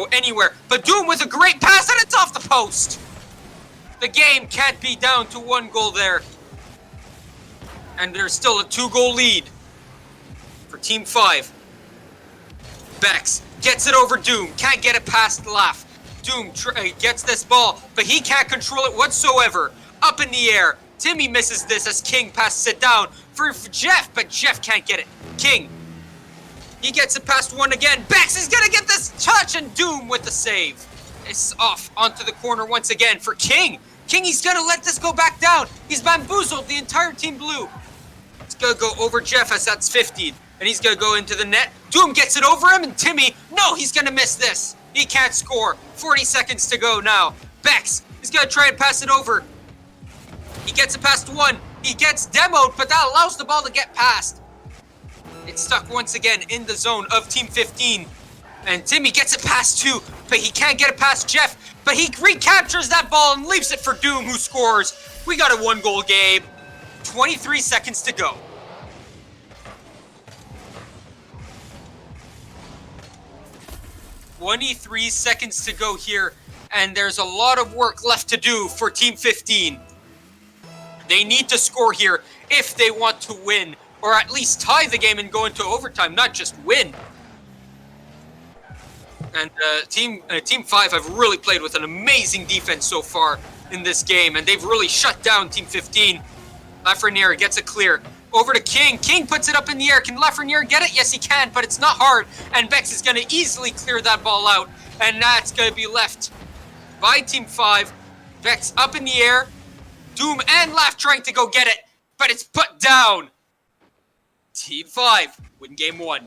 anywhere. But Doom with a great pass, and it's off the post. The game can't be down to 1 goal there. And there's still a 2-goal lead for Team 5. Bex gets it over Doom, can't get it past Laugh. Doom gets this ball, but he can't control it whatsoever. Up in the air, Timmy misses this as King passes it down for Jeff, but Jeff can't get it. King, he gets it past one again. Bex is gonna get this touch, and Doom with the save. It's off onto the corner once again for King. King, he's gonna let this go back down. He's bamboozled the entire team blue. It's gonna go over Jeff as that's 50, and he's gonna go into the net. Doom gets it over him, and Timmy, no, he's gonna miss this. He can't score. 40 seconds to go now. Bex is gonna try and pass it over. He gets it past one. He gets demoed, but that allows the ball to get past. It's stuck once again in the zone of Team 15. And Timmy gets it past 2, but he can't get it past Jeff. But he recaptures that ball and leaves it for Doom, who scores. We got a 1-goal game. 23 seconds to go. "23 seconds to go here, and there's a lot of work left to do for Team 15. They need to score here if they want to win, or at least tie the game and go into overtime, not just win. And Team 5 have really played with an amazing defense so far in this game, and they've really shut down Team 15. Lafreniere gets it clear. Over to King. King puts it up in the air. Can Lafreniere get it? Yes, he can, but it's not hard. And Bex is going to easily clear that ball out. And that's going to be left by Team 5. Bex up in the air. Doom and Laugh trying to go get it, but it's put down. Team 5 win game 1.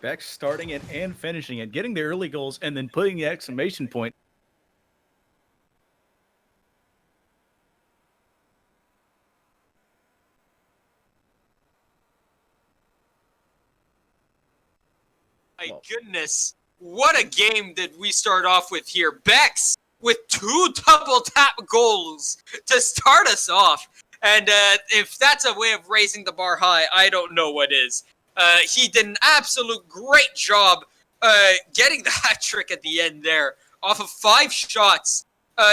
Bex starting it and finishing it, getting the early goals, and then putting the exclamation point. My goodness, what a game did we start off with here. Bex with 2 double tap goals to start us off. And if that's a way of raising the bar high, I don't know what is. He did an absolute great job getting the hat trick at the end there off of 5 shots.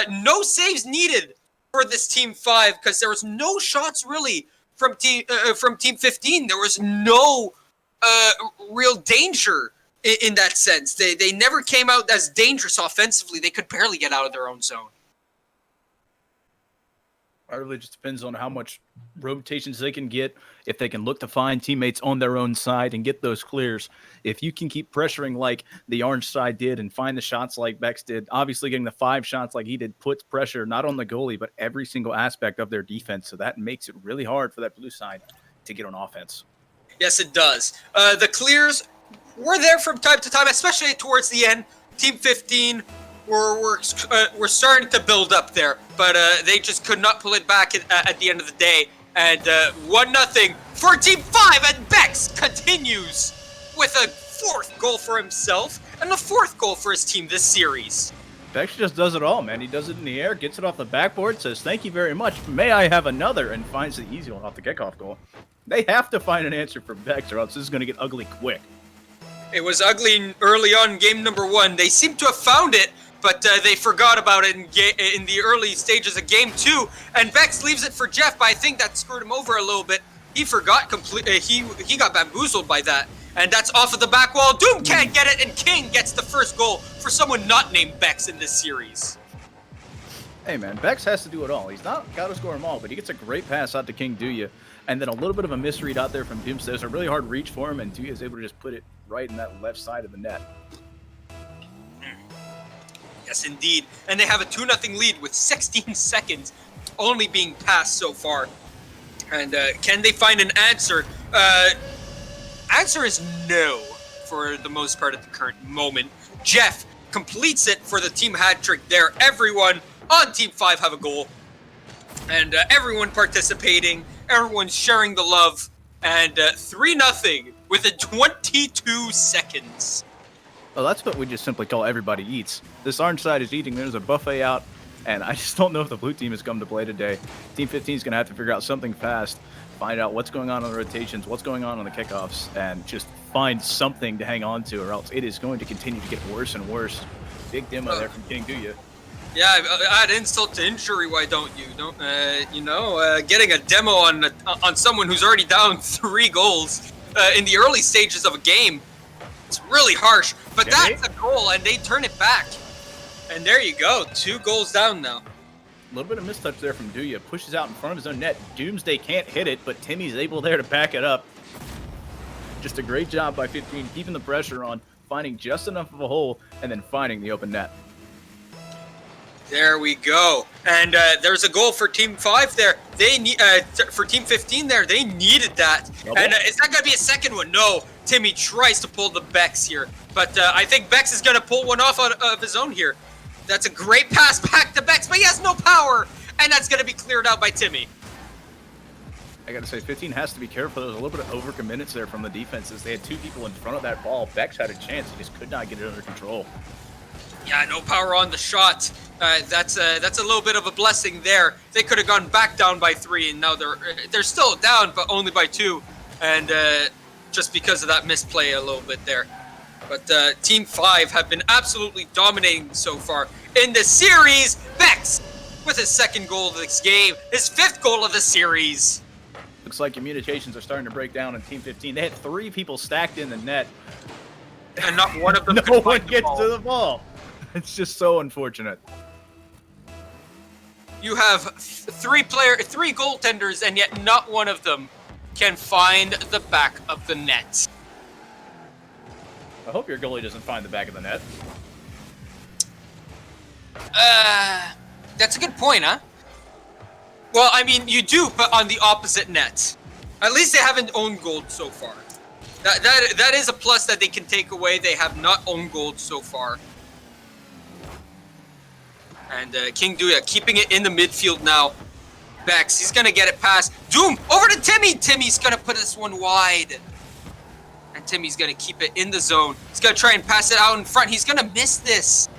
No saves needed for this Team 5 because there was no shots really from Team 15. There was no real danger in that sense. They never came out as dangerous offensively. They could barely get out of their own zone. It really just depends on how much rotations they can get, if they can look to find teammates on their own side and get those clears. If you can keep pressuring like the orange side did and find the shots like Bex did, obviously getting the 5 shots like he did puts pressure not on the goalie, but every single aspect of their defense. So that makes it really hard for that blue side to get on offense. Yes, it does. The clears were there from time to time, especially towards the end. Team 15 were starting to build up there, but they just could not pull it back at the end of the day. And 1-0 for Team 5, and Bex continues with a 4th goal for himself and the 4th goal for his team this series. Bex just does it all, man. He does it in the air, gets it off the backboard, says, "Thank you very much. May I have another?" and finds the easy one off the kickoff goal. They have to find an answer for Bex, or else this is going to get ugly quick. It was ugly early on, game number 1. They seem to have found it, but they forgot about it in the early stages of game 2. And Bex leaves it for Jeff, but I think that screwed him over a little bit. He forgot completely. He got bamboozled by that. And that's off of the back wall. Doom can't get it, and King gets the 1st goal for someone not named Bex in this series. Hey, man, Bex has to do it all. He's not got to score them all, but he gets a great pass out to King Duya. And then a little bit of a misread out there from Doom. So there's a really hard reach for him, and Duya is able to just put it right in that left side of the net. Yes, indeed. And they have a 2-0 lead with 16 seconds only being passed so far. And can they find an answer? Answer is no for the most part at the current moment. Jeff completes it for the team hat trick there. Everyone on Team 5 have a goal. And everyone participating. Everyone's sharing the love. And 3-0 within 22 seconds. Well, that's what we just simply call everybody eats. This orange side is eating. There's a buffet out, and I just don't know if the blue team has come to play today. Team 15 is going to have to figure out something fast, find out what's going on the rotations, what's going on the kickoffs, and just find something to hang on to, or else it is going to continue to get worse and worse Big demo there from King Duya. Yeah, add insult to injury. Why don't you? Getting a demo on someone who's already down 3 goals in the early stages of a game. It's really harsh. But that's a goal, and they turn it back. And there you go, 2 goals down now. A little bit of mistouch there from Duya. Pushes out in front of his own net. Doomsday can't hit it, but Timmy's able there to back it up. Just a great job by 15, keeping the pressure on, finding just enough of a hole, and then finding the open net. There we go. And there's a goal for Team 5 there. They need for Team 15 there. They needed that. Double. And is that going to be a second one? No. Timmy tries to pull the Bex here. But I think Bex is going to pull one off of his own here. That's a great pass back to Bex, but he has no power. And that's going to be cleared out by Timmy. I got to say, 15 has to be careful. There was a little bit of overcommitments there from the defenses. They had 2 people in front of that ball. Bex had a chance. He just could not get it under control. Yeah, no power on the shot. That's a little bit of a blessing there. They could have gone back down by 3, and now they're still down, but only by 2. And just because of that misplay a little bit there. But Team 5 have been absolutely dominating so far in the series. Bex with his 2nd goal of this game, his 5th goal of the series. Looks like communications are starting to break down in Team 15. They had 3 people stacked in the net. And not one of them no one gets to the ball. It's just so unfortunate. You have 3 goaltenders, and yet not one of them can find the back of the net. I hope your goalie doesn't find the back of the net. That's a good point, huh? Well, I mean, you do, but on the opposite net. At least they haven't owned goal so far. That is a plus that they can take away. They have not owned goal so far. And King Duya keeping it in the midfield now. Bex, he's going to get it past. Doom, over to Timmy. Timmy's going to put this one wide. And Timmy's going to keep it in the zone. He's going to try and pass it out in front. He's going to miss this.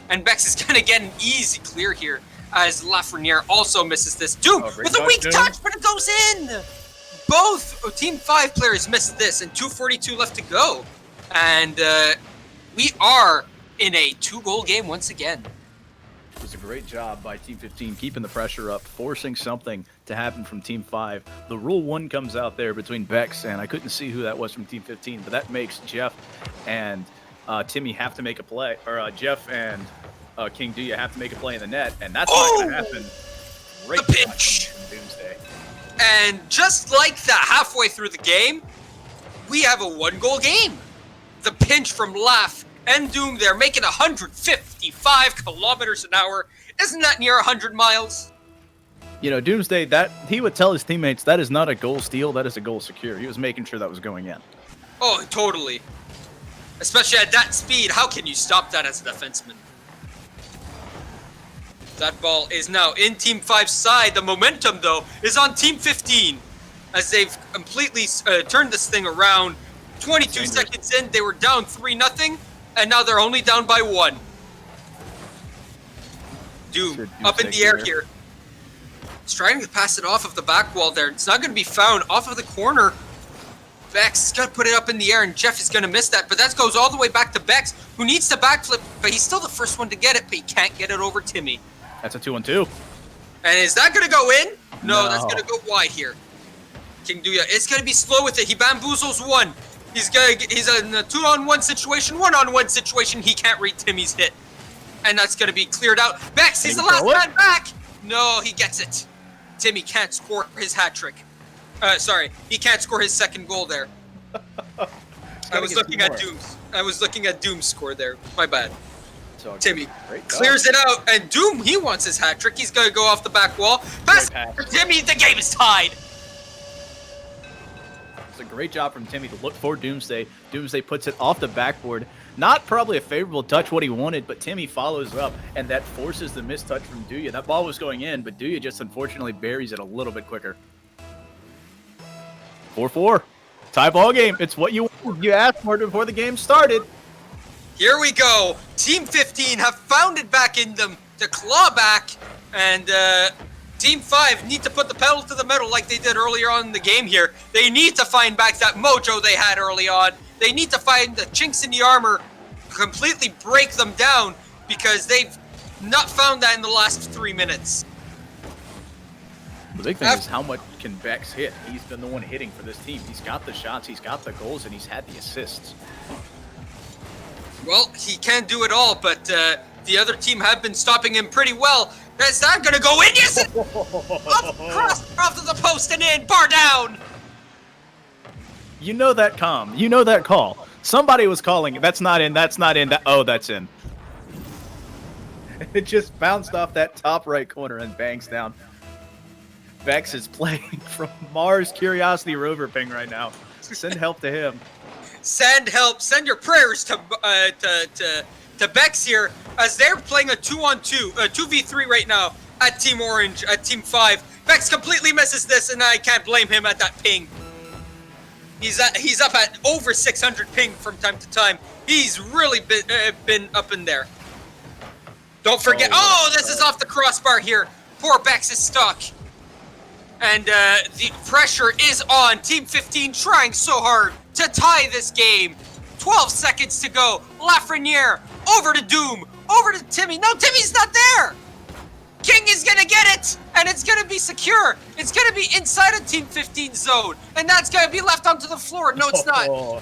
And Bex is going to get an easy clear here as Lafreniere also misses this. Doom with a weak touch, but it goes in. Both Team 5 players missed this, and 2:42 left to go. And we are in a 2-goal game once again. It was a great job by Team 15, keeping the pressure up, forcing something to happen from Team 5. The Rule 1 comes out there between Bex, and I couldn't see who that was from Team 15, but that makes Jeff and Timmy have to make a play, or Jeff and King Duya have to make a play in the net, and that's not going to happen. Great the pitch. From Doomsday. And just like that, halfway through the game, we have a 1-goal game. The pinch from Laff and Doom there, making 155 kilometers an hour. Isn't that near 100 miles? You know, Doomsday, that he would tell his teammates that is not a goal steal, that is a goal secure. He was making sure that was going in. Oh, totally. Especially at that speed, how can you stop that as a defenseman? That ball is now in Team 5's side. The momentum, though, is on Team 15 as they've completely turned this thing around. 22 seconds in, they were down 3-0, and now they're only down by 1. Doom up in the air here. He's trying to pass it off of the back wall there. It's not going to be found off of the corner. Bex is going to put it up in the air, and Jeff is going to miss that. But that goes all the way back to Bex, who needs to backflip, but he's still the first one to get it, but he can't get it over Timmy. That's a 2-on-2. And is that going to go in? No, that's going to go wide here. King Duya, it's going to be slow with it. He bamboozles 1. He's in a 2-on-1 situation, 1-on-1 situation. He can't read Timmy's hit. And that's going to be cleared out. Bex, he's the last man back. No, he gets it. Timmy can't score his hat trick. Sorry, he can't score his 2nd goal there. I was looking at Doom's score there. My bad. Timmy clears it out, and Doom, he wants his hat trick. He's going to go off the back wall. Pass for Timmy. The game is tied. It's a great job from Timmy to look for Doomsday. Doomsday puts it off the backboard. Not probably a favorable touch what he wanted, but Timmy follows up, and that forces the mistouch from Duya. That ball was going in, but Duya just unfortunately buries it a little bit quicker. 4-4. Tie ball game. It's what you asked for before the game started. Here we go. Team 15 have found it back in them to claw back, and Team 5 need to put the pedal to the metal like they did earlier on in the game here. They need to find back that mojo they had early on. They need to find the chinks in the armor, completely break them down, because they've not found that in the last 3 minutes. The big thing is how much can Bex hit. He's been the one hitting for this team. He's got the shots, he's got the goals, and he's had the assists. Well, he can't do it all, but the other team have been stopping him pretty well. Is that going to go in? Yes! Off to the post and in. Bar down. You know that you know that call. Somebody was calling it. That's not in. That's not in. Oh, that's in. It just bounced off that top right corner and bangs down. Bex is playing from Mars Curiosity rover ping right now. Send help to him. Send help. Send your prayers to Bex here, as they're playing a 2-on-2, 2v3 right now at Team Orange, at Team 5. Bex completely misses this, and I can't blame him at that ping. He's up at over 600 ping from time to time. He's really been up in there. Don't forget. Oh, this is off the crossbar here. Poor Bex is stuck. And the pressure is on. Team 15 trying so hard to tie this game. 12 seconds to go. Lafreniere over to Doom. Over to Timmy. No, Timmy's not there. King is going to get it. And it's going to be secure. It's going to be inside of Team 15 zone. And that's going to be left onto the floor. No, it's not.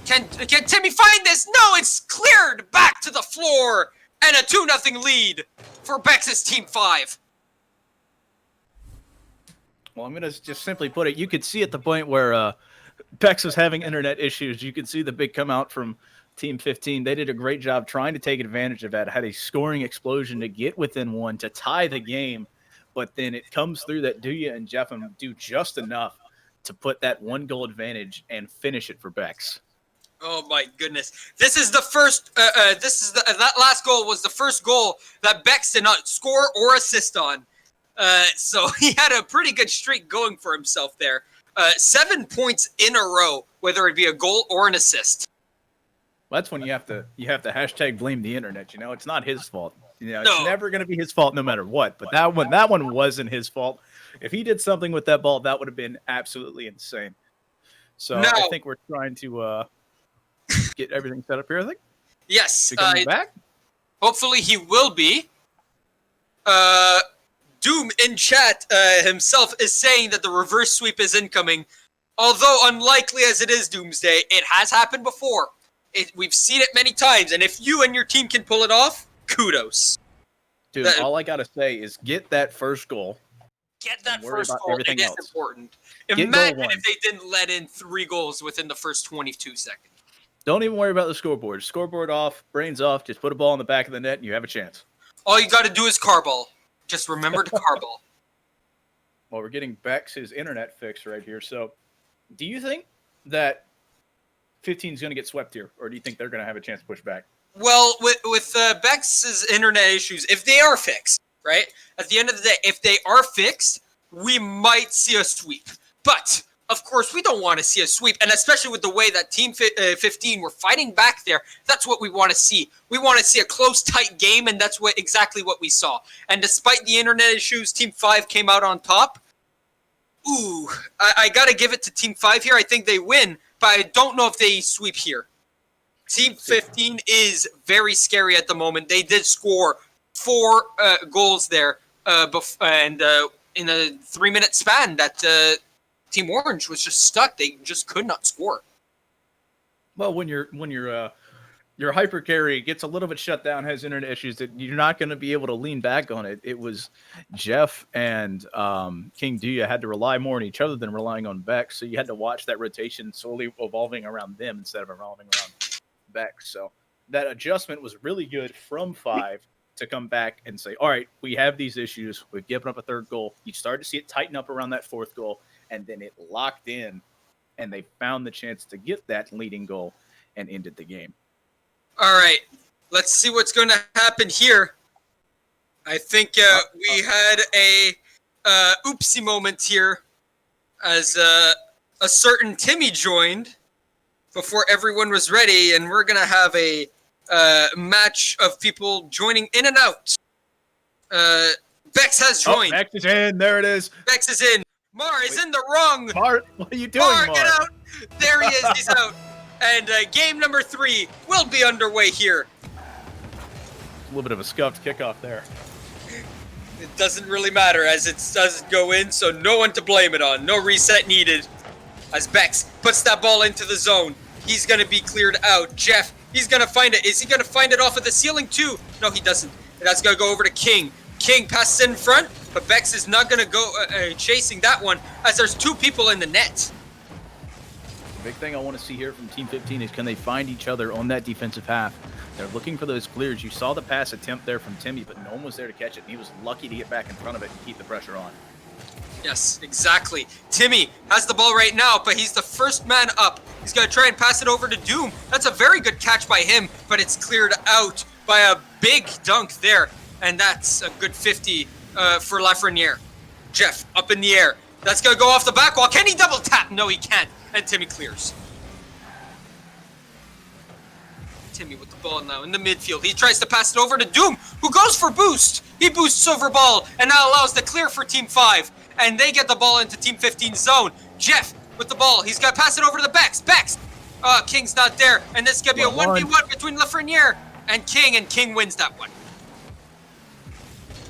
Can Timmy find this? No, it's cleared back to the floor. And a 2-0 lead for Bex's Team 5. Well, I'm going to just simply put it. You could see at the point where Bex was having internet issues. You could see the big come out from Team 15. They did a great job trying to take advantage of that. Had a scoring explosion to get within one to tie the game. But then it comes through that Duya and Jeffem do just enough to put that 1-goal advantage and finish it for Bex. Oh my goodness! This is the first. That last goal was the first goal that Bex did not score or assist on. So he had a pretty good streak going for himself there. 7 points in a row, whether it be a goal or an assist. Well, that's when you have to hashtag blame the internet. You know, it's not his fault. You know, No. It's never going to be his fault no matter what. But that one wasn't his fault. If he did something with that ball, that would have been absolutely insane. So No. I think we're trying to get everything set up here. I think. Yes. Coming back. Hopefully he will be. Doom in chat himself is saying that the reverse sweep is incoming. Although unlikely as it is, Doomsday, it has happened before. We've seen it many times, and if you and your team can pull it off, kudos. Dude, all I got to say is get that first goal. Get that worry first about goal. It everything is else. important. Get goal Imagine one. if they didn't let in 3 goals within the first 22 seconds. Don't even worry about the scoreboard. Scoreboard off, brains off. Just put a ball in the back of the net, and you have a chance. All you got to do is carball. Just remember to carball. Well, we're getting Bex's internet fixed right here. So, do you think that 15 is going to get swept here, or do you think they're going to have a chance to push back? Well, with Bex's internet issues, if they are fixed, right? At the end of the day, if they are fixed, we might see a sweep. But, of course, we don't want to see a sweep, and especially with the way that Team 15 were fighting back there, that's what we want to see. We want to see a close, tight game, and that's exactly what we saw. And despite the internet issues, Team 5 came out on top. Ooh, I got to give it to Team 5 here. I think they win, but I don't know if they sweep here. Team 15 is very scary at the moment. They did score 4 goals there, and in a 3-minute span, that Team Orange was just stuck. They just could not score. Well, when your hyper carry gets a little bit shut down, has internet issues, that you're not going to be able to lean back on it. It was Jeff and King Duya had to rely more on each other than relying on Bex, so you had to watch that rotation slowly evolving around them instead of revolving around Bex. So that adjustment was really good from 5 to come back and say, all right, we have these issues. We've given up a 3rd goal. You started to see it tighten up around that 4th goal, and then it locked in, and they found the chance to get that leading goal and ended the game. All right, let's see what's going to happen here. I think we had a oopsie moment here as a certain Timmy joined before everyone was ready, and we're going to have a match of people joining in and out. Bex has joined. Bex is in. There it is. Bex is in. Mar is in the wrong. Mar, what are you doing, Mar, Mar? get out. There he is. He's out. And game number 3 will be underway here. little bit of a scuffed kickoff there. It doesn't really matter as it doesn't go in, so no one to blame it on. No reset needed. As Bex puts that ball into the zone, he's going to be cleared out. Jeff, he's going to find it. Is he going to find it off of the ceiling too? No, he doesn't. That's going to go over to King. King passes in front, but Bex is not going to go chasing that one as there's two people in the net. The big thing I want to see here from Team 15 is can they find each other on that defensive half? They're looking for those clears. You saw the pass attempt there from Timmy, but no one was there to catch it. He was lucky to get back in front of it and keep the pressure on. Yes, exactly. Timmy has the ball right now, but he's the first man up. He's going to try and pass it over to Doom. That's a very good catch by him, but it's cleared out by a big dunk there. And that's a good 50 for Lafreniere. Jeff, up in the air. That's going to go off the back wall. Can he double tap? No, he can't. And Timmy clears. Timmy with the ball now in the midfield. He tries to pass it over to Doom, who goes for boost. He boosts over ball and now allows the clear for Team 5. And they get the ball into Team 15's zone. Jeff with the ball. He's got to pass it over to Bex. Bex. King's not there. And this is going to be a 1v1 between Lafreniere and King wins that one.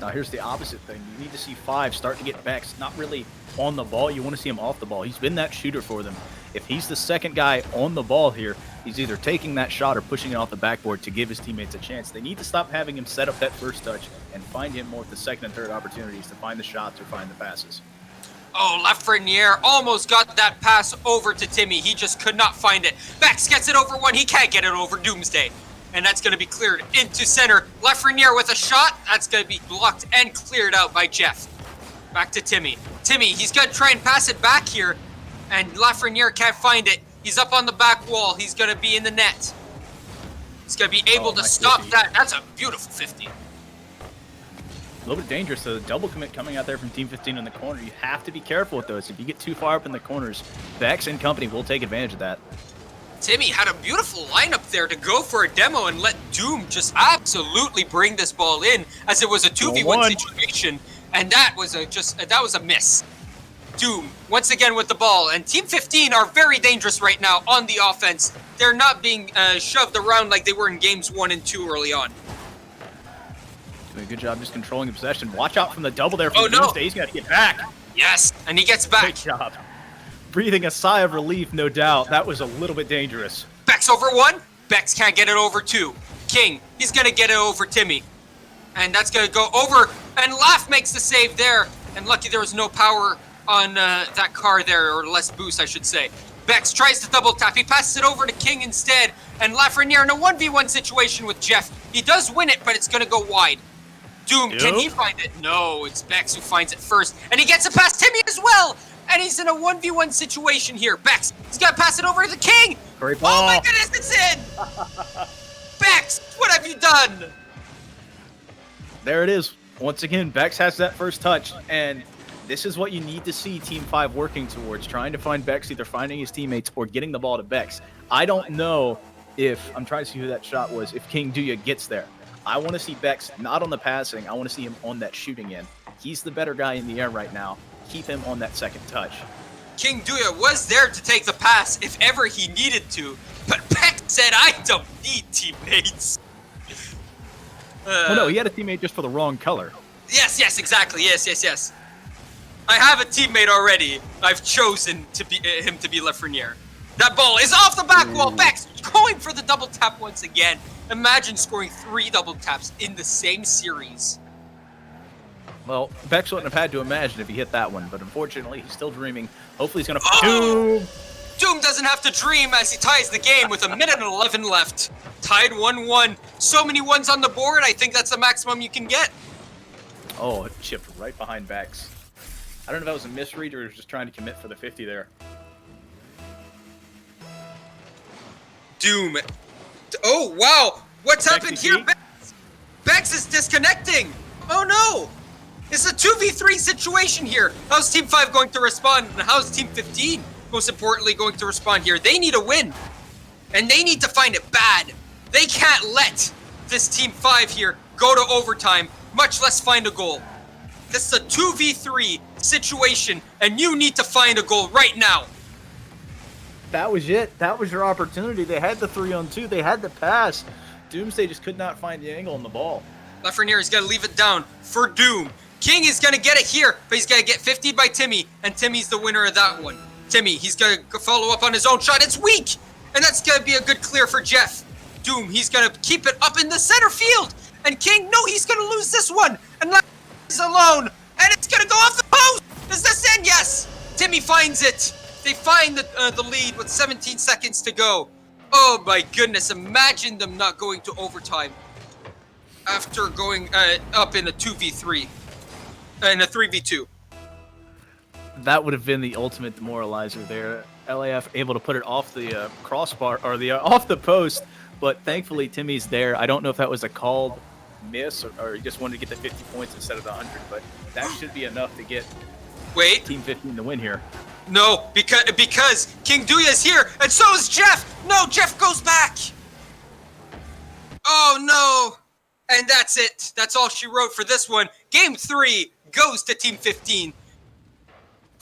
Now here's the opposite thing. You need to see 5 start to get Bex not really on the ball. You want to see him off the ball. He's been that shooter for them. If he's the second guy on the ball here, he's either taking that shot or pushing it off the backboard to give his teammates a chance. They need to stop having him set up that first touch and find him more with the second and third opportunities to find the shots or find the passes. Oh, Lafreniere almost got that pass over to Timmy. He just could not find it. Bex gets it over one. He can't get it over Doomsday. And that's going to be cleared into center. Lafreniere with a shot. That's going to be blocked and cleared out by Jeff. Back to Timmy. Timmy, he's going to try and pass it back here. And Lafreniere can't find it. He's up on the back wall. He's going to be in the net. He's going to be able to stop 50. That. That's a beautiful 50. A little bit dangerous. So the double commit coming out there from Team 15 in the corner. You have to be careful with those. If you get too far up in the corners, Bex and company will take advantage of that. Timmy had a beautiful lineup there to go for a demo and let Doom just absolutely bring this ball in as it was a 2v1 situation. And that was a miss. Doom once again with the ball, and Team 15 are very dangerous right now on the offense. They're not being shoved around like they were in games 1 and 2 early on. Doing a good job just controlling the possession. Watch out from the double there from Doomsday. He's got to get back. Yes, and he gets back. Great job. Breathing a sigh of relief, no doubt. That was a little bit dangerous. Bex over one. Bex can't get it over two. King, he's going to get it over Timmy. And that's going to go over. And Laugh makes the save there. And lucky there was no power on that car there, or less boost, I should say. Bex tries to double tap. He passes it over to King instead. And Lafreniere in a 1v1 situation with Jeff. He does win it, but it's going to go wide. Doom, can he find it? No, it's Bex who finds it first. And he gets it past Timmy as well. And he's in a 1v1 situation here. Bex, he's got to pass it over to the King. Great ball. Oh my goodness, it's in. Bex, what have you done? There it is. Once again, Bex has that first touch. And this is what you need to see Team 5 working towards, trying to find Bex, either finding his teammates or getting the ball to Bex. I don't know if, I'm trying to see who that shot was, if King Duya gets there. I want to see Bex not on the passing. I want to see him on that shooting end. He's the better guy in the air right now. Keep him on that second touch. King Duya was there to take the pass if ever he needed to, but Bex said, I don't need teammates. Well, no, he had a teammate just for the wrong color. Yes, exactly. Yes. I have a teammate already. I've chosen to be him to be Lafreniere. That ball is off the back wall. Bex going for the double tap once again. Imagine scoring 3 double taps in the same series. Well, Bex wouldn't have had to imagine if he hit that one, but unfortunately, he's still dreaming. Hopefully, he's going to... Doom doesn't have to dream as he ties the game with 1:11 left. Tied 1-1. So many ones on the board, I think that's the maximum you can get. Oh, it chipped right behind Bex. I don't know if that was a misread or just trying to commit for the 50 there. Doom. Oh, wow. What's happened here? Bex is disconnecting. Oh, no. It's a 2v3 situation here. How's Team 5 going to respond? And how's Team 15, most importantly, going to respond here? They need a win. And they need to find it bad. They can't let this Team 5 here go to overtime, much less find a goal. This is a 2v3 situation, and you need to find a goal right now. That was it. That was your opportunity. They had the 3-on-2. They had the pass. Doomsday just could not find the angle on the ball. Lafreniere is going to leave it down for Doom. King is going to get it here, but he's going to get 50 by Timmy, and Timmy's the winner of that one. Timmy, he's going to follow up on his own shot. It's weak, and that's going to be a good clear for Jeff. Doom, he's going to keep it up in the center field, and King, no, he's going to lose this one, and he's alone, and it's going to go off the post. Is this in? Yes. Timmy finds it. They find the lead with 17 seconds to go. Oh my goodness, imagine them not going to overtime after going up in a 2v3, in a 3v2. That would have been the ultimate demoralizer there. LAF able to put it off the crossbar, or off the post, but thankfully Timmy's there. I don't know if that was a called miss, or he just wanted to get the 50 points instead of the 100, but that should be enough to get Team 15 to win here. No, because King Duya is here, and so is Jeff. No, Jeff goes back. Oh no, and that's it. That's all she wrote for this one. Game 3 goes to Team 15.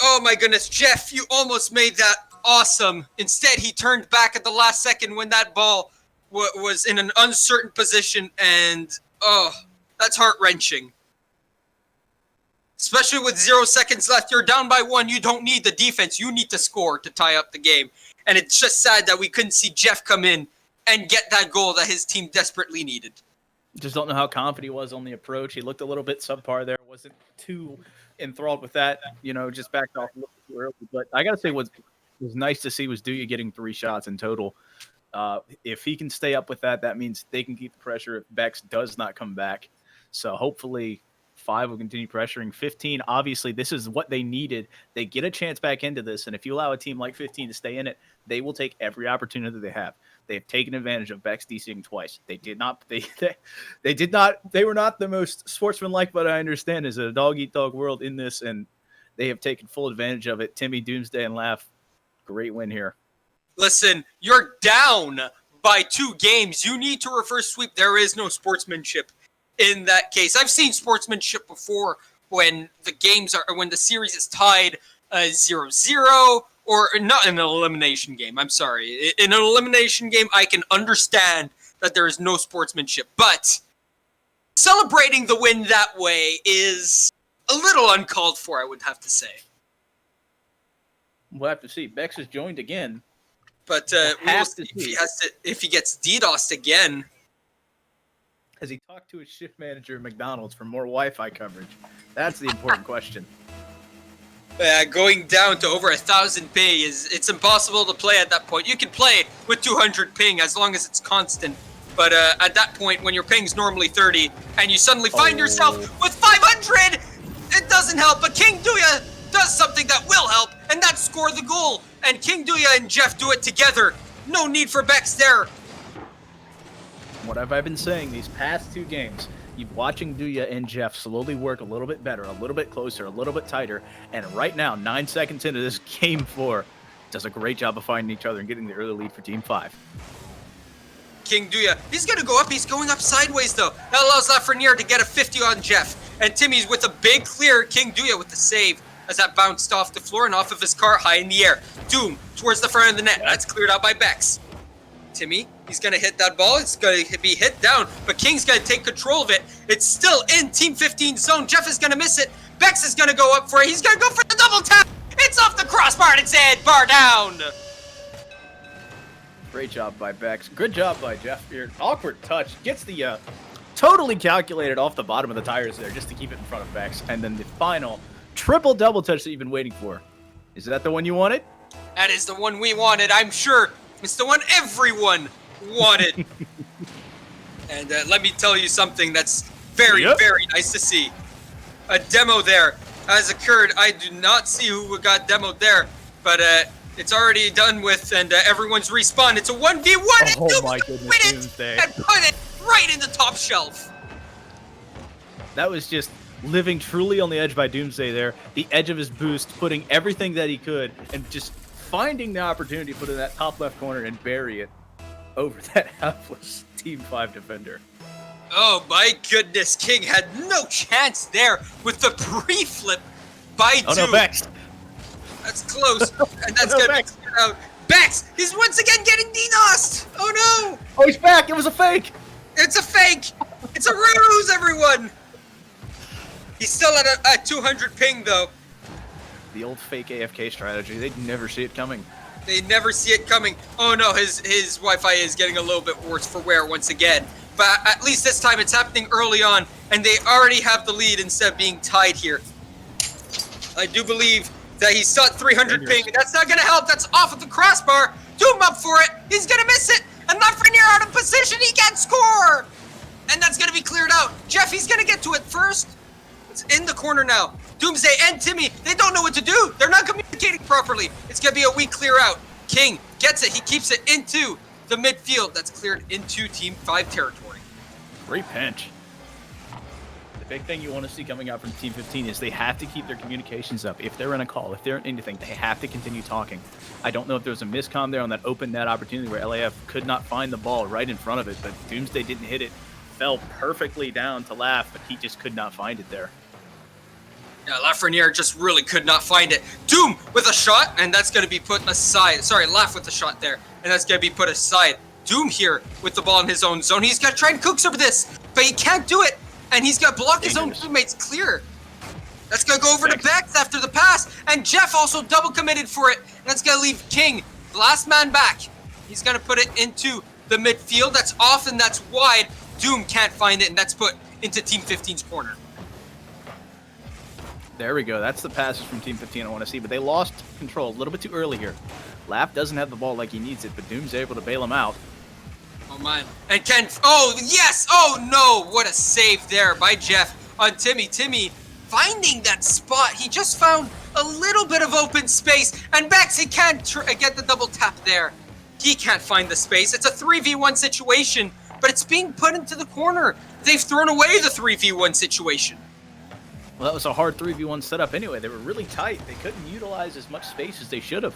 Oh my goodness, Jeff, you almost made that awesome. Instead, he turned back at the last second when that ball was in an uncertain position, and oh, that's heart-wrenching. Especially with 0 seconds left, you're down by 1. You don't need the defense. You need to score to tie up the game. And it's just sad that we couldn't see Jeff come in and get that goal that his team desperately needed. Just don't know how confident he was on the approach. He looked a little bit subpar there. Wasn't too enthralled with that. Just backed off a little too early. But I got to say, what was nice to see was Duya getting 3 shots in total. If he can stay up with that, that means they can keep the pressure if Bex does not come back. So hopefully 5 will continue pressuring. 15, obviously, this is what they needed. They get a chance back into this, and if you allow a team like 15 to stay in it, they will take every opportunity that they have. They've taken advantage of Bex DCing twice. They did not. They were not the most sportsmanlike, but I understand is a dog-eat-dog world in this, and they have taken full advantage of it. Timmy, Doomsday, and Laugh, great win here. Listen, you're down by 2 games. You need to reverse sweep. There is no sportsmanship in that case. I've seen sportsmanship before when the series is tied 0-0, or not in an elimination game. I'm sorry. In an elimination game, I can understand that there is no sportsmanship, but celebrating the win that way is a little uncalled for, I would have to say. We'll have to see. Bex has joined again. But we'll see if he gets DDoSed again. Has he talked to his shift manager at McDonald's for more Wi-Fi coverage? That's the important question. Going down to over 1,000 ping it's impossible to play at that point. You can play with 200 ping as long as it's constant. But at that point, when your ping's normally 30, and you suddenly find yourself with 500, it doesn't help. But King Duya does something that will help, and that's score the goal. And King Duya and Jeff do it together. No need for Bex there. What have I been saying these past 2 games? You're watching Duya and Jeff slowly work a little bit better, a little bit closer, a little bit tighter. And right now, 9 seconds into this game 4, does a great job of finding each other and getting the early lead for Team 5. King Duya, he's going to go up. He's going up sideways, though. That allows Lafreniere to get a 50 on Jeff. And Timmy's with a big clear. King Duya with the save as that bounced off the floor and off of his car high in the air. Doom towards the front of the net. That's cleared out by Bex. Timmy, he's going to hit that ball. It's going to be hit down, but King's going to take control of it. It's still in Team 15's zone. Jeff is going to miss it. Bex is going to go up for it. He's going to go for the double tap. It's off the crossbar and it's in. Bar down. Great job by Bex. Good job by Jeff here. Awkward touch. Gets the totally calculated off the bottom of the tires there just to keep it in front of Bex. And then the final triple double touch that you've been waiting for. Is that the one you wanted? That is the one we wanted, I'm sure. It's the one everyone wanted. And let me tell you something that's very, very nice to see. A demo there has occurred. I do not see who got demoed there, but it's already done with, and everyone's respawned. It's a 1v1. Oh my goodness, Doomsday. And put it right in the top shelf. That was just living truly on the edge by Doomsday there. The edge of his boost, putting everything that he could, and just finding the opportunity to put it in that top left corner and bury it over that helpless Team 5 defender. Oh my goodness, King had no chance there with the pre-flip by Doom. Oh no, Bex. That's close, and that's going to be cleared out. Bex, he's once again getting DDoSed. Oh no. Oh, he's back. It was a fake. It's a fake. It's a ruse, everyone! He's still at 200 ping, though. The old fake AFK strategy. They'd never see it coming. They never see it coming. Oh no, his Wi-Fi is getting a little bit worse for wear once again. But at least this time it's happening early on, and they already have the lead instead of being tied here. I do believe that he's still at 300 ping. That's not gonna help. That's off of the crossbar. Doom up for it. He's gonna miss it. And Lafreniere out of position. He can't score. And that's gonna be cleared out. Jeff, he's gonna get to it first. It's in the corner now. Doomsday and Timmy, they don't know what to do. They're not communicating properly. It's gonna be a weak clear out. King gets it. He keeps it into the midfield. That's cleared into Team 5 territory. Great pinch. The big thing you want to see coming out from Team 15 is they have to keep their communications up. If they're in a call, if they're in anything, they have to continue talking. I don't know if there was a miscomm there on that open net opportunity where LAF could not find the ball right in front of it, but Doomsday didn't hit it. Fell perfectly down to Laugh, but he just could not find it there. Yeah, Lafreniere just really could not find it. Doom with a shot, and that's going to be put aside. Sorry, Laugh with the shot there, and that's going to be put aside. Doom here with the ball in his own zone. He's got to try and coax over this, but he can't do it, and he's got to block his own teammates clear. That's going to go over to Bex after the pass, and Jeff also double committed for it, and that's going to leave King, the last man back. He's going to put it into the midfield. That's off, and that's wide. Doom can't find it, and that's put into Team 15's corner. There we go. That's the passes from Team 15 I want to see, but they lost control a little bit too early here. Laugh doesn't have the ball like he needs it, but Doom's able to bail him out. Oh, man. And Ken, oh, yes! Oh, no! What a save there by Jeff on Timmy. Timmy finding that spot. He just found a little bit of open space, and Bex, he can't get the double tap there. He can't find the space. It's a 3v1 situation, but it's being put into the corner. They've thrown away the 3v1 situation. Well, that was a hard 3v1 setup anyway. They were really tight. They couldn't utilize as much space as they should have.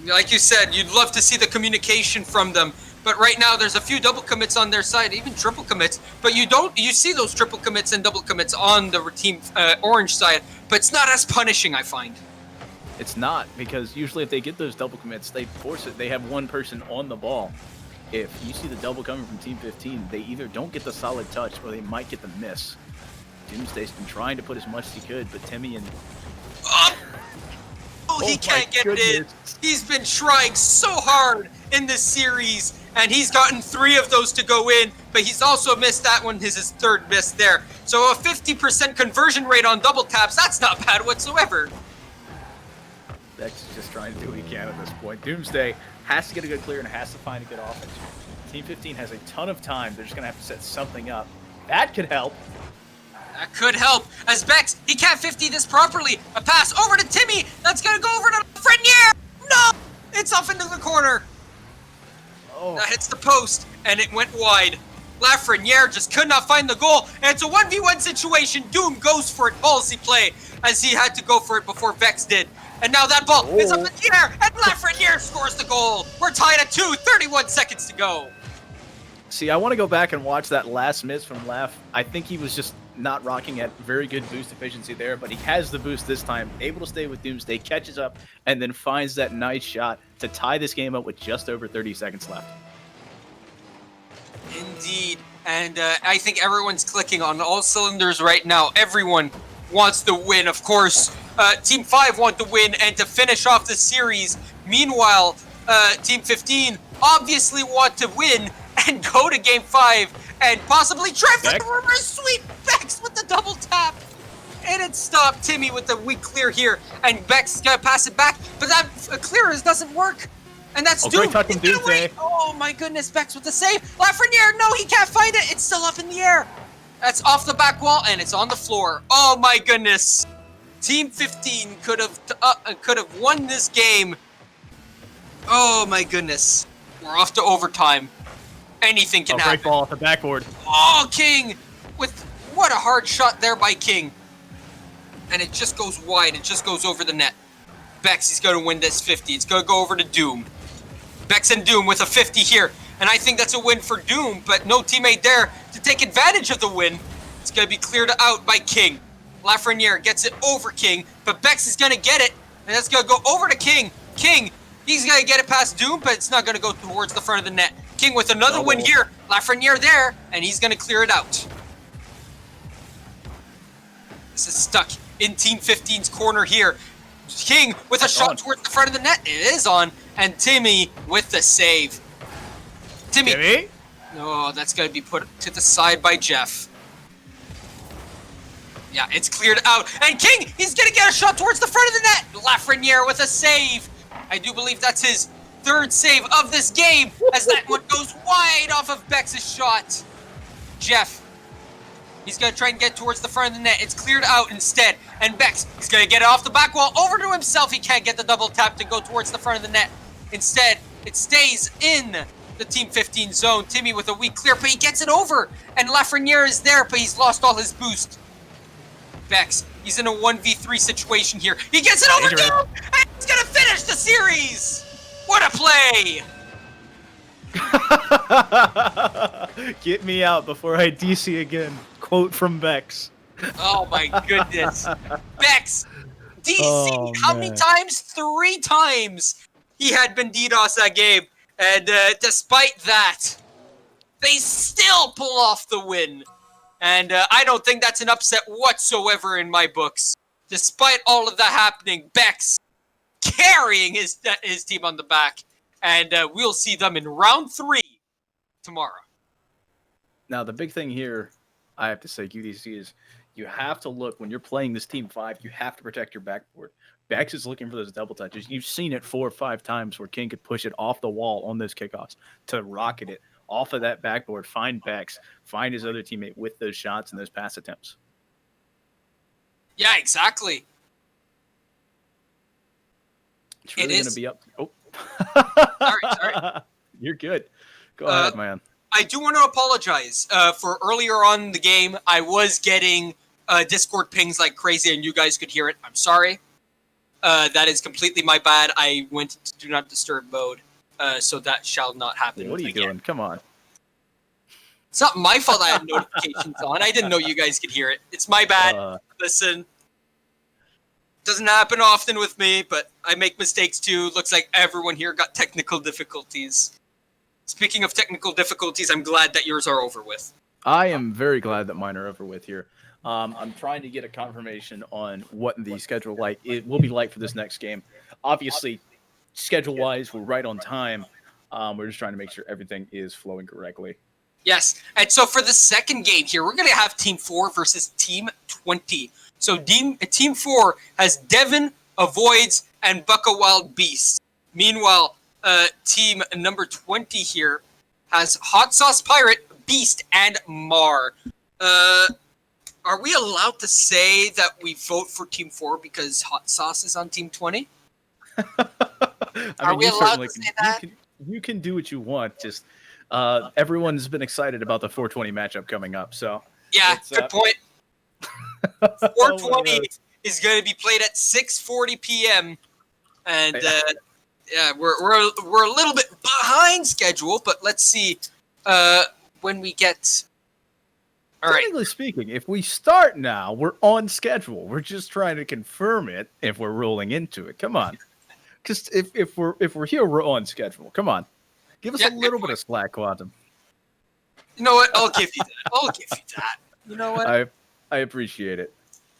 Like you said, you'd love to see the communication from them, but right now there's a few double commits on their side, even triple commits, but you see those triple commits and double commits on the team orange side, but it's not as punishing, I find. It's not, because usually if they get those double commits, they force it. They have one person on the ball. If you see the double coming from Team 15, they either don't get the solid touch or they might get the miss. Doomsday's been trying to put as much as he could, but Timmy and... he can't get it in. He's been trying so hard in this series, and he's gotten 3 of those to go in, but he's also missed that one. His third miss there. So a 50% conversion rate on double taps, that's not bad whatsoever. Bex is just trying to do what he can at this point. Doomsday has to get a good clear and has to find a good offense. Team 15 has a ton of time. They're just going to have to set something up. That could help. That could help, as Bex, he can't 50 this properly. A pass over to Timmy, that's gonna go over to Frenier! No! It's off into the corner. Oh. That hits the post, and it went wide. Lafreniere just could not find the goal, and it's a 1v1 situation. Doom goes for it, ballsy play, as he had to go for it before Bex did. And now that ball is up in the air, and Lafreniere scores the goal. We're tied at 2, 31 seconds to go. See, I want to go back and watch that last miss from Laugh. I think he was just not rocking at very good boost efficiency there, but he has the boost this time, able to stay with Doomsday, catches up, and then finds that nice shot to tie this game up with just over 30 seconds left. Indeed, and I think everyone's clicking on all cylinders right now. Everyone wants to win. Of course, Team 5 want to win and to finish off the series. Meanwhile, Team 15 obviously want to win and go to Game 5 and possibly try for the reverse sweep. Bex with the double tap. And it stopped Timmy with the weak clear here. And Bex is going to pass it back. But that clear doesn't work. And that's Doom. Oh my goodness, Bex with the save. Lafreniere, no, he can't find it. It's still up in the air. That's off the back wall and it's on the floor. Oh my goodness. Team 15 could have won this game. Oh my goodness. We're off to overtime. Anything can happen. Great ball off the backboard. Oh, King! With what a hard shot there by King. And it just goes wide. It just goes over the net. Bex is going to win this 50. It's going to go over to Doom. Bex and Doom with a 50 here. And I think that's a win for Doom, but no teammate there to take advantage of the win. It's going to be cleared out by King. Lafreniere gets it over King, but Bex is going to get it. And that's going to go over to King. King, he's going to get it past Doom, but it's not going to go towards the front of the net. King with another win here. Lafreniere there, and he's going to clear it out. This is stuck in Team 15's corner here. King with a shot towards the front of the net. It is on. And Timmy with the save. Timmy? Oh, that's going to be put to the side by Jeff. Yeah, it's cleared out. And King, he's going to get a shot towards the front of the net. Lafreniere with a save. I do believe that's his third save of this game, as that one goes wide off of Bex's shot. Jeff, he's going to try and get towards the front of the net. It's cleared out instead. And Bex is going to get it off the back wall over to himself. He can't get the double tap to go towards the front of the net. Instead, it stays in the Team 15 zone. Timmy with a weak clear, but he gets it over. And Lafreniere is there, but he's lost all his boost. Bex, he's in a 1v3 situation here. He gets it over too, and he's going to finish the series. What a play! Get me out before I DC again. Quote from Bex. Oh my goodness. Bex, DC, how many times? 3 times he had been DDoS that game. And despite that, they still pull off the win. And I don't think that's an upset whatsoever in my books. Despite all of that happening, Bex carrying his team on the back. And we'll see them in round 3 tomorrow. Now, the big thing here, I have to say, QDC, is you have to look, when you're playing this Team 5, you have to protect your backboard. Bex is looking for those double touches. You've seen it 4 or 5 times where King could push it off the wall on those kickoffs to rocket it off of that backboard, find Bex, find his other teammate with those shots and those pass attempts. Yeah, exactly. It's really going to be up. Oh. Sorry. You're good. Go ahead, man. I do want to apologize for earlier on in the game. I was getting Discord pings like crazy, and you guys could hear it. I'm sorry. That is completely my bad. I went into Do Not Disturb mode, so that shall not happen. What are you doing? Come on. It's not my fault I had notifications on. I didn't know you guys could hear it. It's my bad. Listen. Doesn't happen often with me, but I make mistakes too. Looks like everyone here got technical difficulties. Speaking of technical difficulties, I'm glad that yours are over with. I am very glad that mine are over with here. I'm trying to get a confirmation on what the schedule it will be like for this next game. Obviously, schedule-wise, we're right on time. We're just trying to make sure everything is flowing correctly. Yes, and so for the second game here, we're going to have Team 4 versus Team 20. So Team 4 has Devin, Avoids, and Bucka Wild Beast. Meanwhile, Team number 20 here has Hot Sauce Pirate, Beast, and Mar. Are we allowed to say that we vote for Team 4 because Hot Sauce is on Team 20? Are we allowed to say that? You can do what you want. Just everyone's been excited about the 420 matchup coming up. So yeah, good point. 420 is going to be played at 6:40 p.m. And yeah, we're a little bit behind schedule, but let's see when we get. All right. Technically speaking, if we start now, we're on schedule. We're just trying to confirm it if we're rolling into it. Come on, because if we're here, we're on schedule. Come on, give us a little bit of slack, Quantum. You know what? I'll give you that. You know what? I appreciate it.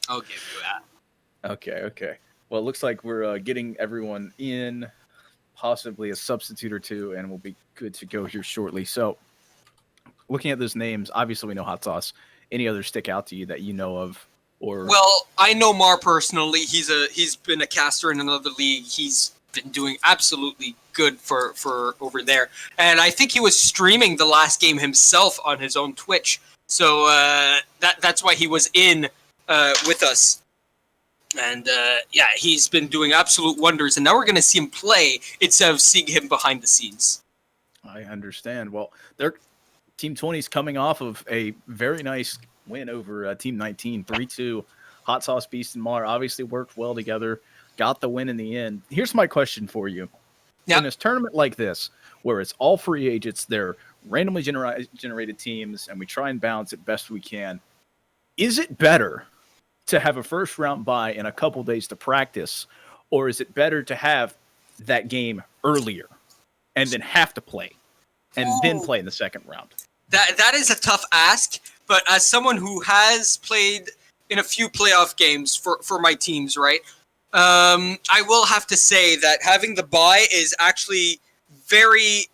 I'll give you that. Okay. Well, it looks like we're getting everyone in, possibly a substitute or two, and we'll be good to go here shortly. So, looking at those names, obviously we know Hot Sauce. Any others stick out to you that you know of? Or well, I know Mar personally. He's been a caster in another league. He's been doing absolutely good for over there, and I think he was streaming the last game himself on his own Twitch. So that's why he was in with us. And yeah, he's been doing absolute wonders. And now we're going to see him play instead of seeing him behind the scenes. I understand. Well, Team 20 is coming off of a very nice win over Team 19, 3-2. Hot Sauce Beast and Mar obviously worked well together, got the win in the end. Here's my question for you. Yeah. In this tournament like this, where it's all free agents, they're randomly generated teams, and we try and balance it best we can, is it better to have a first round bye and a couple days to practice, or is it better to have that game earlier and then have to play and then play in the second round. That is a tough ask, but as someone who has played in a few playoff games for my teams, right? I will have to say that having the bye is actually very,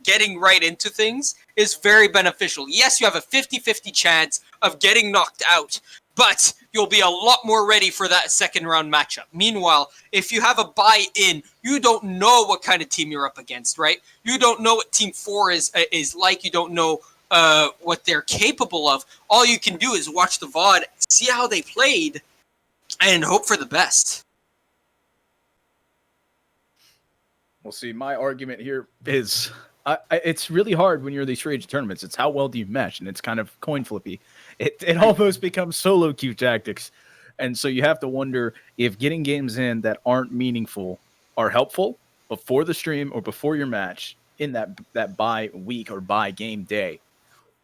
getting right into things is very beneficial. Yes, you have a 50-50 chance of getting knocked out, but you'll be a lot more ready for that second round matchup. Meanwhile, if you have a bye in, you don't know what kind of team you're up against, right? You don't know what Team 4 is like. You don't know what they're capable of. All you can do is watch the VOD, see how they played, and hope for the best. Well, see, my argument here is it's really hard when you're in these free agent tournaments. It's how well do you mesh, and it's kind of coin flippy. It almost becomes solo queue tactics. And so you have to wonder if getting games in that aren't meaningful are helpful before the stream or before your match in that bye week or bye game day,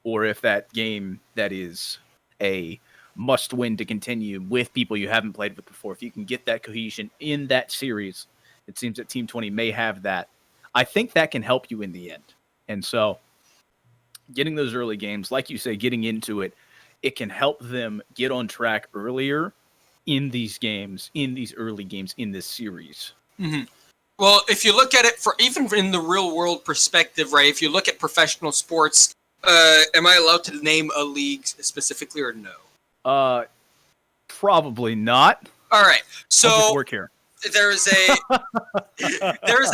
or if that game that is a must win to continue with people you haven't played with before. If you can get that cohesion in that series, it seems that Team 20 may have that. I think that can help you in the end. And so getting those early games, like you say, getting into it, it can help them get on track earlier in these games, in these early games, in this series. Mm-hmm. Well, if you look at it even in the real world perspective, right? If you look at professional sports, am I allowed to name a league specifically or no? Probably not. All right. So I'll just work here. There's a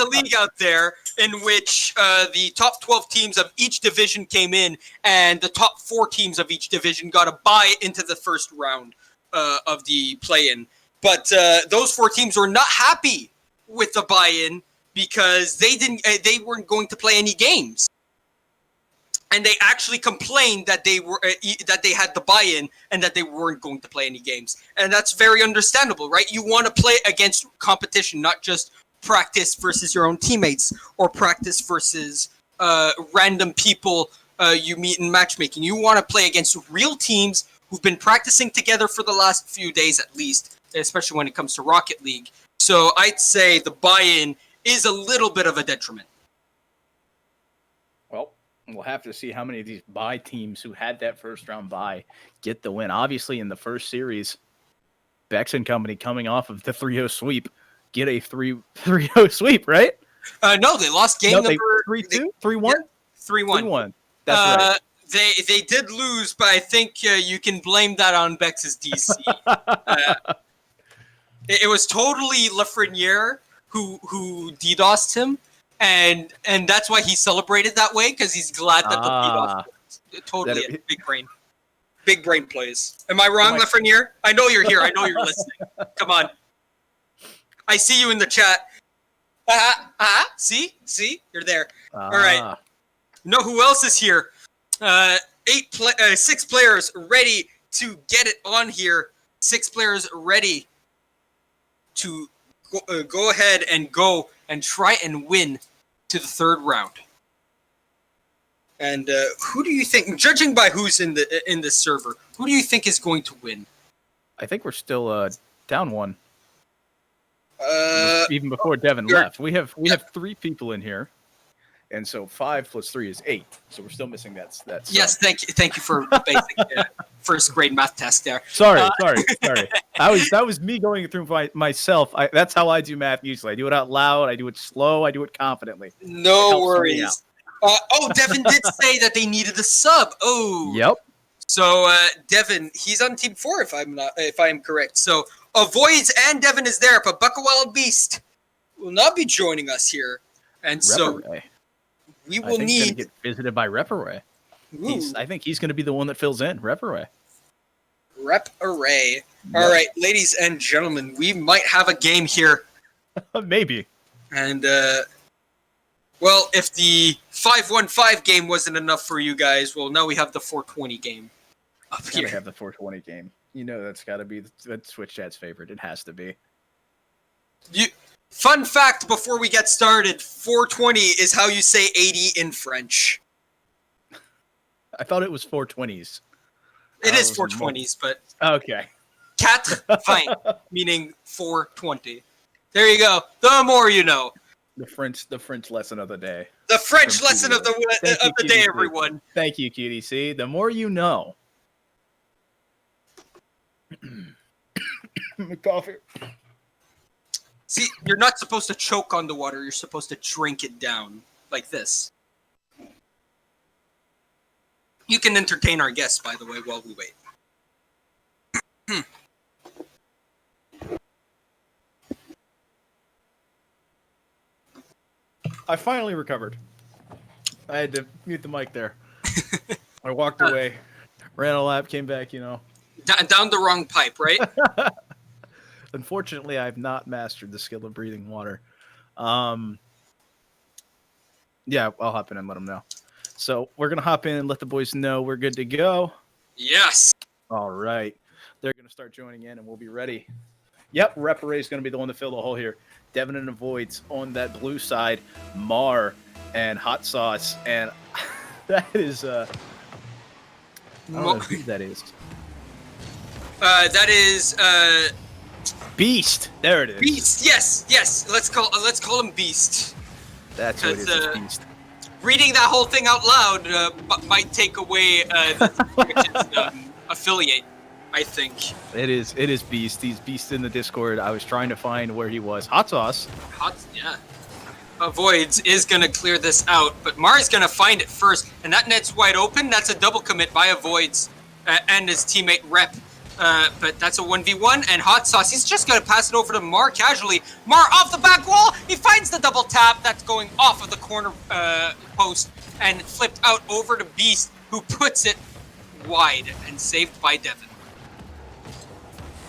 league out there in which the top 12 teams of each division came in, and the top 4 teams of each division got a bye into the first round of the play-in. But those 4 teams were not happy with the buy-in because they weren't going to play any games. And they actually complained that they had the buy-in and that they weren't going to play any games. And that's very understandable, right? You want to play against competition, not just practice versus your own teammates or practice versus random people you meet in matchmaking. You want to play against real teams who've been practicing together for the last few days at least, especially when it comes to Rocket League. So I'd say the buy-in is a little bit of a detriment. Well, we'll have to see how many of these bye teams who had that first round bye get the win. Obviously, in the first series, Bex and company coming off of the 3-0 sweep get a 3-0 sweep, right? No, they lost game number 3-2? 3-1? 3-1. That's right. They did lose, but I think you can blame that on Bex's DC. It was totally Lafreniere who DDoSed him. And that's why he celebrated that way, because he's glad that the DDoS worked. Totally big brain plays. Am I wrong, Lafreniere? I know you're here. I know you're listening. Come on. I see you in the chat. See? You're there. All right. You know who else is here? 6 players ready to get it on here. 6 players ready to go ahead and go and try and win to the third round. And who do you think, judging by who's in this server, who do you think is going to win? I think we're still down 1. Even before Devin left. We have 3 people in here. And so 5 plus 3 is 8. So we're still missing that. Yes, thank you for basic first grade math test there. Sorry. That was me going through myself. That's how I do math usually. I do it out loud. I do it slow. I do it confidently. No worries. Devin did say that they needed a sub. Oh. Yep. So Devin, he's on team 4 if I am correct. So Avoids and Devin is there, but Buck a Wild Beast will not be joining us here, and so we will need get visited by Rep-Array. I think he's going to be the one that fills in. Rep-Array. Rep-Array. All right, ladies and gentlemen, we might have a game here. Maybe. And well, if the 5-1-5 game wasn't enough for you guys, well, now we have the 420 game up here. Gotta have the 420 game. You know that's got to be that's Switch Chat's favorite. It has to be. Fun fact before we get started, 420 is how you say 80 in French. I thought it was 420s. It is 420s, but... Okay. 420, meaning 420. There you go. The more you know. The French lesson of the day. The French From lesson of Thank you, the day, QDC. everyone. Thank you, QDC. The more you know. Coffee. See, you're not supposed to choke on the water. You're supposed to drink it down like this. You can entertain our guests, by the way, while we wait. I finally recovered. I had to mute the mic there. I walked away, ran a lap, came back, Down the wrong pipe, right? Unfortunately, I've not mastered the skill of breathing water. Yeah, I'll hop in and let them know. So we're going to hop in and let the boys know we're good to go. Yes. All right. They're going to start joining in, and we'll be ready. Yep, Reparee is going to be the one to fill the hole here. Devin and Avoids on that blue side. Mar and Hot Sauce. And that is... I don't know who that is. That is... Beast. There it is. Beast. Yes. Let's call him Beast. That's what it is. It's Beast. Reading that whole thing out loud might take away the affiliate, I think. It is Beast. He's Beast in the Discord. I was trying to find where he was. Hot Sauce. Yeah. Avoids is going to clear this out, but Mari's going to find it first, and that net's wide open. That's a double commit by Avoids and his teammate Rep. But that's a 1v1, and Hot Sauce, he's just going to pass it over to Mar casually. Mar off the back wall, he finds the double tap that's going off of the corner post and flipped out over to Beast, who puts it wide and saved by Devin.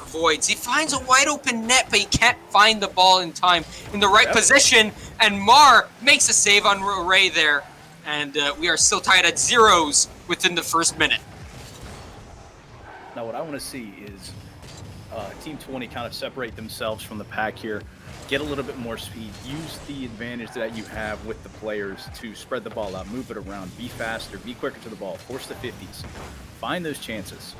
Avoids, he finds a wide open net, but he can't find the ball in time in the right position, and Mar makes a save on Ray there, and we are still tied at zeros within the first minute. Now, what I want to see is Team 20 kind of separate themselves from the pack here, get a little bit more speed, use the advantage that you have with the players to spread the ball out, move it around, be faster, be quicker to the ball, force the 50s, find those chances.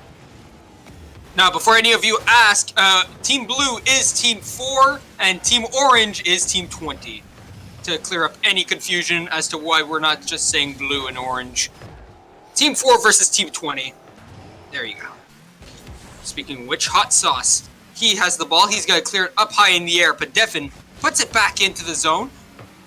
Now, before any of you ask, Team Blue is Team 4, and Team Orange is Team 20, to clear up any confusion as to why we're not just saying Blue and Orange. Team 4 versus Team 20. There you go. Speaking of which, Hot Sauce, he has the ball. He's got to clear it up high in the air, but Devin puts it back into the zone.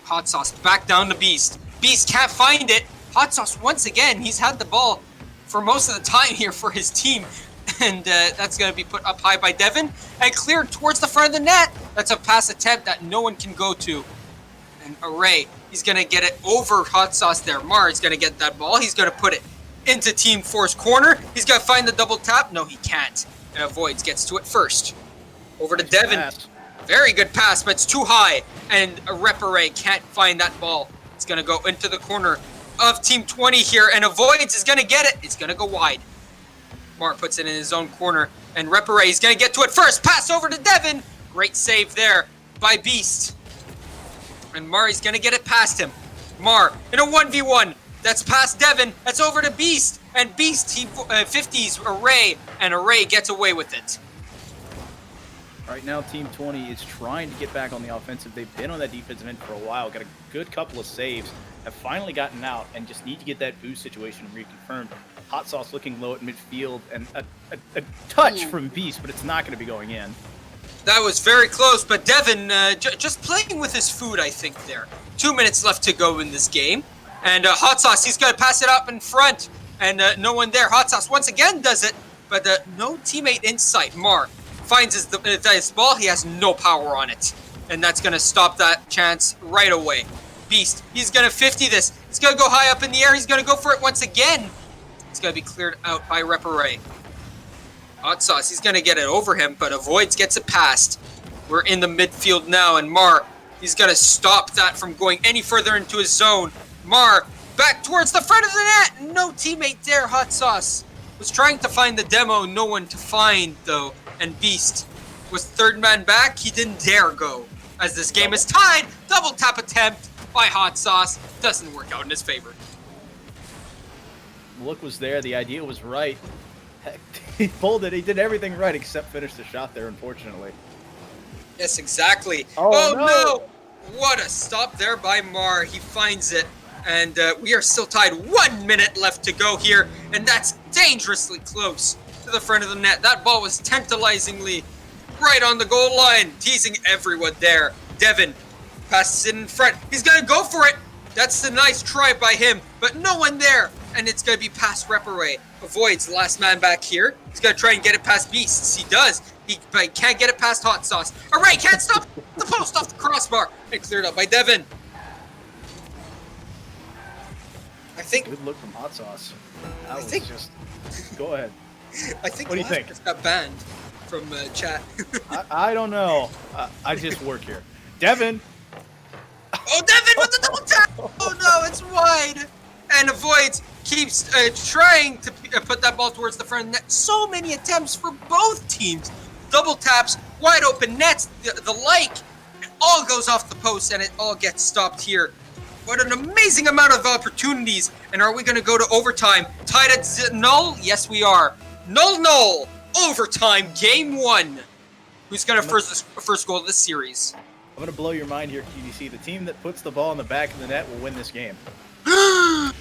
Hot Sauce back down to Beast. Beast can't find it. Hot Sauce, once again, he's had the ball for most of the time here for his team, and that's going to be put up high by Devin and cleared towards the front of the net. That's a pass attempt that no one can go to. And Array, he's going to get it over Hot Sauce there. Mar is going to get that ball. He's going to put it into Team 4's corner. He's got to find the double tap. No, he can't. And Avoids gets to it first. Over to Devin. Pass. Very good pass, but it's too high. And Reparee can't find that ball. It's going to go into the corner of Team 20 here. And Avoids is going to get it. It's going to go wide. Mar puts it in his own corner. And Reparee is going to get to it first. Pass over to Devin. Great save there by Beast. And Mari's going to get it past him. Mar in a 1v1. That's past Devin. That's over to Beast. And Beast, he 50s Array. And Array gets away with it. Right now, Team 20 is trying to get back on the offensive. They've been on that defensive end for a while. Got a good couple of saves. Have finally gotten out and just need to get that boost situation reconfirmed. Hot Sauce looking low at midfield. And a touch from Beast, but it's not going to be going in. That was very close. But Devin just playing with his food, I think, there. 2 minutes left to go in this game. And Hot Sauce, he's going to pass it up in front. And no one there. Hot Sauce once again does it. But no teammate in sight. Mar finds his ball. He has no power on it. And that's going to stop that chance right away. Beast, he's going to 50 this. He's going to go high up in the air. He's going to go for it once again. It's going to be cleared out by Reparee. Hot Sauce, he's going to get it over him. But Avoids gets it past. We're in the midfield now. And Mar, he's going to stop that from going any further into his zone. Mar, back towards the front of the net. No teammate there. Hot Sauce was trying to find the demo. No one to find, though. And Beast was third man back. He didn't dare go. As this game is tied, double tap attempt by Hot Sauce. Doesn't work out in his favor. The look was there. The idea was right. Heck, he pulled it. He did everything right except finish the shot there, unfortunately. Yes, exactly. Oh no! What a stop there by Mar. He finds it. And we are still tied. 1 minute left to go here. And that's dangerously close to the front of the net. That ball was tantalizingly right on the goal line, teasing everyone there. Devin passes it in front. He's going to go for it. That's a nice try by him, but no one there. And it's going to be past Reparay. Avoids the last man back here. He's going to try and get it past Beasts. He does. But he can't get it past Hot Sauce. All right, can't stop the post off the crossbar. And cleared up by Devin. I think. Good look from Hot Sauce. That was just. Go ahead. I think. What do you think? Got banned from chat. I don't know. I just work here. Devin. Oh, Devin with the double tap! Oh no, it's wide! And avoids, keeps trying to put that ball towards the front net. So many attempts for both teams. Double taps, wide open nets, the like. It all goes off the post and it all gets stopped here. What an amazing amount of opportunities. And are we going to go to overtime? Tied at null? Yes, we are. Null. Overtime, game 1. Who's going to first goal of this series? I'm going to blow your mind here, QDC. The team that puts the ball in the back of the net will win this game. And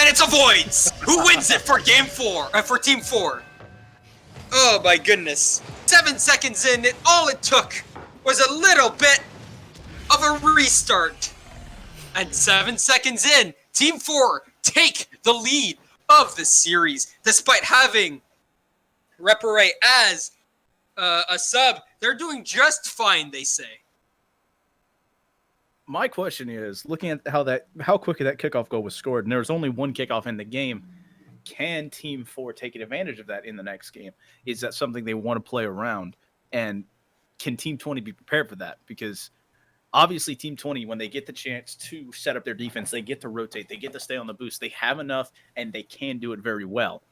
it's Avoids who wins it for game 4, for team 4. Oh my goodness. 7 seconds in, all it took was a little bit of a restart. And 7 seconds in, team 4 take the lead of the series. Despite having Reparay as a sub, they're doing just fine, they say. My question is, looking at how quickly that kickoff goal was scored, and there was only one kickoff in the game, can Team 4 take advantage of that in the next game? Is that something they want to play around? And can Team 20 be prepared for that? Because obviously Team 20, when they get the chance to set up their defense, they get to rotate, they get to stay on the boost, they have enough, and they can do it very well.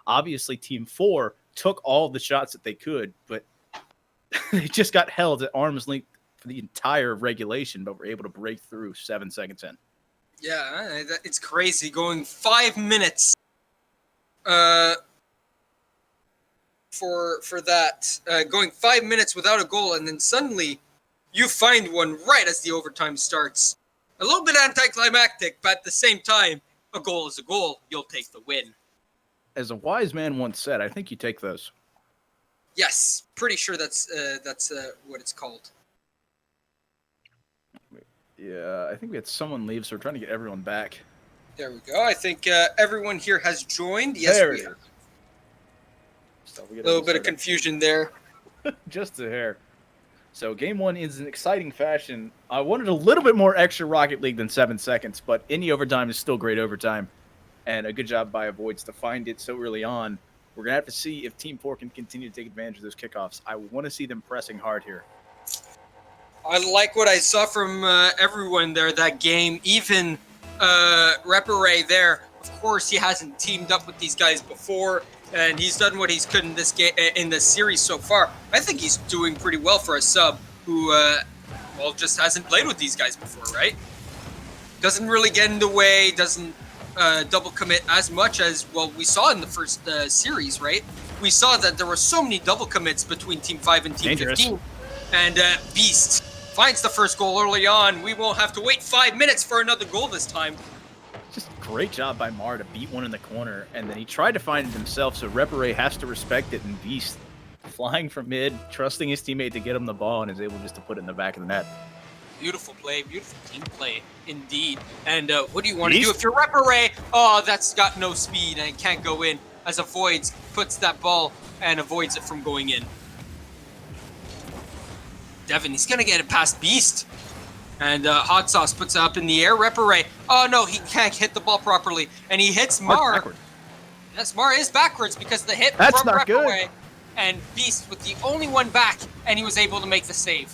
Obviously, Team 4 took all the shots that they could, but they just got held at arm's length for the entire regulation, but were able to break through 7 seconds in. Yeah, it's crazy. Going 5 minutes for that. Going 5 minutes without a goal, and then suddenly you find one right as the overtime starts. A little bit anticlimactic, but at the same time, a goal is a goal. You'll take the win. As a wise man once said, I think you take those. Yes, pretty sure that's what it's called. Yeah, I think we had someone leave, so we're trying to get everyone back. There we go. I think everyone here has joined. Yes, there we it have. is. So we A little bit of confusion there. Just a hair. So game 1 is in exciting fashion. I wanted a little bit more extra Rocket League than 7 seconds, but any overtime is still great overtime. And a good job by Avoids to find it so early on. We're going to have to see if Team 4 can continue to take advantage of those kickoffs. I want to see them pressing hard here. I like what I saw from everyone there that game. Even Reparay there. Of course, he hasn't teamed up with these guys before, and he's done what he's could in this game in this series so far. I think he's doing pretty well for a sub who, just hasn't played with these guys before, right? Doesn't really get in the way. Doesn't double commit as much as we saw in the first series, right? We saw that there were so many double commits between Team 5 and Team 15, and Beast finds the first goal early on. We won't have to wait 5 minutes for another goal this time. Just great job by Mar to beat one in the corner, and then he tried to find it himself, so Reparay has to respect it, and Beast flying from mid, trusting his teammate to get him the ball, and is able just to put it in the back of the net. Beautiful play, beautiful team play, indeed. And what do you want to do if you're Reparay? Oh, that's got no speed and can't go in, as Avoids puts that ball and avoids it from going in. Devin, he's going to get it past Beast. And Hot Sauce puts it up in the air. Reparay, oh no, he can't hit the ball properly. And he hits Mar. Yes, Mar is backwards because the hit That's from not Reparay. good. And Beast with the only one back, and he was able to make the save.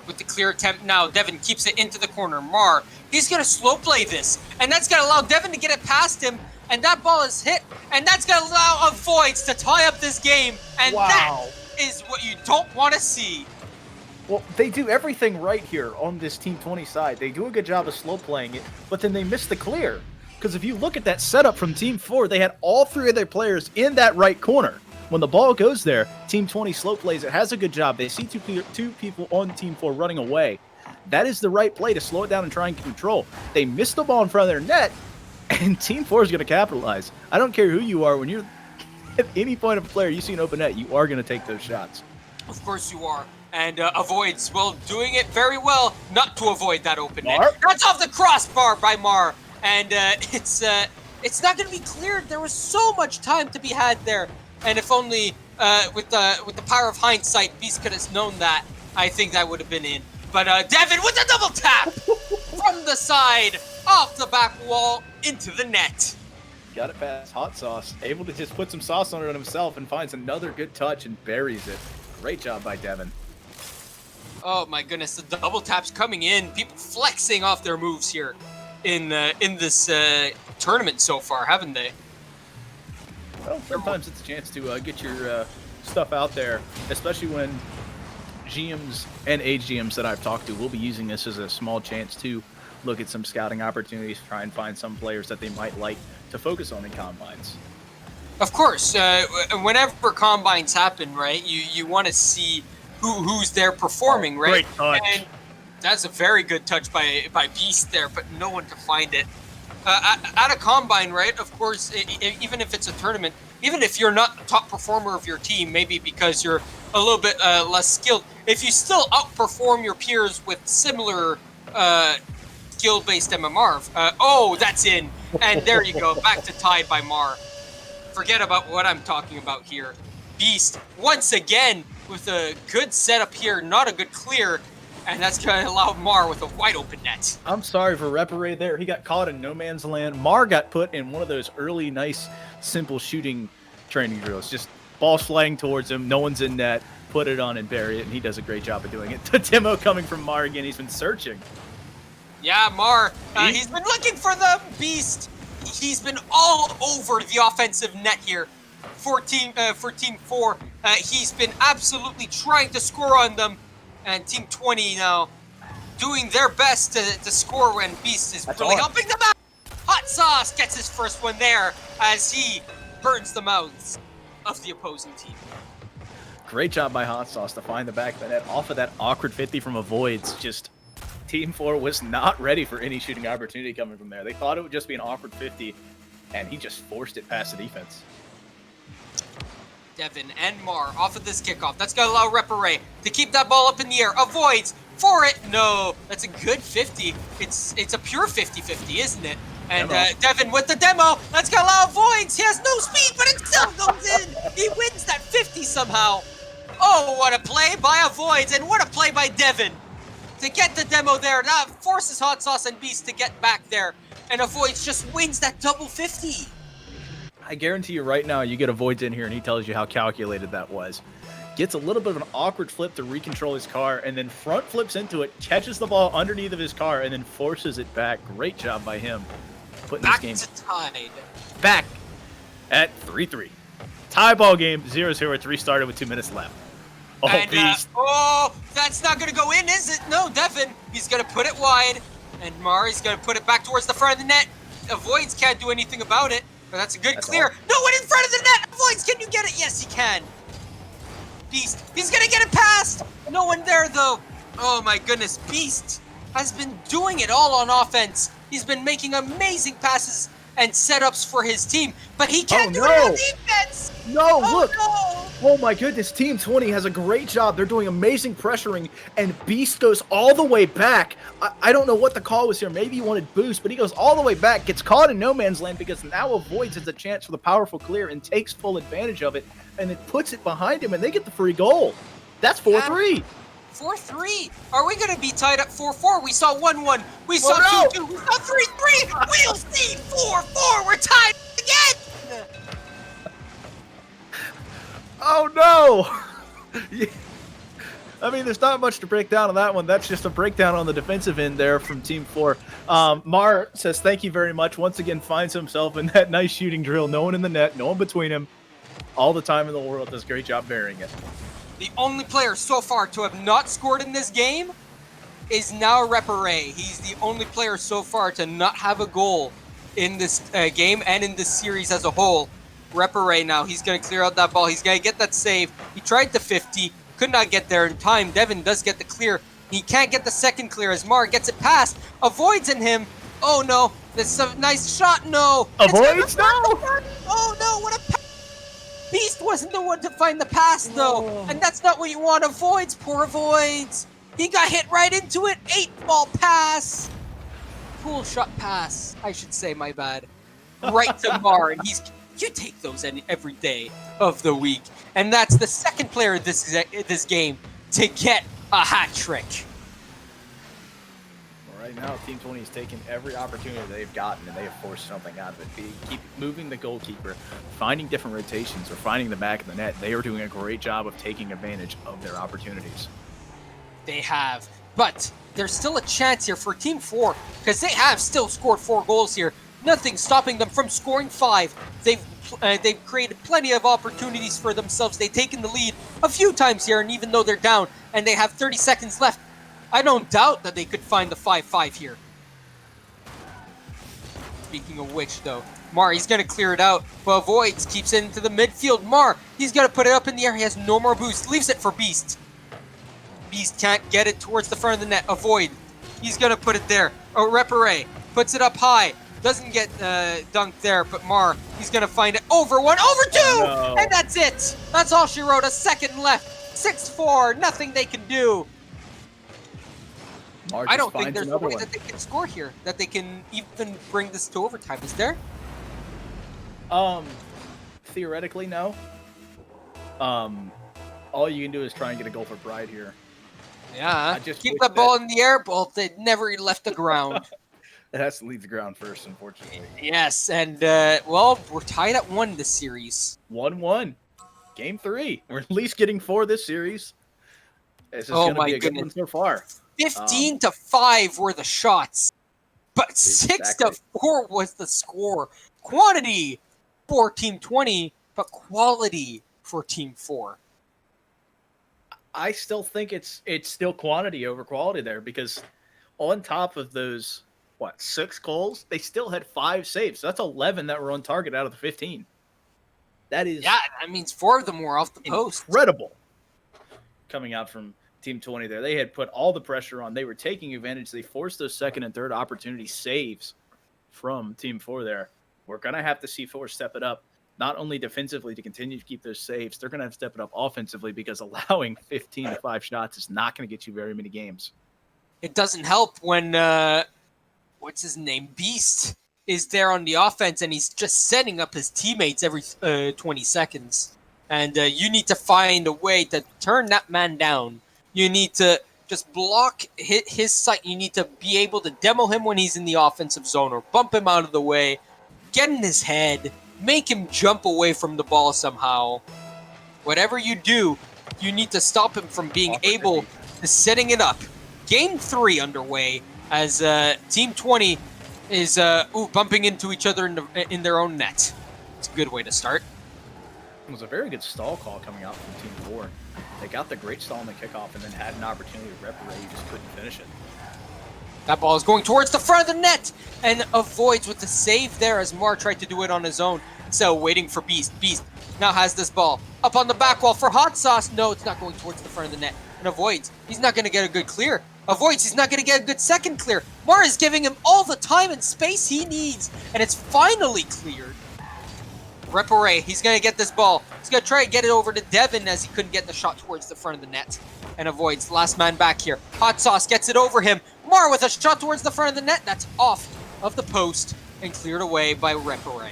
With the clear attempt now, Devin keeps it into the corner. Mar, he's going to slow play this. And that's going to allow Devin to get it past him. And that ball is hit. And that's going to allow Avoids to tie up this game. And that is what you don't want to see. Well, they do everything right here on this Team 20 side. They do a good job of slow playing it, but then they miss the clear. Because if you look at that setup from Team 4, they had all 3 of their players in that right corner. When the ball goes there, Team 20 slow plays it, has a good job. They see two people on Team 4 running away. that is the right play to slow it down and try and control. They missed the ball in front of their net, and Team 4 is going to capitalize. I don't care who you are. When you're at any point of a player, you see an open net, you are going to take those shots. Of course you are. And avoids, well, doing it very well not to avoid that open net. That's off the crossbar by Mar. And it's not going to be cleared. There was so much time to be had there. And if only with the power of hindsight, Beast could have known that, I think that would have been in. But Devin with a double tap from the side, off the back wall, into the net. Got it past Hot Sauce. Able to just put some sauce on it himself and finds another good touch and buries it. Great job by Devin. Oh my goodness, the double taps coming in. People flexing off their moves here in this tournament so far, haven't they? Well, sometimes it's a chance to get your stuff out there, especially when GMs and AGMs that I've talked to will be using this as a small chance to look at some scouting opportunities, try and find some players that they might like to focus on in combines. Of course, whenever combines happen, right, you want to see who's there performing, right? Great touch. And that's a very good touch by Beast there, but no one can find it. At a combine, right, of course, even if it's a tournament, even if you're not the top performer of your team, maybe because you're a little bit less skilled, if you still outperform your peers with similar skill-based MMR, oh, that's in. And there you go, back to tied by Mar. Forget about what I'm talking about here. Beast, once again, with a good setup here, not a good clear, and that's going to allow Mar with a wide open net. I'm sorry for Repare there. He got caught in no man's land. Mar got put in one of those early, nice, simple shooting training drills. Just ball sliding towards him, no one's in net, put it on and bury it, and he does a great job of doing it. The demo coming from Mar again. He's been searching. Yeah, Mar, he's been looking for the Beast. He's been all over the offensive net here for Team 4. He's been absolutely trying to score on them. And Team 20 now doing their best to score when Beast is really helping them out. Hot Sauce gets his first one there as he burns the mouths of the opposing team. Great job by Hot Sauce to find the back of the net off of that awkward 50 from Avoids. Just Team 4 was not ready for any shooting opportunity coming from there. They thought it would just be an awkward 50, and he just forced it past the defense. Devin and Mar off of this kickoff. That's going to allow Repare to keep that ball up in the air. Avoids for it. No, that's a good 50. It's a pure 50-50, isn't it? And Devin with the demo. That's going to allow Avoids. He has no speed, but it still goes in. He wins that 50 somehow. Oh, what a play by Avoids, and what a play by Devin to get the demo there. That forces Hot Sauce and Beast to get back there, and Avoids just wins that double 50. I guarantee you right now, you get Avoids in here and he tells you how calculated that was. Gets a little bit of an awkward flip to recontrol his car, and then front flips into it, catches the ball underneath of his car, and then forces it back. Great job by him putting back this game to tied. Back at 3-3. Tie ball game, 0-0 at 3, started with 2 minutes left. Oh, and, Beast. That's not going to go in, is it? No, Devin, he's going to put it wide, and Mari's going to put it back towards the front of the net. Avoids can't do anything about it. But that's a good clear. No one in front of the net. Avoids, can you get it? Yes, he can. Beast, he's going to get it past. No one there, though. Oh, my goodness. Beast has been doing it all on offense. He's been making amazing passes and setups for his team, but he can't do it on defense. No, look. No. Oh, my goodness. Team 20 has a great job. They're doing amazing pressuring, and Beast goes all the way back. I don't know what the call was here. Maybe he wanted boost, but he goes all the way back, gets caught in no man's land because now Avoids has a chance for the powerful clear and takes full advantage of it, and it puts it behind him, and they get the free goal. That's 4-3. 4-3. Are we going to be tied up 4-4? We saw 1-1. We saw 2-2. We saw 3-3. We'll see 4-4. We're tied again. Oh, no. I mean, there's not much to break down on that one. That's just a breakdown on the defensive end there from Team 4. Mar says, thank you very much. Once again, finds himself in that nice shooting drill. No one in the net, no one between him. All the time in the world. Does a great job burying it. The only player so far to have not scored in this game is now Repare. He's the only player so far to not have a goal in this game and in this series as a whole. Repare now. He's going to clear out that ball. He's going to get that save. He tried the 50. Could not get there in time. Devin does get the clear, He can't get the second clear as Mar gets it past, avoids in him. Oh no, this is a nice shot. No. Avoids, no. Oh no, what a Beast wasn't the one to find the pass though. Oh. And that's not what you want. Avoids, poor Avoids. He got hit right into it. 8-ball pass. Cool shot pass, I should say, my bad. Right to Mar, and you take those every day of the week. And that's the second player of this game to get a hat trick. Right now, Team 20 has taken every opportunity they've gotten, and they have forced something out of it. Keep moving the goalkeeper, finding different rotations, or finding the back of the net. They are doing a great job of taking advantage of their opportunities. They have, but there's still a chance here for Team 4, because they have still scored 4 goals here. Nothing stopping them from scoring 5. They've created plenty of opportunities for themselves. They've taken the lead a few times here, and even though they're down and they have 30 seconds left, I don't doubt that they could find the 5-5 here. Speaking of which, though, Mar, he's going to clear it out, but avoids, keeps it into the midfield. Mar, he's going to put it up in the air. He has no more boost. Leaves it for Beast. Beast can't get it towards the front of the net. Avoid. He's going to put it there. Oh, Repare puts it up high. Doesn't get dunked there, but Mar, he's going to find it. Over 1, over 2! No. And that's it. That's all she wrote. A second left. 6-4. Nothing they can do. I don't think there's a way that they can score here, that they can even bring this to overtime. Is there? Theoretically, no. All you can do is try and get a goal for Bride here. Yeah. Keep that ball in the air, but they never left the ground. It has to leave the ground first, unfortunately. Yes, and, well, we're tied at 1 this series. 1-1. Game 3. We're at least getting 4 this series. This is going to be a good one so far. 15-5 were the shots, but 6-4 was the score. Quantity for Team 20, but quality for Team 4. I still think it's still quantity over quality there, because on top of those 6 goals, they still had 5 saves. So that's 11 that were on target out of the 15. That is that means 4 of them were off the post. Incredible. Coming out from Team 20 there. They had put all the pressure on. They were taking advantage. They forced those second and third opportunity saves from Team 4 there. We're going to have to see 4 step it up, not only defensively to continue to keep those saves. They're going to have to step it up offensively, because allowing 15-5 shots is not going to get you very many games. It doesn't help when, what's his name, Beast is there on the offense, and he's just setting up his teammates every 20 seconds. And you need to find a way to turn that man down. You need to just block his sight. You need to be able to demo him when he's in the offensive zone, or bump him out of the way, get in his head, make him jump away from the ball somehow. Whatever you do, you need to stop him from being able to setting it up. Game 3 underway as Team 20 is bumping into each other in their own net. It's a good way to start. It was a very good stall call coming out from Team 4. They got the great stall in the kickoff and then had an opportunity to reparate. You just couldn't finish it. That ball is going towards the front of the net and avoids with the save there as Mar tried to do it on his own. So waiting for Beast. Beast now has this ball up on the back wall for Hot Sauce. No, it's not going towards the front of the net and avoids. He's not going to get a good clear. Avoids. He's not going to get a good second clear. Mar is giving him all the time and space he needs, and it's finally cleared. Repare, he's going to get this ball. He's going to try to get it over to Devin as he couldn't get the shot towards the front of the net. And avoids. Last man back here. Hot Sauce gets it over him. Mar with a shot towards the front of the net. That's off of the post and cleared away by Repare.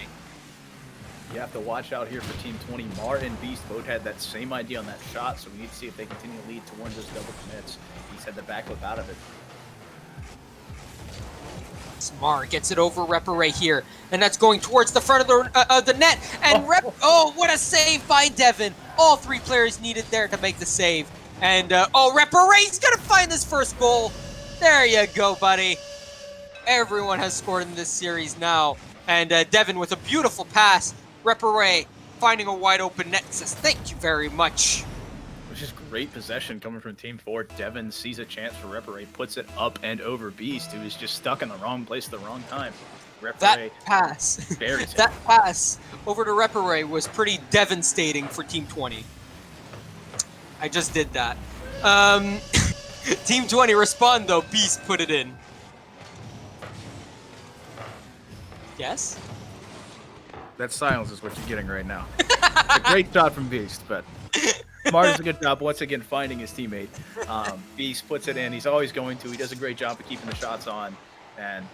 You have to watch out here for Team 20. Mar and Beast both had that same idea on that shot, so we need to see if they continue to lead towards those double commits. Beast had the backflip out of it. Mar gets it over Repare here, and that's going towards the front of the net. And oh, what a save by Devin! All 3 players needed there to make the save. And Repare's gonna find this first goal. There you go, buddy. Everyone has scored in this series now, and Devin with a beautiful pass. Repare finding a wide open net says, "Thank you very much." Which is great possession coming from Team 4. Devin sees a chance for Repare, puts it up and over Beast, who is just stuck in the wrong place at the wrong time. Repare, that pass over to Repare was pretty devastating for Team 20. I just did that. Team 20 respond though. Beast put it in. Yes? That silence is what you're getting right now. It's a great shot from Beast, but Mar does a good job once again finding his teammate. Beast puts it in. He's always going to. He does a great job of keeping the shots on. And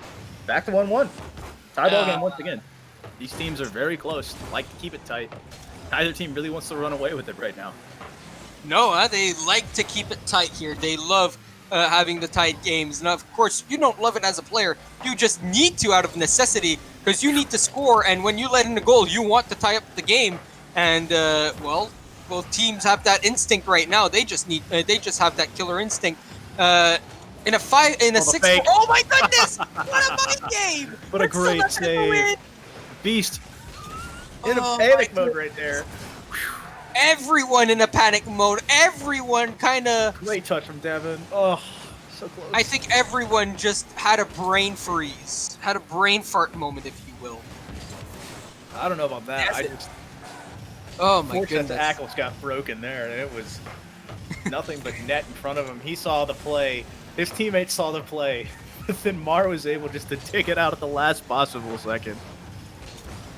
back to 1-1. Tie ball game once again. These teams are very close. Like to keep it tight. Neither team really wants to run away with it right now. No, they like to keep it tight here. They love having the tight games. And of course, you don't love it as a player. You just need to out of necessity because you need to score. And when you let in a goal, you want to tie up the game. And, well, both teams have that instinct right now. They just have that killer instinct. In a 6. Oh my goodness! What a mind game! What a great save. Beast in a panic mode right there. Everyone in a panic mode. Everyone kind of... Great touch from Devin. Oh, so close. I think everyone just had a brain freeze. Had a brain fart moment, if you will. I don't know about that. Oh my goodness. Ackles got broken there, and it was nothing but net in front of him. He saw the play. His teammates saw the play. But then Mar was able just to take it out at the last possible second.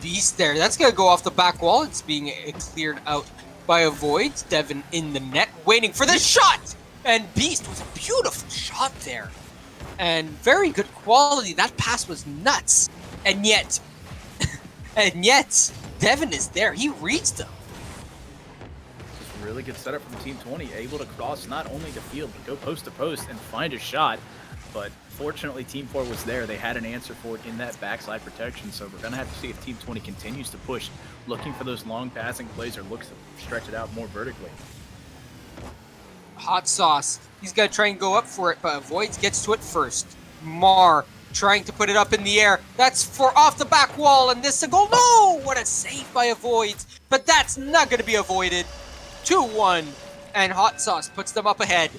Beast there. That's going to go off the back wall. It's being cleared out by a Void. Devin in the net waiting for the shot. And Beast was a beautiful shot there. And very good quality. That pass was nuts. And yet, Devin is there. He reads them. Really good setup from Team 20, able to cross not only the field, but go post to post and find a shot. But fortunately, Team 4 was there. They had an answer for it in that backside protection. So we're going to have to see if Team 20 continues to push, looking for those long passing plays or looks to stretch it out more vertically. Hot Sauce. He's going to try and go up for it, but Voids gets to it first. Mar trying to put it up in the air. That's for off the back wall, and this is a goal. No! What a save by Voids. But that's not going to be avoided. 2-1, and Hot Sauce puts them up ahead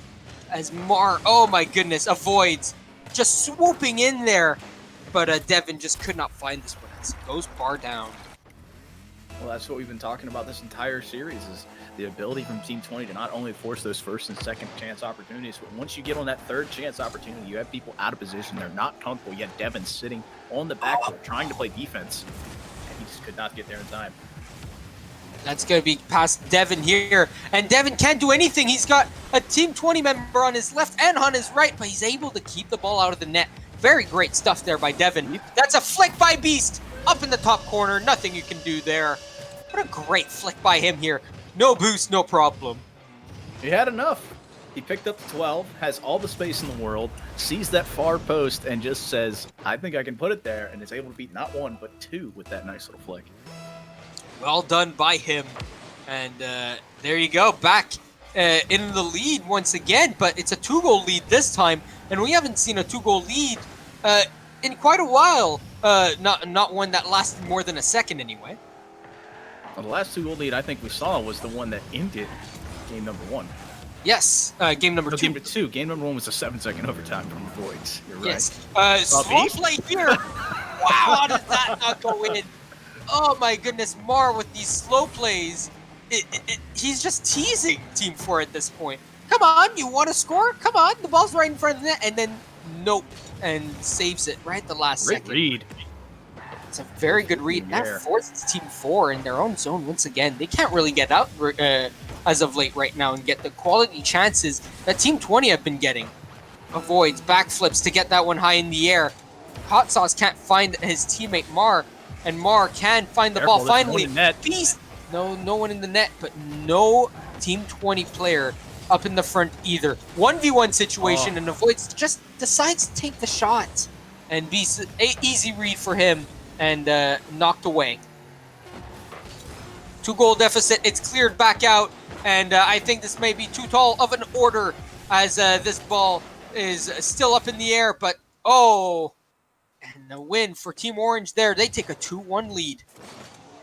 as Mar, oh my goodness, avoids just swooping in there, but Devin just could not find this one. It goes bar down. Well, that's what we've been talking about this entire series is the ability from Team 20 to not only force those first and second chance opportunities, but once you get on that third chance opportunity, you have people out of position. They're not comfortable, yet Devin's sitting on the backboard trying to play defense, and he just could not get there in time. That's going to be past Devin here. And Devin can't do anything. He's got a Team 20 member on his left and on his right, but he's able to keep the ball out of the net. Very great stuff there by Devin. That's a flick by Beast. Up in the top corner. Nothing you can do there. What a great flick by him here. No boost, no problem. He had enough. He picked up the 12, has all the space in the world, sees that far post, and just says, I think I can put it there, and is able to beat not one, but two with that nice little flick. Well done by him. And there you go. Back in the lead once again. But it's a 2-goal lead this time. And we haven't seen a 2-goal lead in quite a while. Not one that lasted more than a second anyway. Well, the last 2-goal lead I think we saw was the one that ended game number 1. Yes, game number 2. Game number 2. Game number 1 was a 7-second overtime from the Voids. You're right. Yes. Slow play here. Wow, how does that not go in? Oh my goodness, Mar with these slow plays. He's just teasing Team 4 at this point. Come on, you want to score? Come on, the ball's right in front of the net. And then, nope, and saves it right at the last second. Great read. It's a very good read. That forces Team 4 in their own zone once again. They can't really get out as of late right now and get the quality chances that Team 20 have been getting. Avoids backflips to get that one high in the air. Hot Sauce can't find his teammate Mar. And Mar can find the ball finally. Beast! No one in the net, but no Team 20 player up in the front either. 1v1 situation, and Avoids just decides to take the shot. And Beast, easy read for him, and knocked away. 2-goal deficit, it's cleared back out, and I think this may be too tall of an order as this ball is still up in the air, but and the win for Team Orange there. They take a 2-1 lead.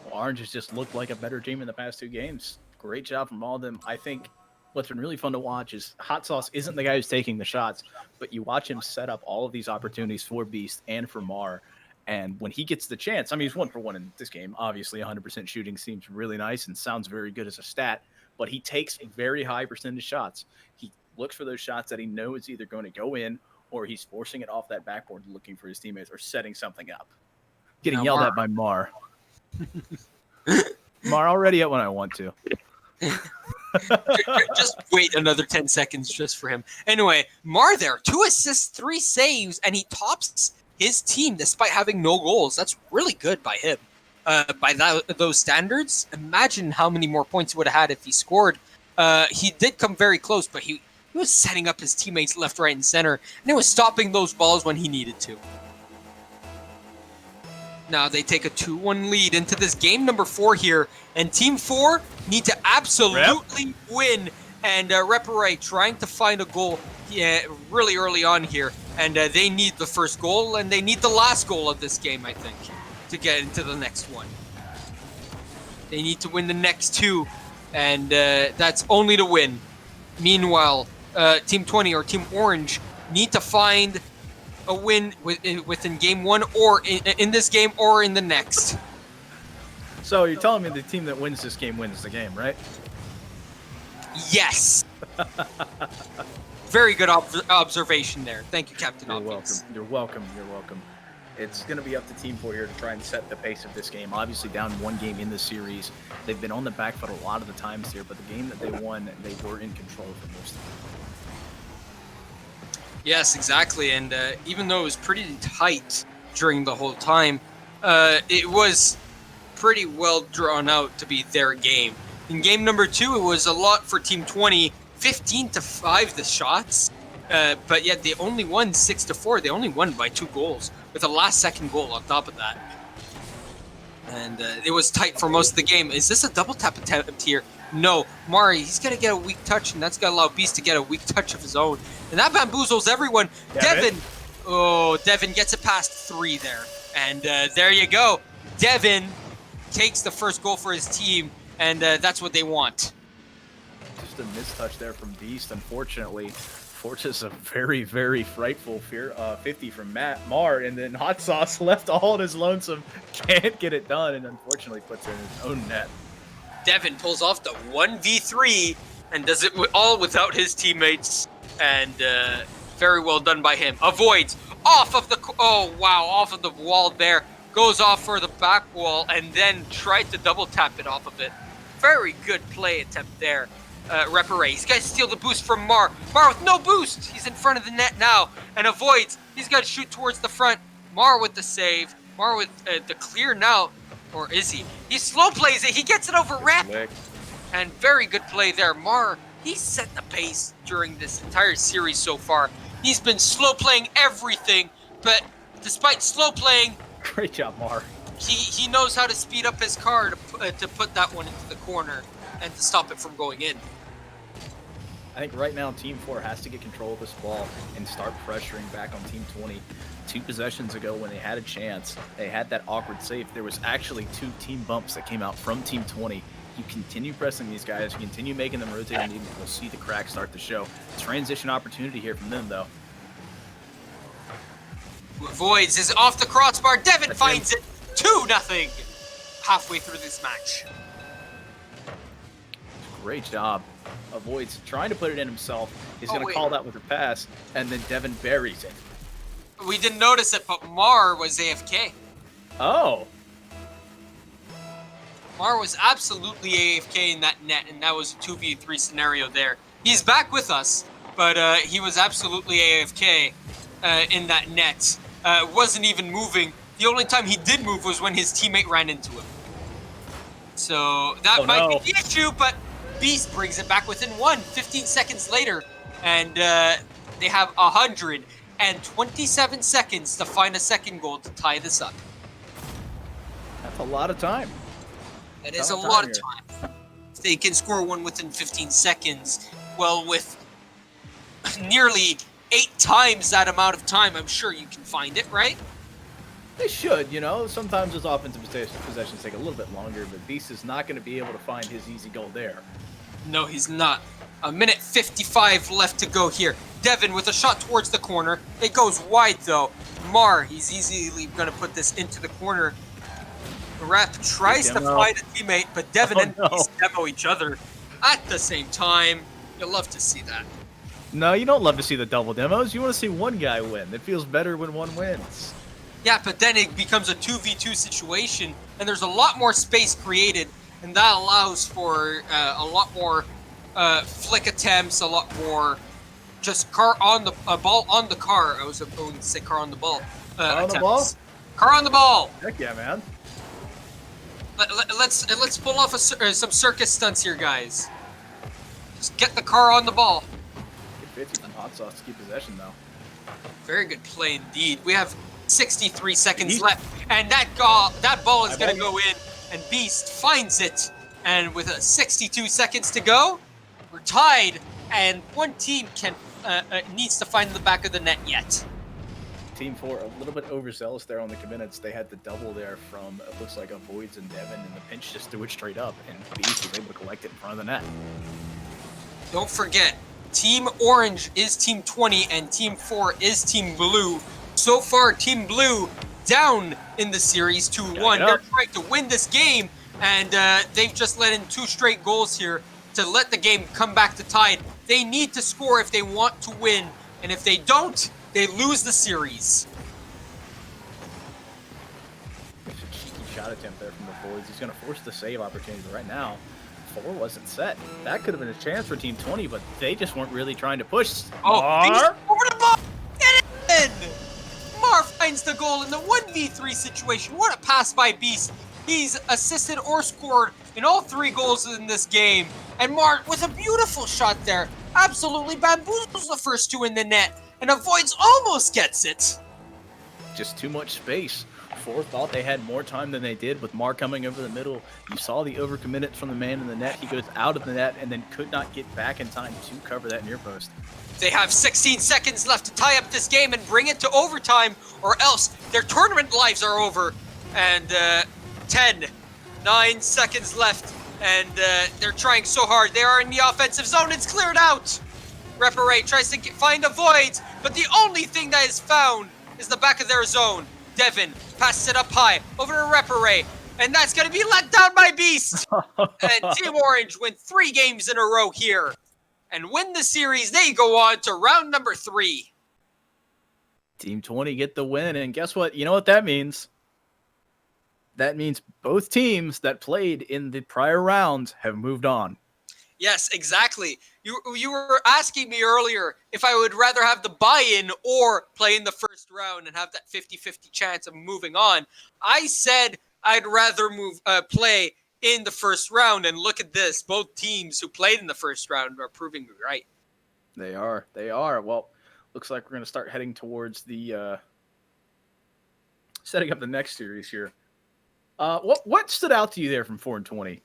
Well, Orange has just looked like a better team in the past 2 games. Great job from all of them. I think what's been really fun to watch is Hot Sauce isn't the guy who's taking the shots, but you watch him set up all of these opportunities for Beast and for Mar. And when he gets the chance, I mean, he's 1 for 1 in this game. Obviously, 100% shooting seems really nice and sounds very good as a stat, but he takes very high percentage shots. He looks for those shots that he knows either going to go in or he's forcing it off that backboard looking for his teammates or setting something up. Getting yelled at by Mar. Mar, I'll ready it when I want to. Just wait another 10 seconds just for him. Anyway, Mar there, 2 assists, 3 saves, and he tops his team despite having no goals. That's really good by him. By those standards, imagine how many more points he would have had if he scored. He did come very close, but he was setting up his teammates left, right, and center, and he was stopping those balls when he needed to. Now they take a 2-1 lead into this game number 4 here, and Team 4 need to absolutely win. And Repare trying to find a goal really early on here, and they need the first goal, and they need the last goal of this game, I think, to get into the next one. They need to win the next 2, and that's only to win. Meanwhile, Team 20 or Team Orange need to find a win within game 1 or in this game or in the next. So you're telling me the team that wins this game wins the game, right? Yes. Very good observation there. Thank you, Captain Obvious. You're welcome. It's going to be up to Team 4 here to try and set the pace of this game. Obviously down 1 game in the series. They've been on the back foot a lot of the times here, but the game that they won, they were in control for most of it. Yes, exactly. And even though it was pretty tight during the whole time, it was pretty well drawn out to be their game. In game number 2, it was a lot for Team 20, 15-5 the shots, but yet they only won 6-4. They only won by 2 goals, with a last-second goal on top of that. And it was tight for most of the game. Is this a double tap attempt here? No. Mari, he's going to get a weak touch, and that's going to allow Beast to get a weak touch of his own. And that bamboozles everyone. Devin. Oh, Devin gets it past 3 there. And there you go. Devin takes the first goal for his team, and that's what they want. Just a mistouch there from Beast, unfortunately. Forces a very, very frightful 50 from Mar, and then Hot Sauce left all on his lonesome, can't get it done, and unfortunately puts it in his own net. Devin pulls off the 1v3 and does it all without his teammates, and very well done by him. Avoids off of the off of the wall there, goes off for the back wall, and then tried to double tap it off of it. Very good play attempt there. Repare. He's got to steal the boost from Mar. Mar with no boost. He's in front of the net now and avoids. He's got to shoot towards the front. Mar with the save. Mar with the clear now. Or is he? He slow plays it. He gets it over Rep. And very good play there. Mar, he's set the pace during this entire series so far. He's been slow playing everything, but despite slow playing, great job, Mar. He knows how to speed up his car to put that one into the corner and to stop it from going in. I think right now Team 4 has to get control of this ball and start pressuring back on Team 20. 2 possessions ago when they had a chance, they had that awkward save. There was actually 2 team bumps that came out from Team 20. You continue pressing these guys, you continue making them rotate, and you'll see the cracks start to show. Transition opportunity here from them, though. Avoids is off the crossbar. Devin finds it. 2-0 halfway through this match. Great job. Avoids trying to put it in himself. He's going to call that with a pass, and then Devin buries it. We didn't notice it, but Mar was AFK. Oh. Mar was absolutely AFK in that net, and that was a 2v3 scenario there. He's back with us, but he was absolutely AFK in that net. Wasn't even moving. The only time he did move was when his teammate ran into him. So that might be the issue, but Beast brings it back within 15 seconds later, and they have 127 seconds to find a second goal to tie this up. That's a lot of time. That is a lot of time. If they can score one within 15 seconds, well, with nearly 8 times that amount of time, I'm sure you can find it, right? They should, you know. Sometimes those offensive possessions take a little bit longer, but Beast is not going to be able to find his easy goal there. No, he's not. 1:55 left to go here. Devin with a shot towards the corner. It goes wide, though. Mar, he's easily going to put this into the corner. Rep tries to find a teammate, but Devin and Beast demo each other at the same time. You'll love to see that. No, you don't love to see the double demos. You want to see one guy win. It feels better when one wins. Yeah, but then it becomes a 2v2 situation, and there's a lot more space created, and that allows for a lot more flick attempts, a lot more just car on the ball on the car. I was going to say car on the ball. Car on the attempts. ball? Car on the ball. Heck yeah, man. Let's pull off some circus stunts here, guys. Just get the car on the ball. Get 50 from Hot Sauce to keep possession, though. Very good play indeed. We have 63 seconds left, and that ball is going to go in, and Beast finds it. And with 62 seconds to go, we're tied, and one team needs to find the back of the net yet. Team 4, a little bit overzealous there on the commitments. They had the double there from, it looks like, Voids and Devin, and the pinch just threw it straight up, and Beast was able to collect it in front of the net. Don't forget, Team Orange is Team 20, and Team 4 is Team Blue. So far, Team Blue down in the series 2-1. They're trying to win this game, and they've just let in 2 straight goals here to let the game come back to tied. They need to score if they want to win, and if they don't, they lose the series. It's a cheeky shot attempt there from the Voids. He's going to force the save opportunity, but right now, 4 wasn't set. That could have been a chance for Team 20, but they just weren't really trying to push. Mar over the ball! Get it in! Mar finds the goal in the 1v3 situation. What a pass by Beast. He's assisted or scored in all 3 goals in this game. And Mar, with a beautiful shot there, absolutely bamboozles the first 2 in the net and avoids almost gets it. Just too much space. 4 thought they had more time than they did with Mar coming over the middle. You saw the overcommitment from the man in the net. He goes out of the net and then could not get back in time to cover that near post. They have 16 seconds left to tie up this game and bring it to overtime, or else their tournament lives are over. And 10, 9 seconds left, and they're trying so hard. They are in the offensive zone. It's cleared out. Repare tries to find a void, but the only thing that is found is the back of their zone. Devin passes it up high over to Repare, and that's going to be let down by Beast. And Team Orange win 3 games in a row here and win the series. They go on to round number 3. Team 20 get the win, and guess what? You know what that means? That means both teams that played in the prior rounds have moved on. Yes, exactly. You were asking me earlier if I would rather have the buy-in or play in the first round and have that 50-50 chance of moving on. I said I'd rather play in the first round, and look at this. Both teams who played in the first round are proving me right. They are. They are. Well, looks like we're going to start heading towards the setting up the next series here. What stood out to you there from 4 and 20?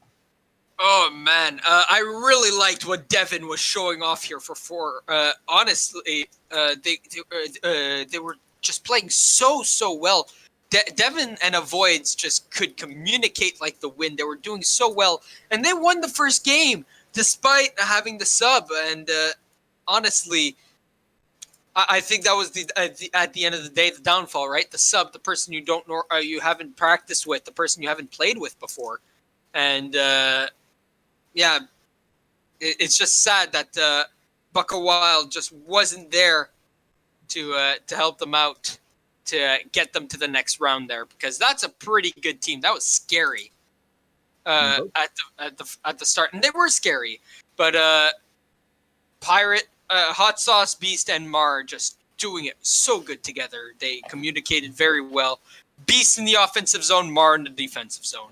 Oh, man. I really liked what Devin was showing off here for 4. Honestly, they were just playing so well. Devin and Avoids just could communicate like the wind. They were doing so well. And they won the first game despite having the sub. And honestly, I think that was at the end of the day, the downfall, right? The sub, the person you don't know, you haven't practiced with, the person you haven't played with before. And yeah, it's just sad that Bucka Wild just wasn't there to help them out, to get them to the next round there, because that's a pretty good team. That was scary at the start, and they were scary. But Pirate, Hot Sauce, Beast, and Mar just doing it so good together. They communicated very well. Beast in the offensive zone, Mar in the defensive zone.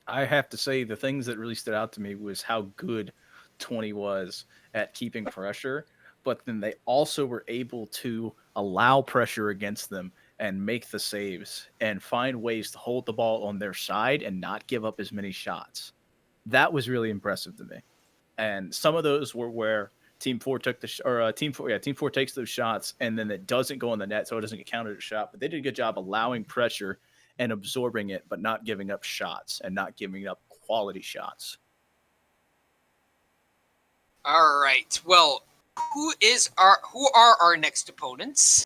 I have to say the things that really stood out to me was how good 20 was at keeping pressure, but then they also were able to allow pressure against them and make the saves and find ways to hold the ball on their side and not give up as many shots. That was really impressive to me. And some of those were where Team 4 took Team 4 takes those shots and then it doesn't go in the net, so it doesn't get counted as a shot. But they did a good job allowing pressure and absorbing it, but not giving up shots and not giving up quality shots. All right. Well, who are our next opponents?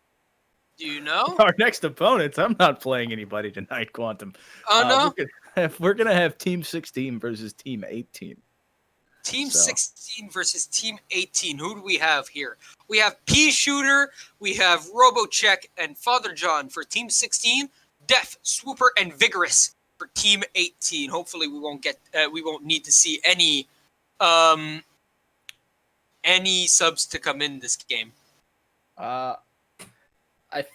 Do you know? Our next opponents? I'm not playing anybody tonight, Quantum. Oh, no? We're gonna have Team 16 versus Team 18. Team So. 16 versus Team 18. Who do we have here? We have P Shooter, we have RoboCheck, and Father John for Team 16. Def, Swooper, and Vigorous for Team 18. Hopefully, we won't need to see any subs to come in this game. I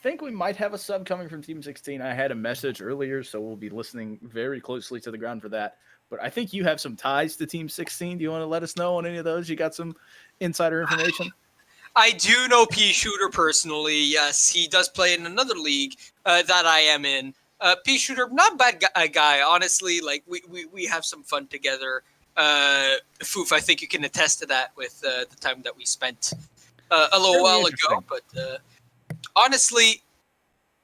think we might have a sub coming from Team 16. I had a message earlier, so we'll be listening very closely to the ground for that. But I think you have some ties to Team 16. Do you want to let us know on any of those? You got some insider information? I do know P Shooter personally. Yes, he does play in another league that I am in. P Shooter, not bad guy, honestly. Like we have some fun together. Foof, I think you can attest to that with the time that we spent a little while ago. But honestly,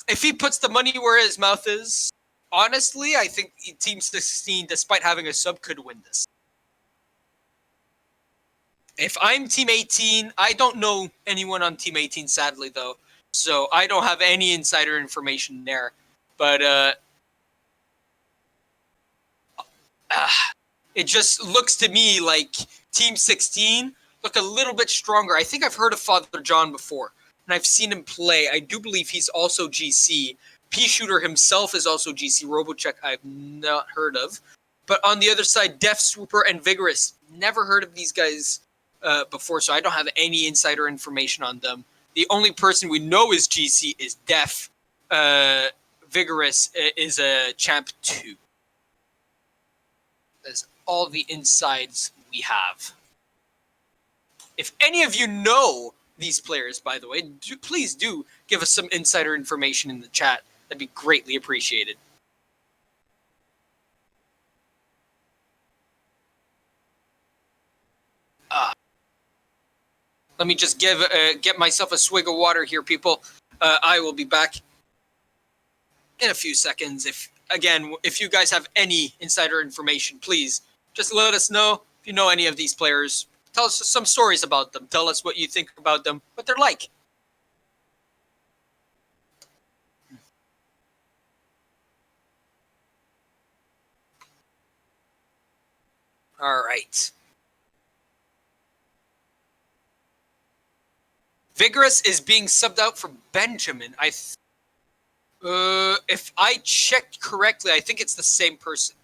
if he puts the money where his mouth is, honestly, I think Team 16, despite having a sub, could win this. If I'm Team 18, I don't know anyone on Team 18, sadly, though. So I don't have any insider information there. But it just looks to me like Team 16 look a little bit stronger. I think I've heard of Father John before, and I've seen him play. I do believe he's also GC. P Shooter himself is also GC. RoboCheck I've not heard of. But on the other side, Def, Swooper, and Vigorous. Never heard of these guys before, so I don't have any insider information on them. The only person we know is GC is Def. Vigorous is a champ 2. That's all the insides we have. If any of you know these players, by the way, please do give us some insider information in the chat. That'd be greatly appreciated. Let me just get myself a swig of water here, people. I will be back in a few seconds. If you guys have any insider information, please just let us know. If you know any of these players, tell us some stories about them. Tell us what you think about them, what they're like. All right. Vigorous is being subbed out for Benjamin. If I checked correctly, I think it's the same person.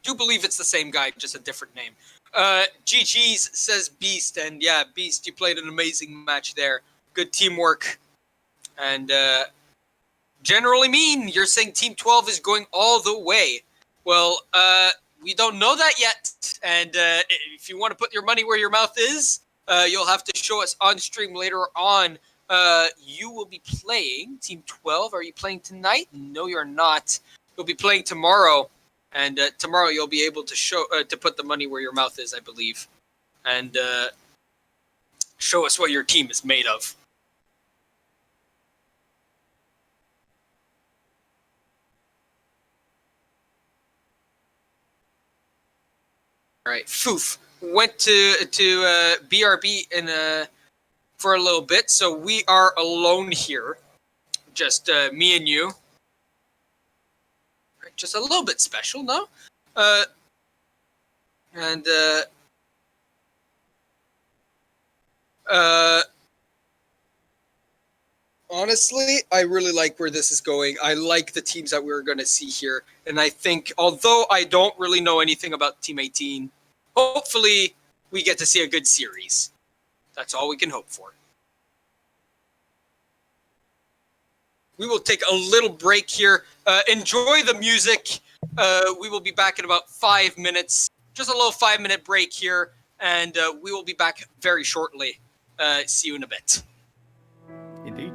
Do believe it's the same guy, just a different name. GG's says Beast, and yeah, Beast, you played an amazing match there. Good teamwork. And generally mean, you're saying Team 12 is going all the way. Well, we don't know that yet. And if you want to put your money where your mouth is, you'll have to show us on stream later on. You will be playing Team 12. Are you playing tonight? No, you're not. You'll be playing tomorrow. And tomorrow you'll be able to show to put the money where your mouth is, I believe. And show us what your team is made of. All right, Foof went to BRB for a little bit, so we are alone here, just me and you. Right, just a little bit special, no? Honestly, I really like where this is going. I like the teams that we're going to see here, and I think, although I don't really know anything about Team 18, hopefully we get to see a good series. That's all we can hope for. We will take a little break here. Enjoy the music. We will be back in about 5 minutes. Just a little 5-minute break here, and we will be back very shortly. See you in a bit. Indeed.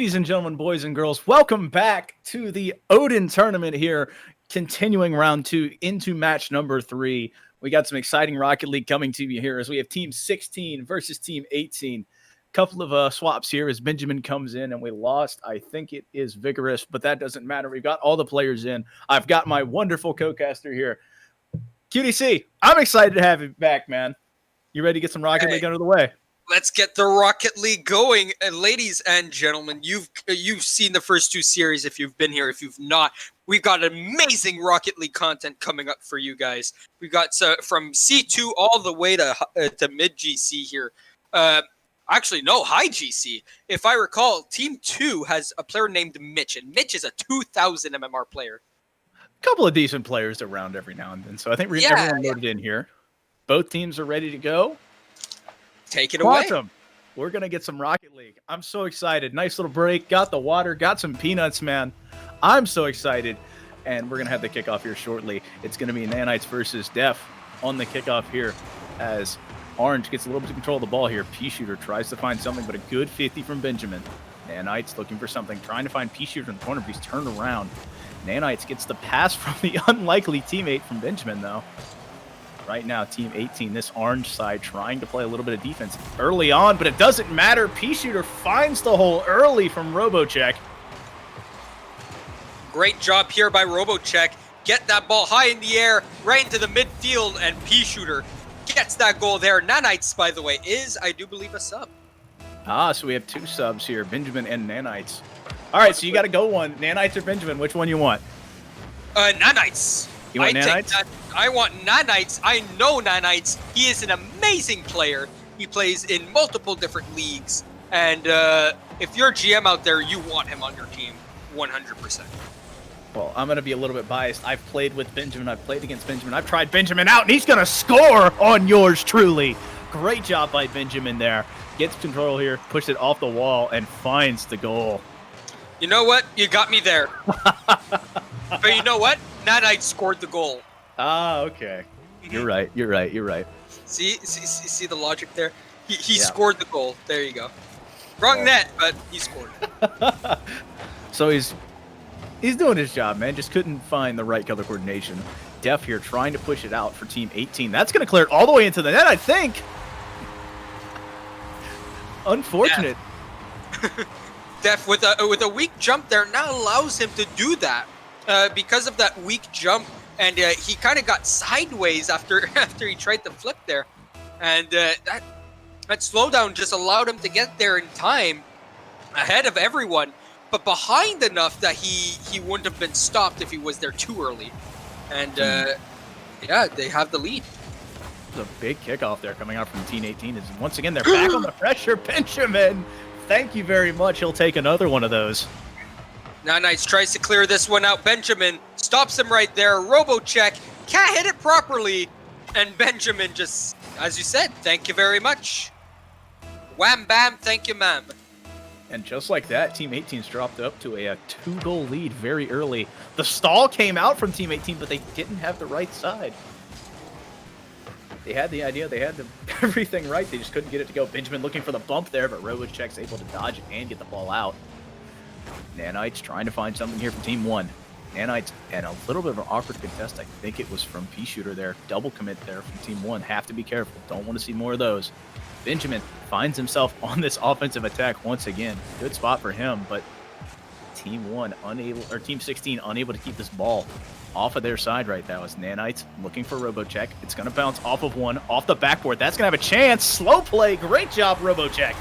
Ladies and gentlemen, boys and girls, welcome back to the Odin tournament here, continuing round 2 into match number 3. We got some exciting Rocket League coming to you here as we have Team 16 versus Team 18. Couple of swaps here as Benjamin comes in and we lost. I think it is Vigorous, but that doesn't matter. We've got all the players in. I've got my wonderful co-caster here. QDC, I'm excited to have you back, man. You ready to get some Rocket League under the way? Let's get the Rocket League going. And ladies and gentlemen, you've seen the first 2 series if you've been here. If you've not, we've got amazing Rocket League content coming up for you guys. We've got from C2 all the way to mid GC here. Actually, no, high GC. If I recall, Team 2 has a player named Mitch, and Mitch is a 2,000 MMR player. A couple of decent players around every now and then, so I think everyone loaded in here. Both teams are ready to go. Take it away. We're going to get some Rocket League. I'm so excited. Nice little break. Got the water. Got some peanuts, man. I'm so excited. And we're going to have the kickoff here shortly. It's going to be Nanites versus Def on the kickoff here as Orange gets a little bit of control of the ball here. P-Shooter tries to find something, but a good 50 from Benjamin. Nanites looking for something, trying to find P-Shooter in the corner, but he's turned around. Nanites gets the pass from the unlikely teammate from Benjamin, though. Right now, Team 18, this Orange side, trying to play a little bit of defense early on, but it doesn't matter. P-Shooter finds the hole early from RoboCheck. Great job here by RoboCheck. Get that ball high in the air, right into the midfield, and P-Shooter gets that goal there. Nanites, by the way, is, I do believe, a sub. So we have 2 subs here, Benjamin and Nanites. All right, so you got to go one. Nanites or Benjamin, which one you want? Nanites. You want Nanites? I want Nanites. I know Nanites. He is an amazing player. He plays in multiple different leagues. And if you're a GM out there, you want him on your team 100%. Well, I'm going to be a little bit biased. I've played with Benjamin. I've played against Benjamin. I've tried Benjamin out, and he's going to score on yours truly. Great job by Benjamin there. Gets control here, pushes it off the wall, and finds the goal. You know what? You got me there. But you know what? Nanites scored the goal. Okay. You're right. See the logic there? He scored the goal. There you go. Wrong net, but he scored. So he's doing his job, man. Just couldn't find the right color coordination. Def here trying to push it out for Team 18. That's going to clear it all the way into the net, I think. Unfortunate. Yeah. Def with a weak jump there now allows him to do that. Because of that weak jump, and he kind of got sideways after he tried to flip there, and that slowdown just allowed him to get there in time, ahead of everyone, but behind enough that he wouldn't have been stopped if he was there too early, and yeah, they have the lead. There's a big kickoff there coming out from Team 18. Is once again they're back on the pressure. Benjamin, thank you very much. He'll take another one of those. Nanites tries to clear this one out. Benjamin stops him right there. RoboCheck can't hit it properly. And Benjamin just, as you said, thank you very much. Wham bam, thank you ma'am. And just like that, Team 18's dropped up to a 2-goal lead very early. The stall came out from Team 18, but they didn't have the right side. They had the idea, they had everything right. They just couldn't get it to go. Benjamin looking for the bump there, but RoboCheck's able to dodge it and get the ball out. Nanites trying to find something here from Team 1. Nanites and a little bit of an awkward contest. I think it was from P-Shooter there. Double commit there from Team 1. Have to be careful. Don't want to see more of those. Benjamin finds himself on this offensive attack once again. Good spot for him, but Team 16 unable to keep this ball off of their side right now as Nanites looking for RoboCheck. It's going to bounce off of one, off the backboard. That's going to have a chance. Slow play. Great job, RoboCheck.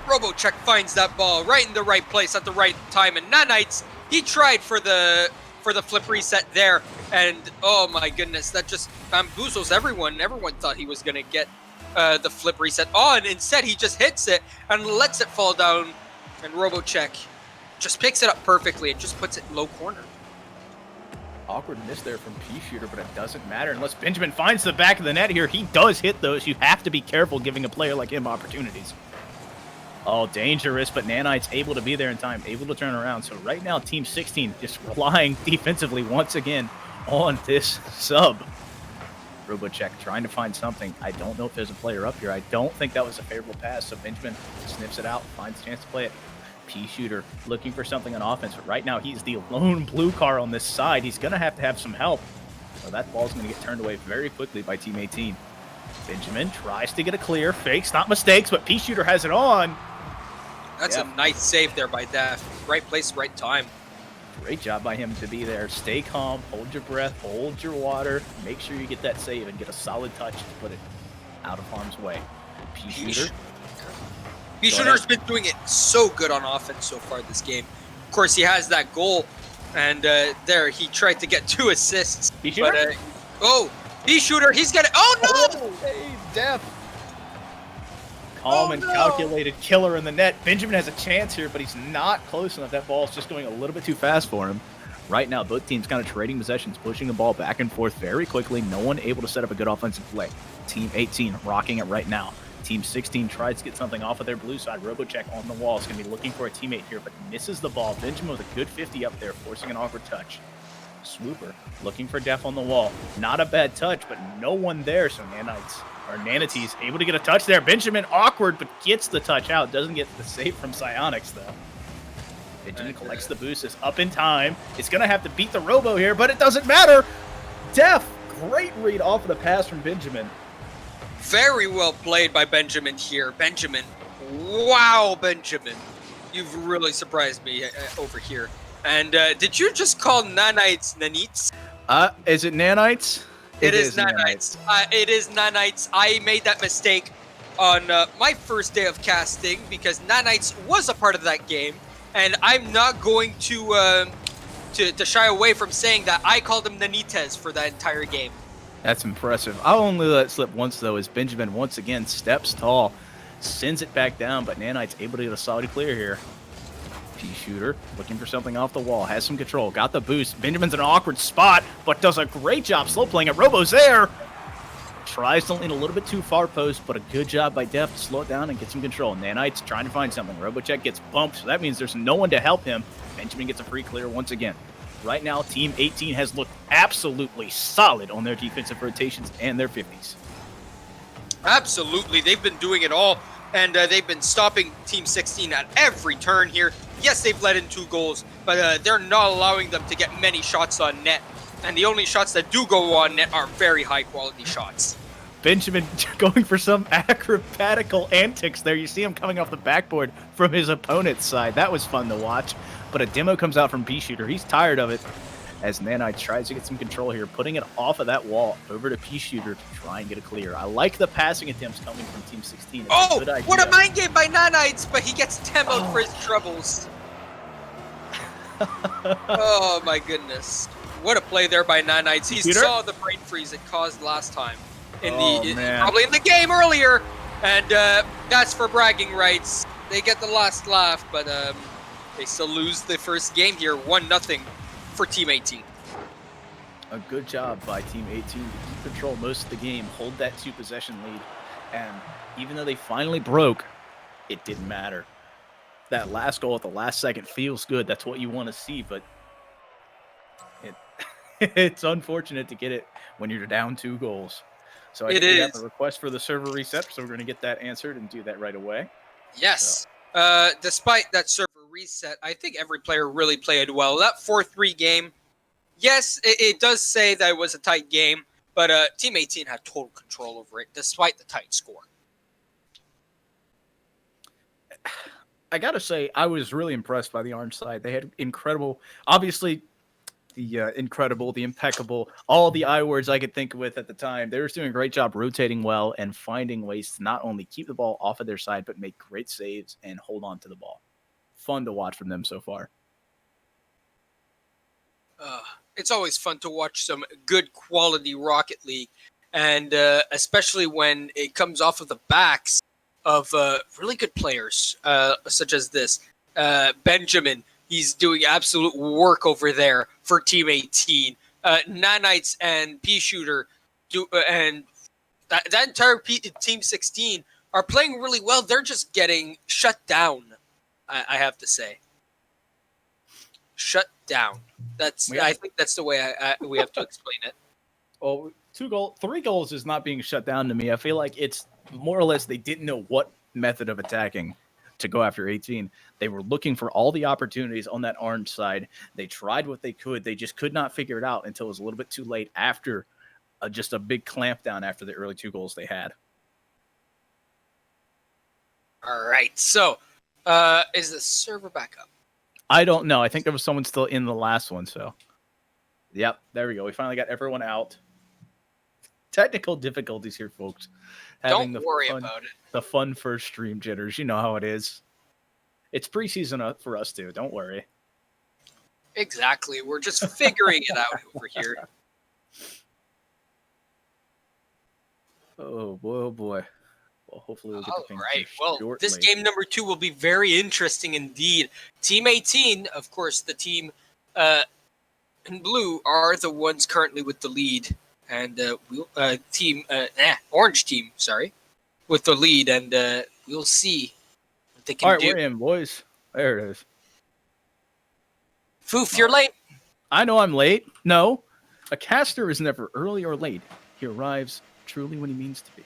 RoboCheck finds that ball right in the right place at the right time, and Nanites, he tried for the flip reset there, and oh my goodness, that just bamboozles everyone. Everyone thought he was gonna get the flip reset on. Instead, he just hits it and lets it fall down, and RoboCheck just picks it up perfectly and just puts it low corner. Awkward miss there from P-Shooter, but it doesn't matter unless Benjamin finds the back of the net here. He does hit those. You have to be careful giving a player like him opportunities. Oh, dangerous, but Nanites able to be there in time, able to turn around. So right now, Team 16 just relying defensively once again on this sub. RoboCheck trying to find something. I don't know if there's a player up here. I don't think that was a favorable pass, so Benjamin sniffs it out, finds a chance to play it Pea Shooter looking for something on offense, but right now he's the lone blue car on this side. He's going to have some help. So that ball's going to get turned away very quickly by Team 18. Benjamin tries to get a clear. Fakes, not mistakes, but Pea Shooter has it on. That's a nice save there by Def. Right place, right time. Great job by him to be there. Stay calm, hold your breath, hold your water. Make sure you get that save and get a solid touch to put it out of harm's way. Pea Shooter. Pea Shooter's been doing it so good on offense so far this game. Of course, he has that goal, and there he tried to get 2 assists. Pea Shooter? Pea Shooter, he's got it. Oh, no! Hey, Def. Calm and calculated killer in the net. Benjamin has a chance here, but he's not close enough. That ball's just going a little bit too fast for him. Right now, both teams kind of trading possessions, pushing the ball back and forth very quickly. No one able to set up a good offensive play. Team 18 rocking it right now. Team 16 tries to get something off of their blue side. RoboCheck on the wall is going to be looking for a teammate here, but misses the ball. Benjamin with a good 50 up there, forcing an awkward touch. Swooper looking for Def on the wall. Not a bad touch, but no one there, so Nanity's able to get a touch there. Benjamin awkward, but gets the touch out. Doesn't get the save from Psionics, though. Benjamin collects the boost. Is up in time. It's going to have to beat the Robo here, but it doesn't matter. Def, great read off of the pass from Benjamin. Very well played by Benjamin here. Benjamin. Wow, Benjamin. You've really surprised me over here. And did you just call nanites nanites? Is it nanites? It is nanites. It is nanites. I made that mistake on my first day of casting because nanites was a part of that game. And I'm not going to shy away from saying that I called him nanites for that entire game. That's impressive. I'll only let it slip once, though, as Benjamin once again steps tall, sends it back down, but Nanite's able to get a solid clear here. Pea Shooter looking for something off the wall, has some control, got the boost. Benjamin's in an awkward spot, but does a great job slow playing it. Robo's there. Tries to lean a little bit too far post, but a good job by Def to slow it down and get some control. Nanite's trying to find something. RoboCheck gets bumped, so that means there's no one to help him. Benjamin gets a free clear once again. Right now, Team 18 has looked absolutely solid on their defensive rotations and their 50s. Absolutely. They've been doing it all, and they've been stopping Team 16 at every turn here. Yes, they've let in 2 goals, but they're not allowing them to get many shots on net. And the only shots that do go on net are very high-quality shots. Benjamin going for some acrobatical antics there. You see him coming off the backboard from his opponent's side. That was fun to watch. But a demo comes out from Pea Shooter. He's tired of it as Nanite tries to get some control here, putting it off of that wall over to Pea Shooter to try and get a clear. I like the passing attempts coming from Team 16. Oh, what a mind game by Nanites, but he gets demoed for his troubles. Oh, my goodness. What a play there by Nanites. He saw the brain freeze it caused last time. Probably in the game earlier. And that's for bragging rights. They get the last laugh, but they still lose the first game here, 1-0 for Team 18. A good job by Team 18 to keep control most of the game, hold that 2-possession lead, and even though they finally broke, it didn't matter. That last goal at the last second feels good. That's what you want to see, but it's unfortunate to get it when you're down 2 goals. So I think we have a request for the server reset, so we're going to get that answered and do that right away. Yes. So. Despite that server reset, I think every player really played well. That 4-3 game, yes, it does say that it was a tight game, but Team 18 had total control over it, despite the tight score. I got to say, I was really impressed by the Orange side. They had incredible, obviously, the incredible, the impeccable, all the I words I could think with at the time. They were doing a great job rotating well and finding ways to not only keep the ball off of their side, but make great saves and hold on to the ball. Fun to watch from them so far. It's always fun to watch some good quality Rocket League, and especially when it comes off of the backs of really good players, such as this. Benjamin, he's doing absolute work over there for Team 18. Nanites and Pea Shooter, and that entire Team 16 are playing really well. They're just getting shut down, I have to say. Shut down. I think that's the way we have to explain it. Well, 3 goals is not being shut down to me. I feel like it's more or less they didn't know what method of attacking to go after 18. They were looking for all the opportunities on that orange side. They tried what they could. They just could not figure it out until it was a little bit too late after just a big clamp down after the early 2 goals they had. All right. So, is the server back up? I don't know. I think there was someone still in the last one. So, yep, there we go. We finally got everyone out. Technical difficulties here, folks. Don't worry about it. The fun first stream jitters. You know how it is. It's preseason for us, too. Don't worry. Exactly. We're just figuring it out over here. Oh, boy, oh, boy. Well, hopefully we'll get the thing right. Well, shortly. This game number 2 will be very interesting indeed. Team 18, of course, the team in blue are the ones currently with the lead. And orange team, sorry, with the lead. And we'll see what they can do. All right, we're in, boys. There it is. Foof, you're late. I know I'm late. No, a caster is never early or late. He arrives truly when he means to be.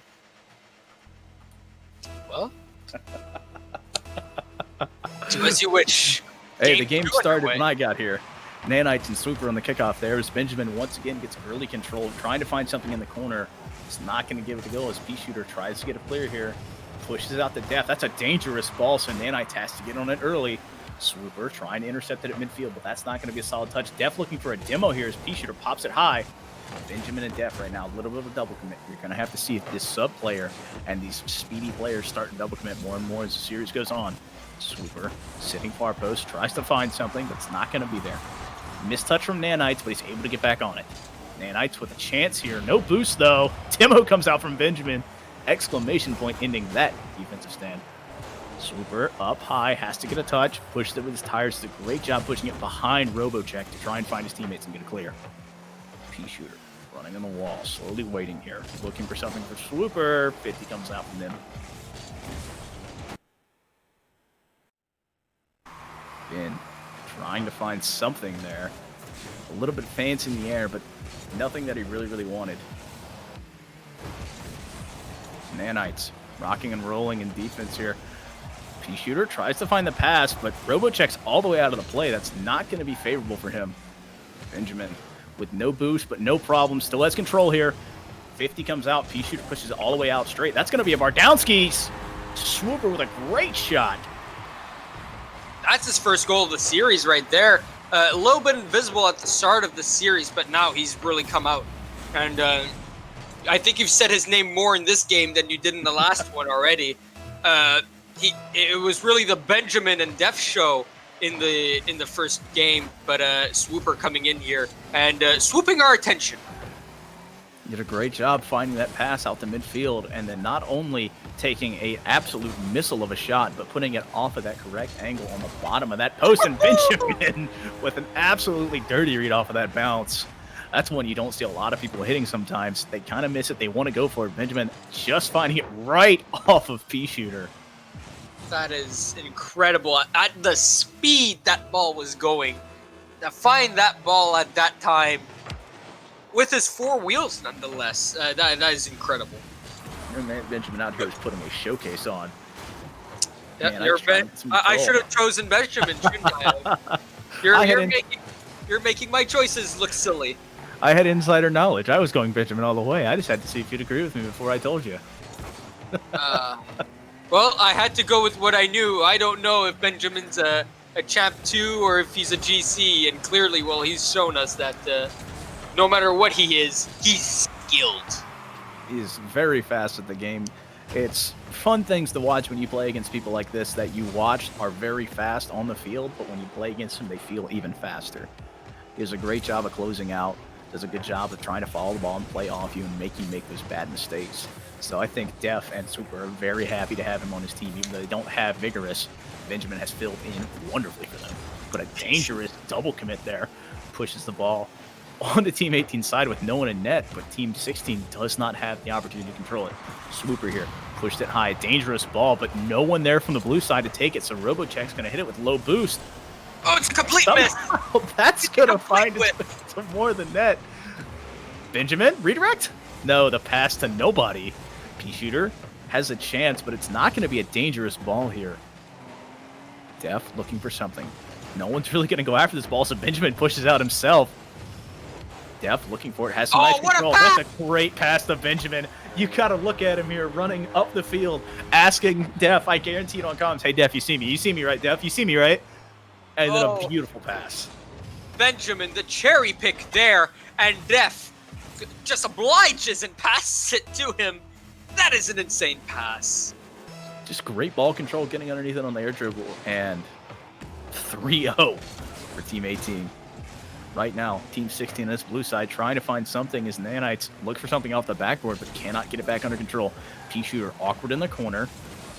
Well, do as you wish. Hey, the game started when I got here. Nanites and Swooper on the kickoff there as Benjamin once again gets early control, trying to find something in the corner. It's not going to give it a go as P-Shooter tries to get a clear here. Pushes it out to depth. That's a dangerous ball, so Nanites has to get on it early. Swooper trying to intercept it at midfield, but that's not going to be a solid touch. Def looking for a demo here as P-Shooter pops it high. Benjamin and Def right now, a little bit of a double commit. You're going to have to see if this sub player and these speedy players start to double commit more and more as the series goes on. Swooper sitting far post, tries to find something that's not going to be there. Mistouch from Nanites, but he's able to get back on it. Nanites with a chance here. No boost, though. Timo comes out from Benjamin. Exclamation point ending that defensive stand. Swooper up high, has to get a touch. Pushed it with his tires. Does a great job pushing it behind RoboCheck to try and find his teammates and get a clear. P-Shooter running on the wall, slowly waiting here. Looking for something for Swooper. 50 comes out from them. Ben trying to find something there. A little bit fancy in the air, but nothing that he really wanted. Nanites rocking and rolling in defense here. P-Shooter tries to find the pass, but RoboCheck's all the way out of the play. That's not going to be favorable for him. Benjamin with no boost, but no problem. Still has control here. 50 comes out. P-Shooter pushes it all the way out straight. That's going to be a Bardowski's. Swooper with a great shot. That's his first goal of the series right there. A little bit invisible at the start of the series, but now he's really come out. And I think you've said his name more in this game than you did in the last one already. It was really the Benjamin and Def show in the first game, but Swooper coming in here and swooping our attention. Did a great job finding that pass out to midfield, and then not only taking a absolute missile of a shot, but putting it off of that correct angle on the bottom of that post, and Benjamin with an absolutely dirty read off of that bounce. That's one you don't see a lot of people hitting sometimes. They kind of miss it. They want to go for it. Benjamin just finding it right off of P-Shooter. That is incredible. At the speed that ball was going, to find that ball at that time with his 4 wheels, nonetheless, that is incredible. Benjamin out here is putting a showcase on. Yeah, man, I should have chosen Benjamin, shouldn't I? You're making my choices look silly. I had insider knowledge. I was going Benjamin all the way. I just had to see if you'd agree with me before I told you. Well, I had to go with what I knew. I don't know if Benjamin's a Champ 2 or if he's a GC, and clearly, well, he's shown us that no matter what he is, he's skilled. He's very fast at the game. It's fun things to watch when you play against people like this that you watch are very fast on the field, but when you play against them, they feel even faster. He does a great job of closing out, does a good job of trying to follow the ball and play off you and make you make those bad mistakes. So I think Def and Swooper are very happy to have him on his team, even though they don't have Vigorous. Benjamin has filled in wonderfully for them. But a dangerous double commit there. Pushes the ball on the Team 18 side with no one in net, but Team 16 does not have the opportunity to control it. Swooper here pushed it high. Dangerous ball, but no one there from the blue side to take it, so RoboCheck's going to hit it with low boost. Oh, it's a complete miss. That's going to find it to more than net. Benjamin, redirect? No, the pass to nobody. P-Shooter has a chance, but it's not going to be a dangerous ball here. Def looking for something. No one's really going to go after this ball, so Benjamin pushes out himself. Def looking for it, has some nice control. That's a great pass to Benjamin. You got to look at him here running up the field, asking Def, I guarantee it on comms, hey, Def, you see me? You see me, right, Def? You see me, right? And then a beautiful pass. Benjamin, the cherry pick there, and Def just obliges and passes it to him. That is an insane pass. Just great ball control, getting underneath it on the air dribble, and 3-0 for Team 18. Right now, Team 16 on this blue side trying to find something as Nanites look for something off the backboard, but cannot get it back under control. P-Shooter awkward in the corner.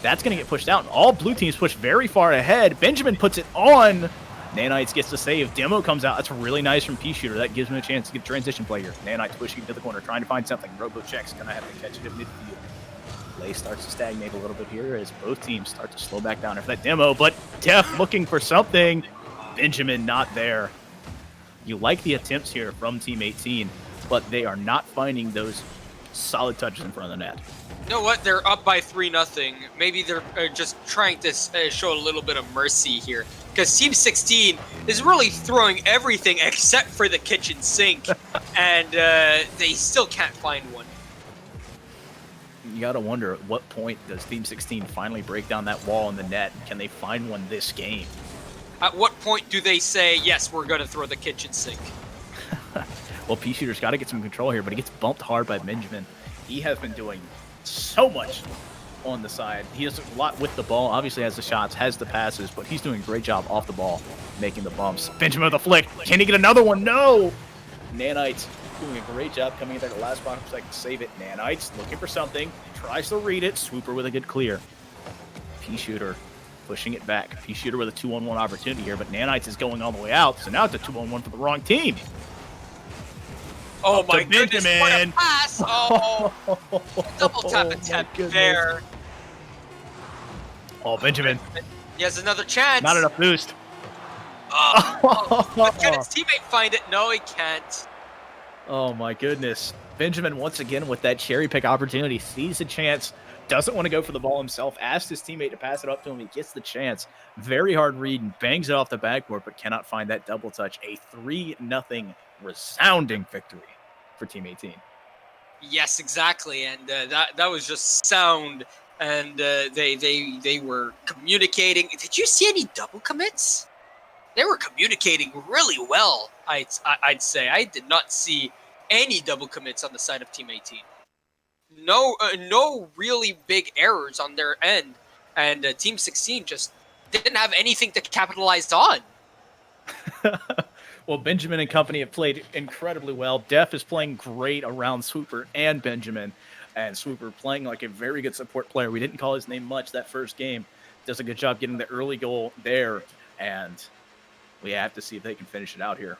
That's going to get pushed out. All blue teams push very far ahead. Benjamin puts it on. Nanites gets the save. Demo comes out. That's really nice from P-Shooter. That gives him a chance to get a transition play here. Nanites pushing into the corner, trying to find something. Robo checks. Going to have to catch it at midfield. Play starts to stagnate a little bit here as both teams start to slow back down after that demo, but Def looking for something. Benjamin not there. You like the attempts here from Team 18, but they are not finding those solid touches in front of the net. You know what? They're up by 3-0. Maybe they're just trying to show a little bit of mercy here, because Team 16 is really throwing everything except for the kitchen sink, and they still can't find one. You got to wonder, at what point does Team 16 finally break down that wall in the net? Can they find one this game? At what point do they say, yes, we're going to throw the kitchen sink? Well, P-Shooter's got to get some control here, but he gets bumped hard by Benjamin. He has been doing so much on the side. He does a lot with the ball, obviously has the shots, has the passes, but he's doing a great job off the ball, making the bumps. Benjamin with a flick. Can he get another one? No! Nanites doing a great job coming in there at the last bottom second to save it. Nanites looking for something. Tries to read it. Swooper with a good clear. P-Shooter pushing it back. P-Shooter with a 2-on-1 opportunity here, but Nanites is going all the way out, so now it's a 2-on-1 for the wrong team. Oh my goodness, what a pass! Oh, double tap attempt there. Oh, Benjamin. He has another chance. Not enough boost. But can his teammate find it? No, he can't. Oh my goodness. Benjamin once again with that cherry pick opportunity, sees a chance, doesn't want to go for the ball himself, asks his teammate to pass it up to him, he gets the chance. Very hard read and bangs it off the backboard, but cannot find that double touch. A 3-0 resounding victory for Team 18. Yes, exactly, and that was just sound, and they were communicating. Did you see any double commits? They were communicating really well, I'd say. I did not see any double commits on the side of Team 18. No really big errors on their end, and Team 16 just didn't have anything to capitalize on. Well, Benjamin and company have played incredibly well. Def is playing great around Swooper and Benjamin, and Swooper playing like a very good support player. We didn't call his name much that first game. Does a good job getting the early goal there, and we have to see if they can finish it out here.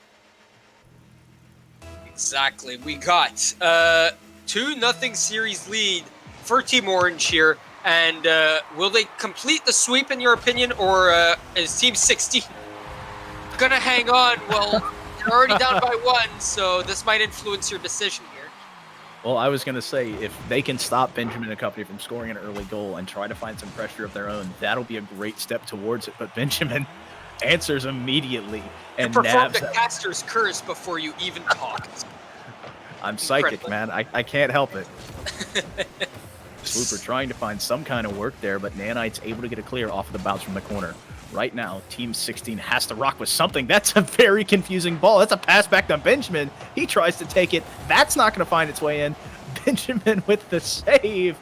Exactly. We got 2-0 series lead for Team Orange here, and will they complete the sweep in your opinion, or is Team 16 gonna hang on? Well, you're already down by 1, so this might influence your decision here. Well, I was going to say, if they can stop Benjamin and company from scoring an early goal and try to find some pressure of their own, that'll be a great step towards it. But Benjamin answers immediately and performed the caster's curse before you even talked. I'm psychic, man. I can't help it. Swooper trying to find some kind of work there, but Nanite's able to get a clear off of the bounce from the corner. Right now, Team 16 has to rock with something. That's a very confusing ball. That's a pass back to Benjamin. He tries to take it. That's not going to find its way in. Benjamin with the save,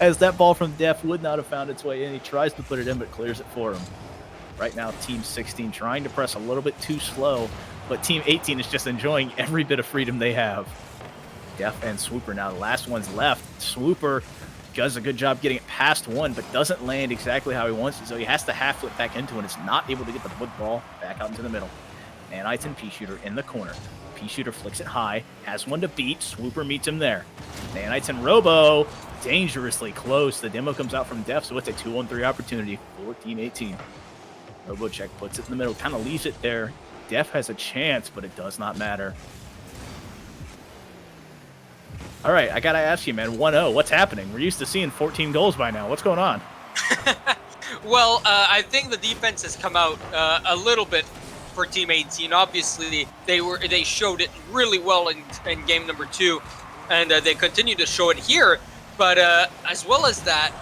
as that ball from Def would not have found its way in. He tries to put it in, but clears it for him. Right now, Team 16 trying to press a little bit too slow, but Team 18 is just enjoying every bit of freedom they have. Def and Swooper now, the last one's left. Swooper does a good job getting it past one, but doesn't land exactly how he wants it, so he has to half flip back into it. It's not able to get the football back out into the middle. Nanites and P-Shooter in the corner. P-Shooter flicks it high, has one to beat. Swooper meets him there. Nanites and Robo dangerously close. The demo comes out from Def, so it's a 2-on-3 opportunity for Team 18. Robo check puts it in the middle, kind of leaves it there. Def has a chance, but it does not matter. All right, I got to ask you, man, 1-0, what's happening? We're used to seeing 14 goals by now. What's going on? Well, I think the defense has come out a little bit for Team 18. Obviously, they showed it really well in game number 2, and they continue to show it here. But as well as that,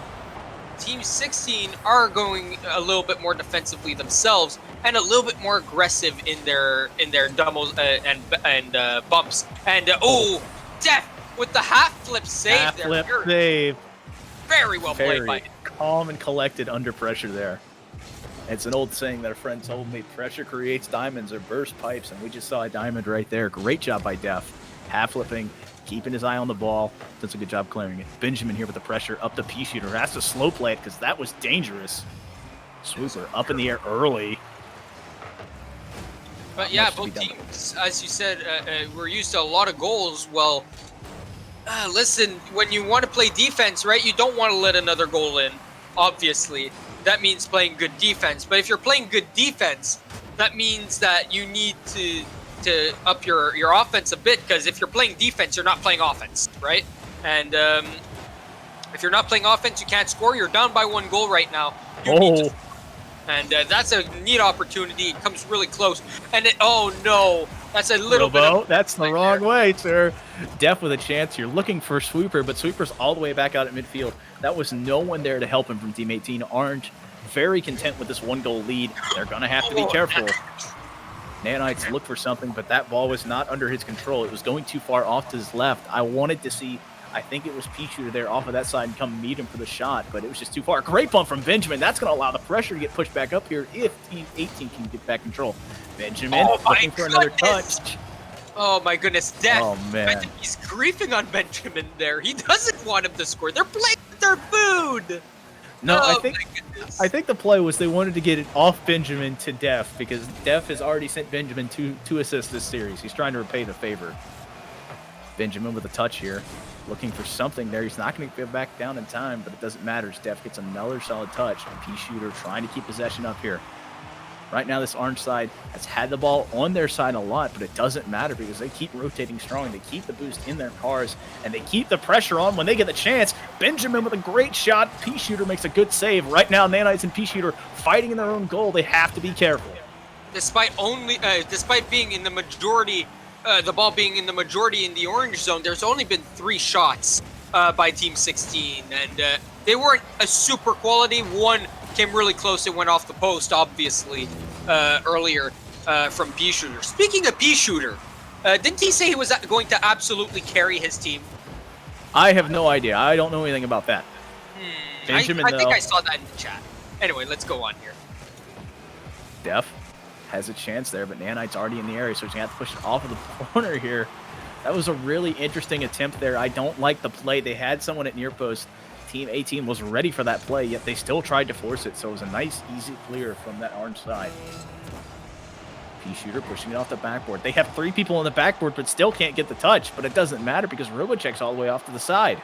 Team 16 are going a little bit more defensively themselves and a little bit more aggressive in their doubles and bumps. And Def with the half flip save Half there. flip save. Very well played by him. Calm and collected under pressure there. It's an old saying that a friend told me, pressure creates diamonds or burst pipes, and we just saw a diamond right there. Great job by Def. Half flipping, keeping his eye on the ball. Does a good job clearing it. Benjamin here with the pressure up the P shooter. Has to slow play it because that was dangerous. Swooper up in the air early. But yeah, both teams, as you said, we're used to a lot of goals. Well, listen, when you want to play defense, right, you don't want to let another goal in, obviously. That means playing good defense. But if you're playing good defense, that means that you need to up your offense a bit, because if you're playing defense, you're not playing offense, right? And if you're not playing offense, you can't score. You're down by 1 goal right now. And that's a neat opportunity. It comes really close. And oh no, that's a little bit of... That's the wrong way, sir. Def with a chance here, looking for Swooper, but Swooper's all the way back out at midfield. That was no one there to help him from Team 18. Orange very content with this 1-goal lead. They're going to have to be careful. Nanites look for something, but that ball was not under his control. It was going too far off to his left. I wanted to see, I think it was P-Shooter there off of that side and come meet him for the shot, but it was just too far. Great bump from Benjamin. That's going to allow the pressure to get pushed back up here if Team 18 can get back control. Benjamin looking for another touch. Oh my goodness, Def. Oh man. I think he's griefing on Benjamin there. He doesn't want him to score. They're playing with their food. No, oh, I think the play was they wanted to get it off Benjamin to Def, because Def has already sent Benjamin two assists this series. He's trying to repay the favor. Benjamin with a touch here, looking for something there. He's not going to get back down in time, but it doesn't matter. Def gets another solid touch. P-Shooter trying to keep possession up here. Right now, this orange side has had the ball on their side a lot, but it doesn't matter because they keep rotating strong. They keep the boost in their cars, and they keep the pressure on when they get the chance. Benjamin with a great shot. P-Shooter makes a good save. Right now, Nanites and P-Shooter fighting in their own goal. They have to be careful. Despite being in the majority, the ball being in the majority in the orange zone, there's only been 3 shots by Team 16, and they weren't a super quality. One came really close. It went off the post, obviously, earlier from P-Shooter. Speaking of P-Shooter, didn't he say he was going to absolutely carry his team? I have no idea. I don't know anything about that. Benjamin, I think I saw that in the chat. Anyway, let's go on here. Def has a chance there, but Nanite's already in the area, so he's going to have to push it off of the corner here. That was a really interesting attempt there. I don't like the play. They had someone at near post. Team 18 was ready for that play, yet they still tried to force it, so it was a nice, easy clear from that orange side. P-Shooter pushing it off the backboard. They have 3 people on the backboard, but still can't get the touch, but it doesn't matter because Robocheck's all the way off to the side.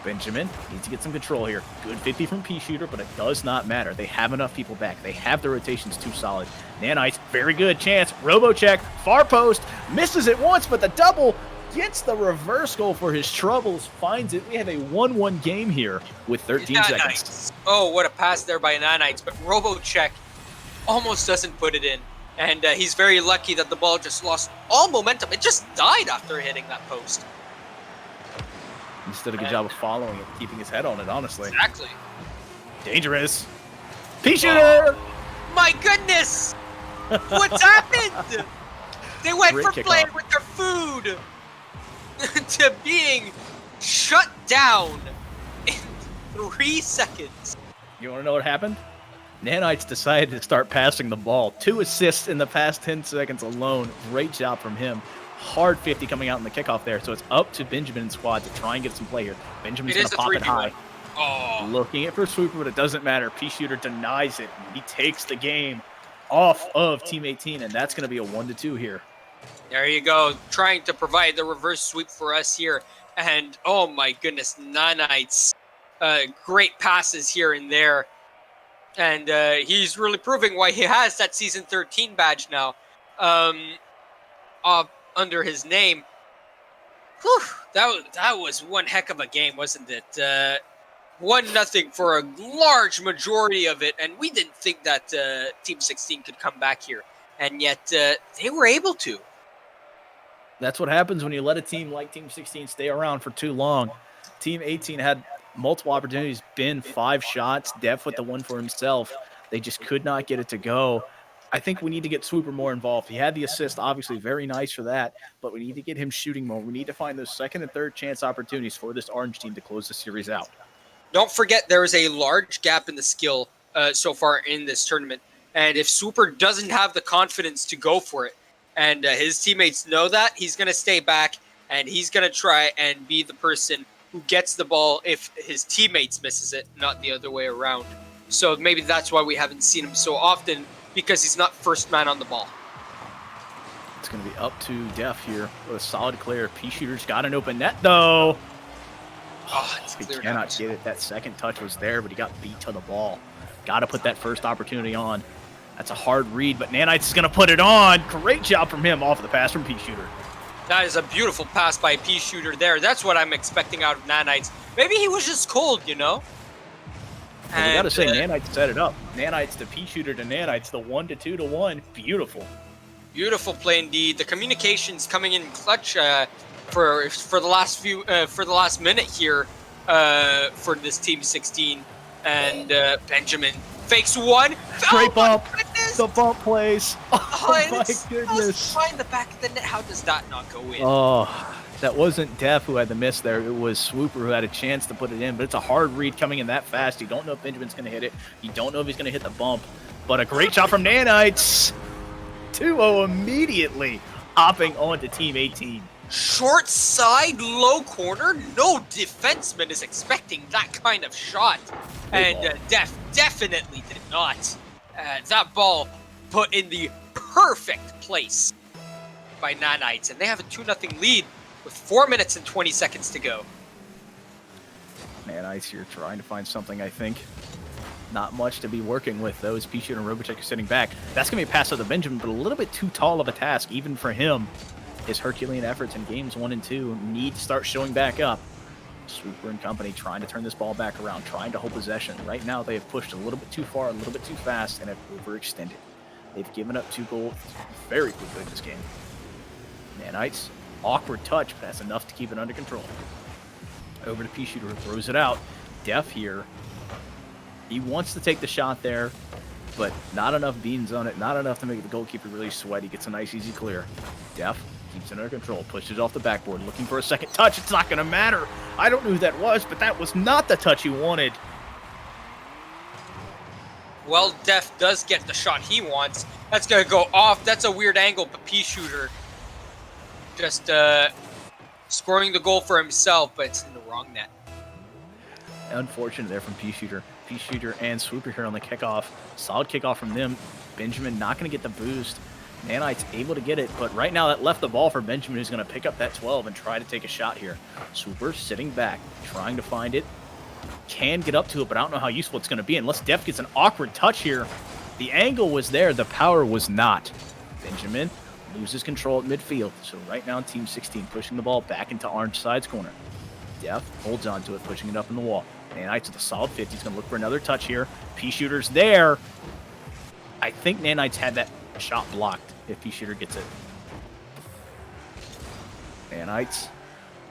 Benjamin needs to get some control here. Good 50 from P-Shooter, but it does not matter. They have enough people back. They have the rotations too solid. Nanites, very good chance. Robocheck, far post, misses it once, but the double gets the reverse goal for his troubles, finds it. We have a 1-1 game here with 13 seconds. Oh, what a pass there by Nanites, but Robocheck almost doesn't put it in. And he's very lucky that the ball just lost all momentum. It just died after hitting that post. He did a good job of following it, keeping his head on it, honestly. Exactly. Dangerous. P-Shooter! Oh, my goodness! What's happened? They went from playing with their food to being shut down in 3 seconds. You want to know what happened? Nanites decided to start passing the ball. 2 assists in the past 10 seconds alone. Great job from him. Hard 50 coming out in the kickoff there. So it's up to Benjamin and squad to try and get some play here. Benjamin's going to pop it high. Oh. Looking it for Swooper, but it doesn't matter. P-Shooter denies it. He takes the game off of Team 18, and that's going to be a 1-2 here. There you go. Trying to provide the reverse sweep for us here. And, oh my goodness, Nanites. Great passes here and there. And he's really proving why he has that Season 13 badge now under his name. Whew, that was one heck of a game, wasn't it? 1-0 for a large majority of it, and we didn't think that Team 16 could come back here, and yet they were able to. That's what happens when you let a team like Team 16 stay around for too long. Team 18 had multiple opportunities, been 5 shots, Def with the one for himself. They just could not get it to go. I think we need to get Swooper more involved. He had the assist, obviously, very nice for that, but we need to get him shooting more. We need to find those second and third chance opportunities for this Orange team to close the series out. Don't forget there is a large gap in the skill so far in this tournament. And if Super doesn't have the confidence to go for it, and his teammates know that, he's going to stay back, and he's going to try and be the person who gets the ball if his teammates misses it, not the other way around. So maybe that's why we haven't seen him so often, because he's not first man on the ball. It's going to be up to Def here with a solid clear. P-Shooter's got an open net, though. He cannot get it. That second touch was there, but he got beat to the ball. Got to put that first opportunity on. That's a hard read, but Nanites is going to put it on. Great job from him off the pass from P-Shooter. That is a beautiful pass by P-Shooter there. That's what I'm expecting out of Nanites. Maybe he was just cold, you know? And you got to say, Nanites set it up. Nanites to P-Shooter to Nanites, the 1-2 to 1. Beautiful. Beautiful play indeed. The communications coming in clutch for the last minute here for this Team 16, and Benjamin fakes one. Great bump. The bump plays. Oh my goodness. Find the back of the net. How does that not go in? Oh, that wasn't Def who had the miss there. It was Swooper who had a chance to put it in, but it's a hard read coming in that fast. You don't know if Benjamin's going to hit it. You don't know if he's going to hit the bump, but a great shot from Nanites. 2-0 immediately, hopping on to Team 18. Short side, low corner. No defenseman is expecting that kind of shot. And Def definitely did not. That ball put in the perfect place by Nanites. And they have a 2-0 lead with 4 minutes and 20 seconds to go. Nanites here trying to find something, I think. Not much to be working with, though, as P-Shooter and Robotech are sitting back. That's going to be a pass out to Benjamin, but a little bit too tall of a task, even for him. His Herculean efforts in games 1 and 2 need to start showing back up. Swooper and company trying to turn this ball back around, trying to hold possession. Right now, they have pushed a little bit too far, a little bit too fast, and have overextended. They've given up 2 goals very quickly in this game. Nanites, awkward touch, but that's enough to keep it under control. Over to P-Shooter, who throws it out. Def here. He wants to take the shot there, but not enough beans on it, not enough to make the goalkeeper really sweat. He gets a nice, easy clear. Def keeps it under control, pushes it off the backboard, looking for a second touch. It's not going to matter. I don't know who that was, but that was not the touch he wanted. Well, Def does get the shot he wants. That's going to go off. That's a weird angle, but P-Shooter just scoring the goal for himself, but it's in the wrong net. Unfortunate there from P-Shooter. P-Shooter and Swooper here on the kickoff. Solid kickoff from them. Benjamin not going to get the boost. Nanites able to get it, but right now that left the ball for Benjamin, who's going to pick up that 12 and try to take a shot here. Swooper sitting back, trying to find it. Can get up to it, but I don't know how useful it's going to be unless Def gets an awkward touch here. The angle was there, the power was not. Benjamin loses control at midfield, so right now Team 16 pushing the ball back into Orange side's corner. Def holds on to it, pushing it up in the wall. Nanites with a solid 50. He's going to look for another touch here. P-Shooter's there. I think Nanites had that shot blocked if P-Shooter gets it. Nanites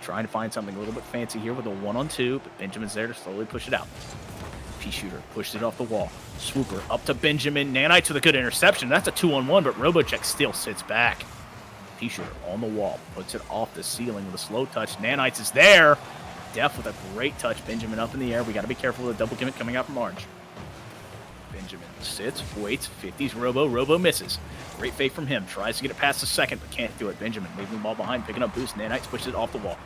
trying to find something a little bit fancy here with a 1-on-2, but Benjamin's there to slowly push it out. P-Shooter pushed it off the wall. Swooper up to Benjamin. Nanites with a good interception. That's a 2-on-1, but Robocheck still sits back. P-Shooter on the wall. Puts it off the ceiling with a slow touch. Nanites is there. Def with a great touch. Benjamin up in the air. We got to be careful with a double gimmick coming out from Orange. Benjamin sits, waits, 50s Robo. Robo misses. Great fake from him. Tries to get it past the second, but can't do it. Benjamin leaving the ball behind, picking up boost. Nanites pushes it off the wall.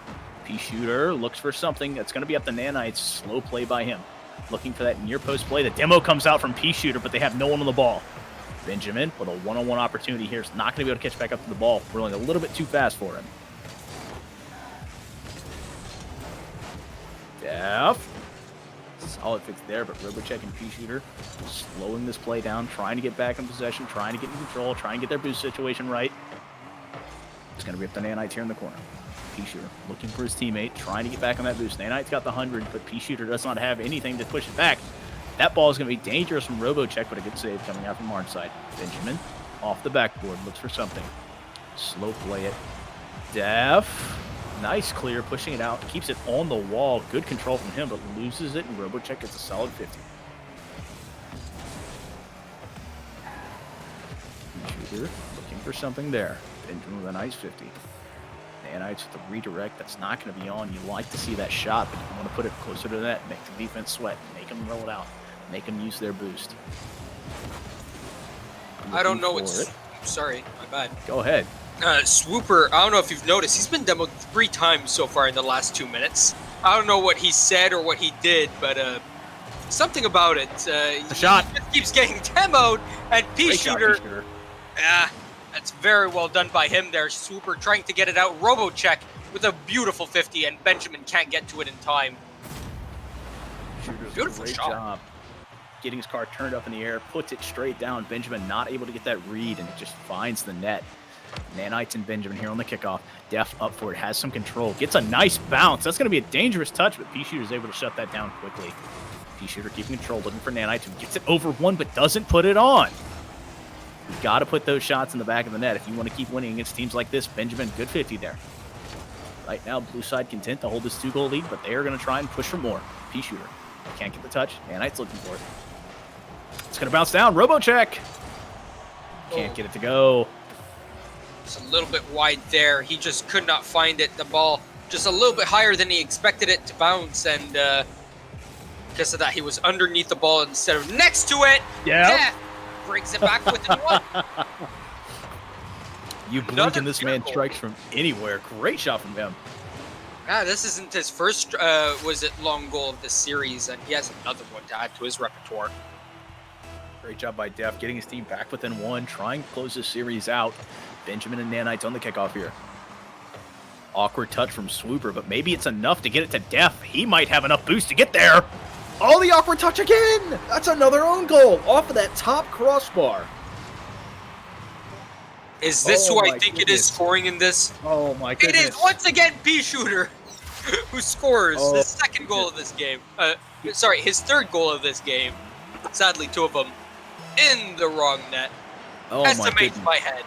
P-Shooter looks for something. That's going to be up to Nanites. Slow play by him. Looking for that near post play. The demo comes out from P-Shooter, but they have no one on the ball. Benjamin with a one-on-one opportunity here is not going to be able to catch back up to the ball. Rolling a little bit too fast for him. Def. Solid fix there, but Robocheck and P-Shooter slowing this play down, trying to get back in possession, trying to get in control, trying to get their boost situation right. It's going to be up to Nanites here in the corner. P-Shooter looking for his teammate, trying to get back on that boost. Nanite's got the 100, but P-Shooter does not have anything to push it back. That ball is going to be dangerous from RoboCheck, but a good save coming out from Arnside. Benjamin off the backboard, looks for something. Slow play it. Def. Nice clear, pushing it out. Keeps it on the wall. Good control from him, but loses it, and RoboCheck gets a solid 50. Shooter looking for something there. Benjamin with a nice 50. Nanites with the redirect. That's not going to be on. You like to see that shot, but you want to put it closer to the net. Make the defense sweat. Make them roll it out. Make them use their boost. I don't know what's... Sorry, my bad. Go ahead. Swooper, I don't know if you've noticed, he's been demoed 3 times so far in the last 2 minutes. I don't know what he said or what he did, but something about it. The shot. He just keeps getting demoed, and P-Shooter... That's very well done by him there. Swooper trying to get it out. RoboCheck with a beautiful 50, and Benjamin can't get to it in time. Beautiful great shot. Job. Getting his car turned up in the air, puts it straight down. Benjamin not able to get that read, and it just finds the net. Nanites and Benjamin here on the kickoff. Def up for it, has some control. Gets a nice bounce. That's going to be a dangerous touch, but P-Shooter is able to shut that down quickly. P-Shooter keeping control, looking for Nanites, who gets it over one, but doesn't put it on. You've got to put those shots in the back of the net if you want to keep winning against teams like this. Benjamin, good 50 there. Right now, blue side content to hold this 2-goal lead, but they are going to try and push for more. P-Shooter can't get the touch. Nanites looking for it. It's going to bounce down. RoboCheck. Can't get it to go. It's a little bit wide there. He just could not find it. The ball just a little bit higher than he expected it to bounce, and because of that, he was underneath the ball instead of next to it. Yeah. Brings it back within one. You blink and this man strikes from anywhere. Great shot from him. This isn't his first, long goal of this series, and he has another one to add to his repertoire. Great job by Def, getting his team back within one, trying to close this series out. Benjamin and Nanites on the kickoff here. Awkward touch from Swooper, but maybe it's enough to get it to Def. He might have enough boost to get there. Oh, the awkward touch again! That's another own goal off of that top crossbar. Is this who I think it is scoring in this? Oh my goodness. It is once again P-Shooter who scores his second goal of this game. Sorry, his third goal of this game. Sadly, 2 of them in the wrong net. Oh Estimates my head.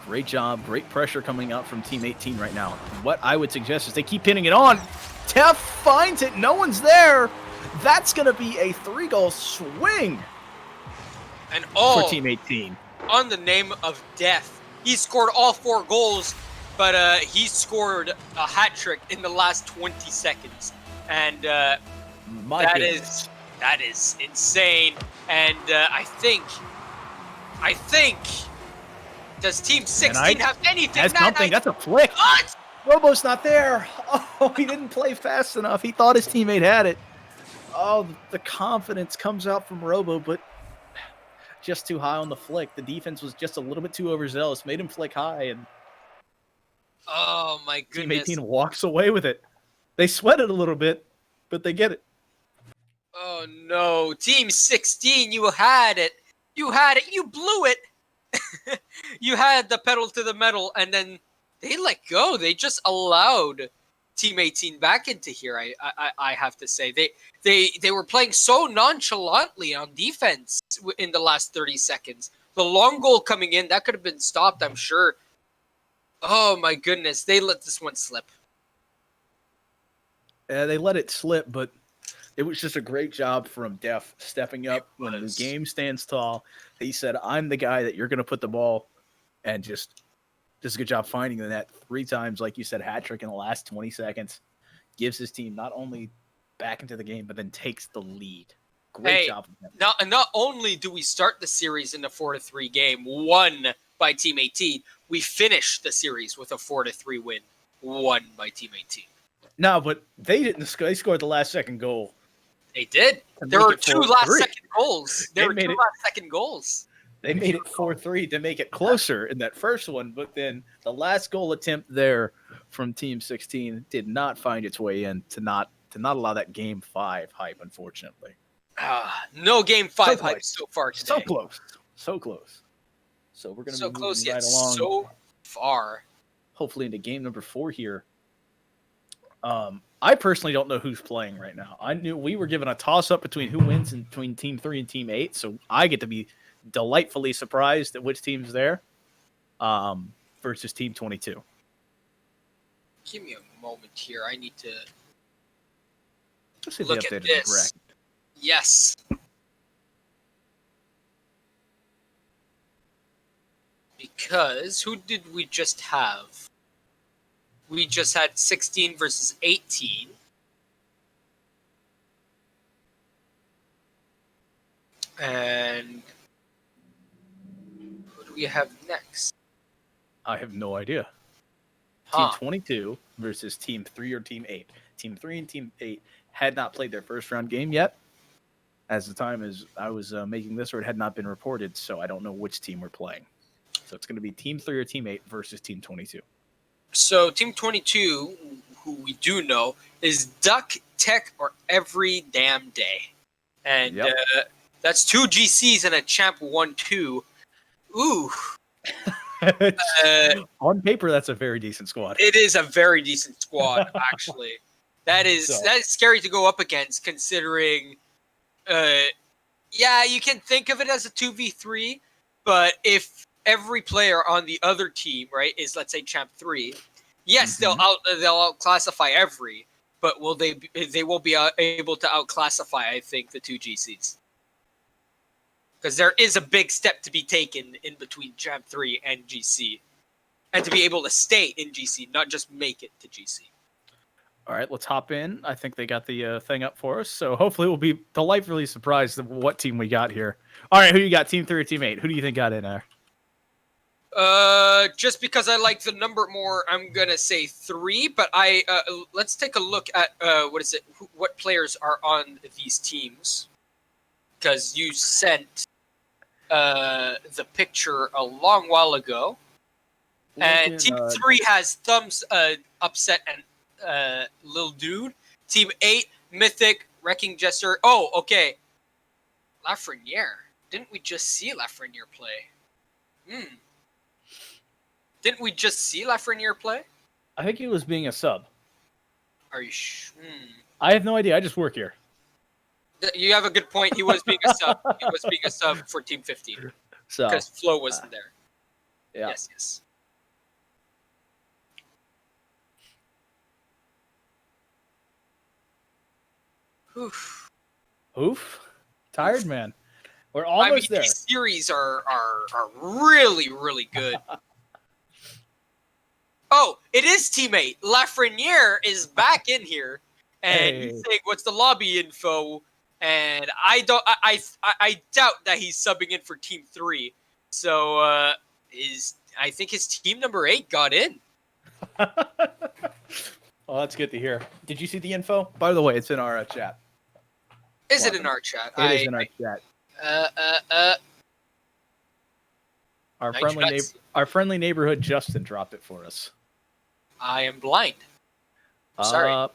Great job. Great pressure coming out from Team 18 right now. What I would suggest is they keep pinning it on. Tef finds it. No one's there. That's going to be a 3-goal swing. And all for Team 18. On the name of Death. He scored all 4 goals, but he scored a hat trick in the last 20 seconds. And that is insane. And I think does Team 16 have anything? Has something. That's a flick. What? Robo's not there. Oh, he didn't play fast enough. He thought his teammate had it. Oh, the confidence comes out from Robo, but just too high on the flick. The defense was just a little bit too overzealous. Made him flick high, and oh my goodness. Team 18 walks away with it. They sweat it a little bit, but they get it. Oh no, Team 16, you had it. You had it. You blew it. You had the pedal to the metal, and then they let go. They just allowed Team 18 back into here. I have to say they were playing so nonchalantly on defense in the last 30 seconds. The long goal coming in, that could have been stopped, I'm sure. Oh my goodness, they let this one slip. Yeah, they let it slip, but it was just a great job from Def stepping up when the game stands tall. He said, I'm the guy that you're going to put the ball, and just a good job finding the net 3 times, like you said, hat trick in the last 20 seconds. Gives his team not only back into the game, but then takes the lead. Great job. Not only do we start the series in a 4-3 game, won by Team 18, we finish the series with a 4-3 win, won by Team 18. No, but they didn't score. They scored the last second goal. They did. There were 2 last-second goals. There were 2 last-second goals. They made it 4-3 to make it closer in that first one, but then the last goal attempt there from Team 16 did not find its way in to not allow that Game 5 hype, unfortunately. No Game 5 hype so far today. So close. So close. So we're going to So be close moving yet right along, so far. hopefully into game number 4 here. I personally don't know who's playing right now. I knew we were given a toss-up between who wins in between Team 3 and Team 8, so I get to be delightfully surprised at which team's there versus Team 22. Give me a moment here. I need to Let's see if look they at updated the this. bracket. Yes. Because who did we just have? We just had 16 versus 18. And who do we have next? I have no idea. Huh. Team 22 versus Team 3 or Team 8. Team 3 and Team 8 had not played their first round game yet. As the time as I was making this, or it had not been reported, so I don't know which team we're playing. So it's going to be Team 3 or Team 8 versus Team 22. So Team 22, who we do know, is Duck, Tech, or Every Damn Day. And Yep. that's 2 GCs and a Champ 1-2. Ooh. On paper, that's a very decent squad. It is a very decent squad, actually. That is scary to go up against, considering, yeah, you can think of it as a 2v3, but if every player on the other team, right, is, let's say, Champ 3, yes, they'll out-classify every, but they won't be able to out-classify, I think, the 2 GCs. Because there is a big step to be taken in between Champ 3 and GC. And to be able to stay in GC, not just make it to GC. All right, let's hop in. I think they got the thing up for us, so hopefully we'll be delightfully surprised at what team we got here. All right, who you got, Team 3 or Team 8? Who do you think got in there? Just because I like the number more, I'm gonna say 3. But let's take a look at what players are on these teams, because you sent the picture a long while ago, and Team 3 has Thumbs, Upset, and Lil Dude. Team 8, Mythic, Wrecking Jester. Oh, okay. Lafreniere. Didn't we just see Lafreniere play? Didn't we just see Lafreniere play? I think he was being a sub. Are you I have no idea. I just work here. You have a good point. He was being a sub. He was being a sub for Team 15. So because Flo wasn't there. Yeah. Yes. Oof. Tired, man. We're almost there. These series are really, really good. Oh, it is teammate. Lafreniere is back in here, and he's saying, "What's the lobby info?" And I doubt that he's subbing in for Team 3. So I think his team number 8 got in. Oh, that's good to hear. Did you see the info? By the way, it's in our chat. Is it in our chat? It is in our chat. Our friendly neighborhood Justin dropped it for us. I am blind. Sorry.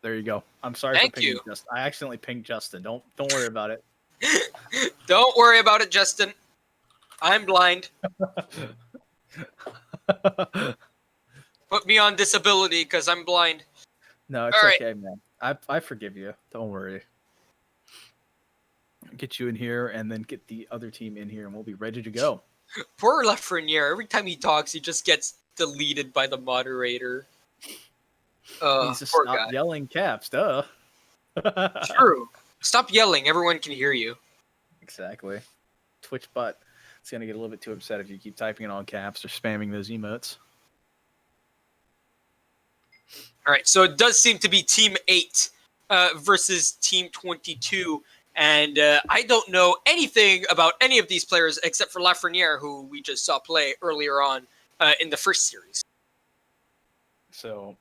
There you go. I'm sorry for pinging Justin. I accidentally pinged Justin. Don't worry about it. Don't worry about it, Justin. I'm blind. Put me on disability because I'm blind. No, it's okay, man. I forgive you. Don't worry. Get you in here and then get the other team in here and we'll be ready to go. Poor Lafreniere. Every time he talks, he just gets deleted by the moderator. Needs to stop yelling caps, duh. True. Stop yelling. Everyone can hear you. Exactly. Twitch butt. It's going to get a little bit too upset if you keep typing in all caps or spamming those emotes. All right, so it does seem to be Team 8 versus Team 22. And I don't know anything about any of these players except for Lafreniere, who we just saw play earlier on in the first series. So,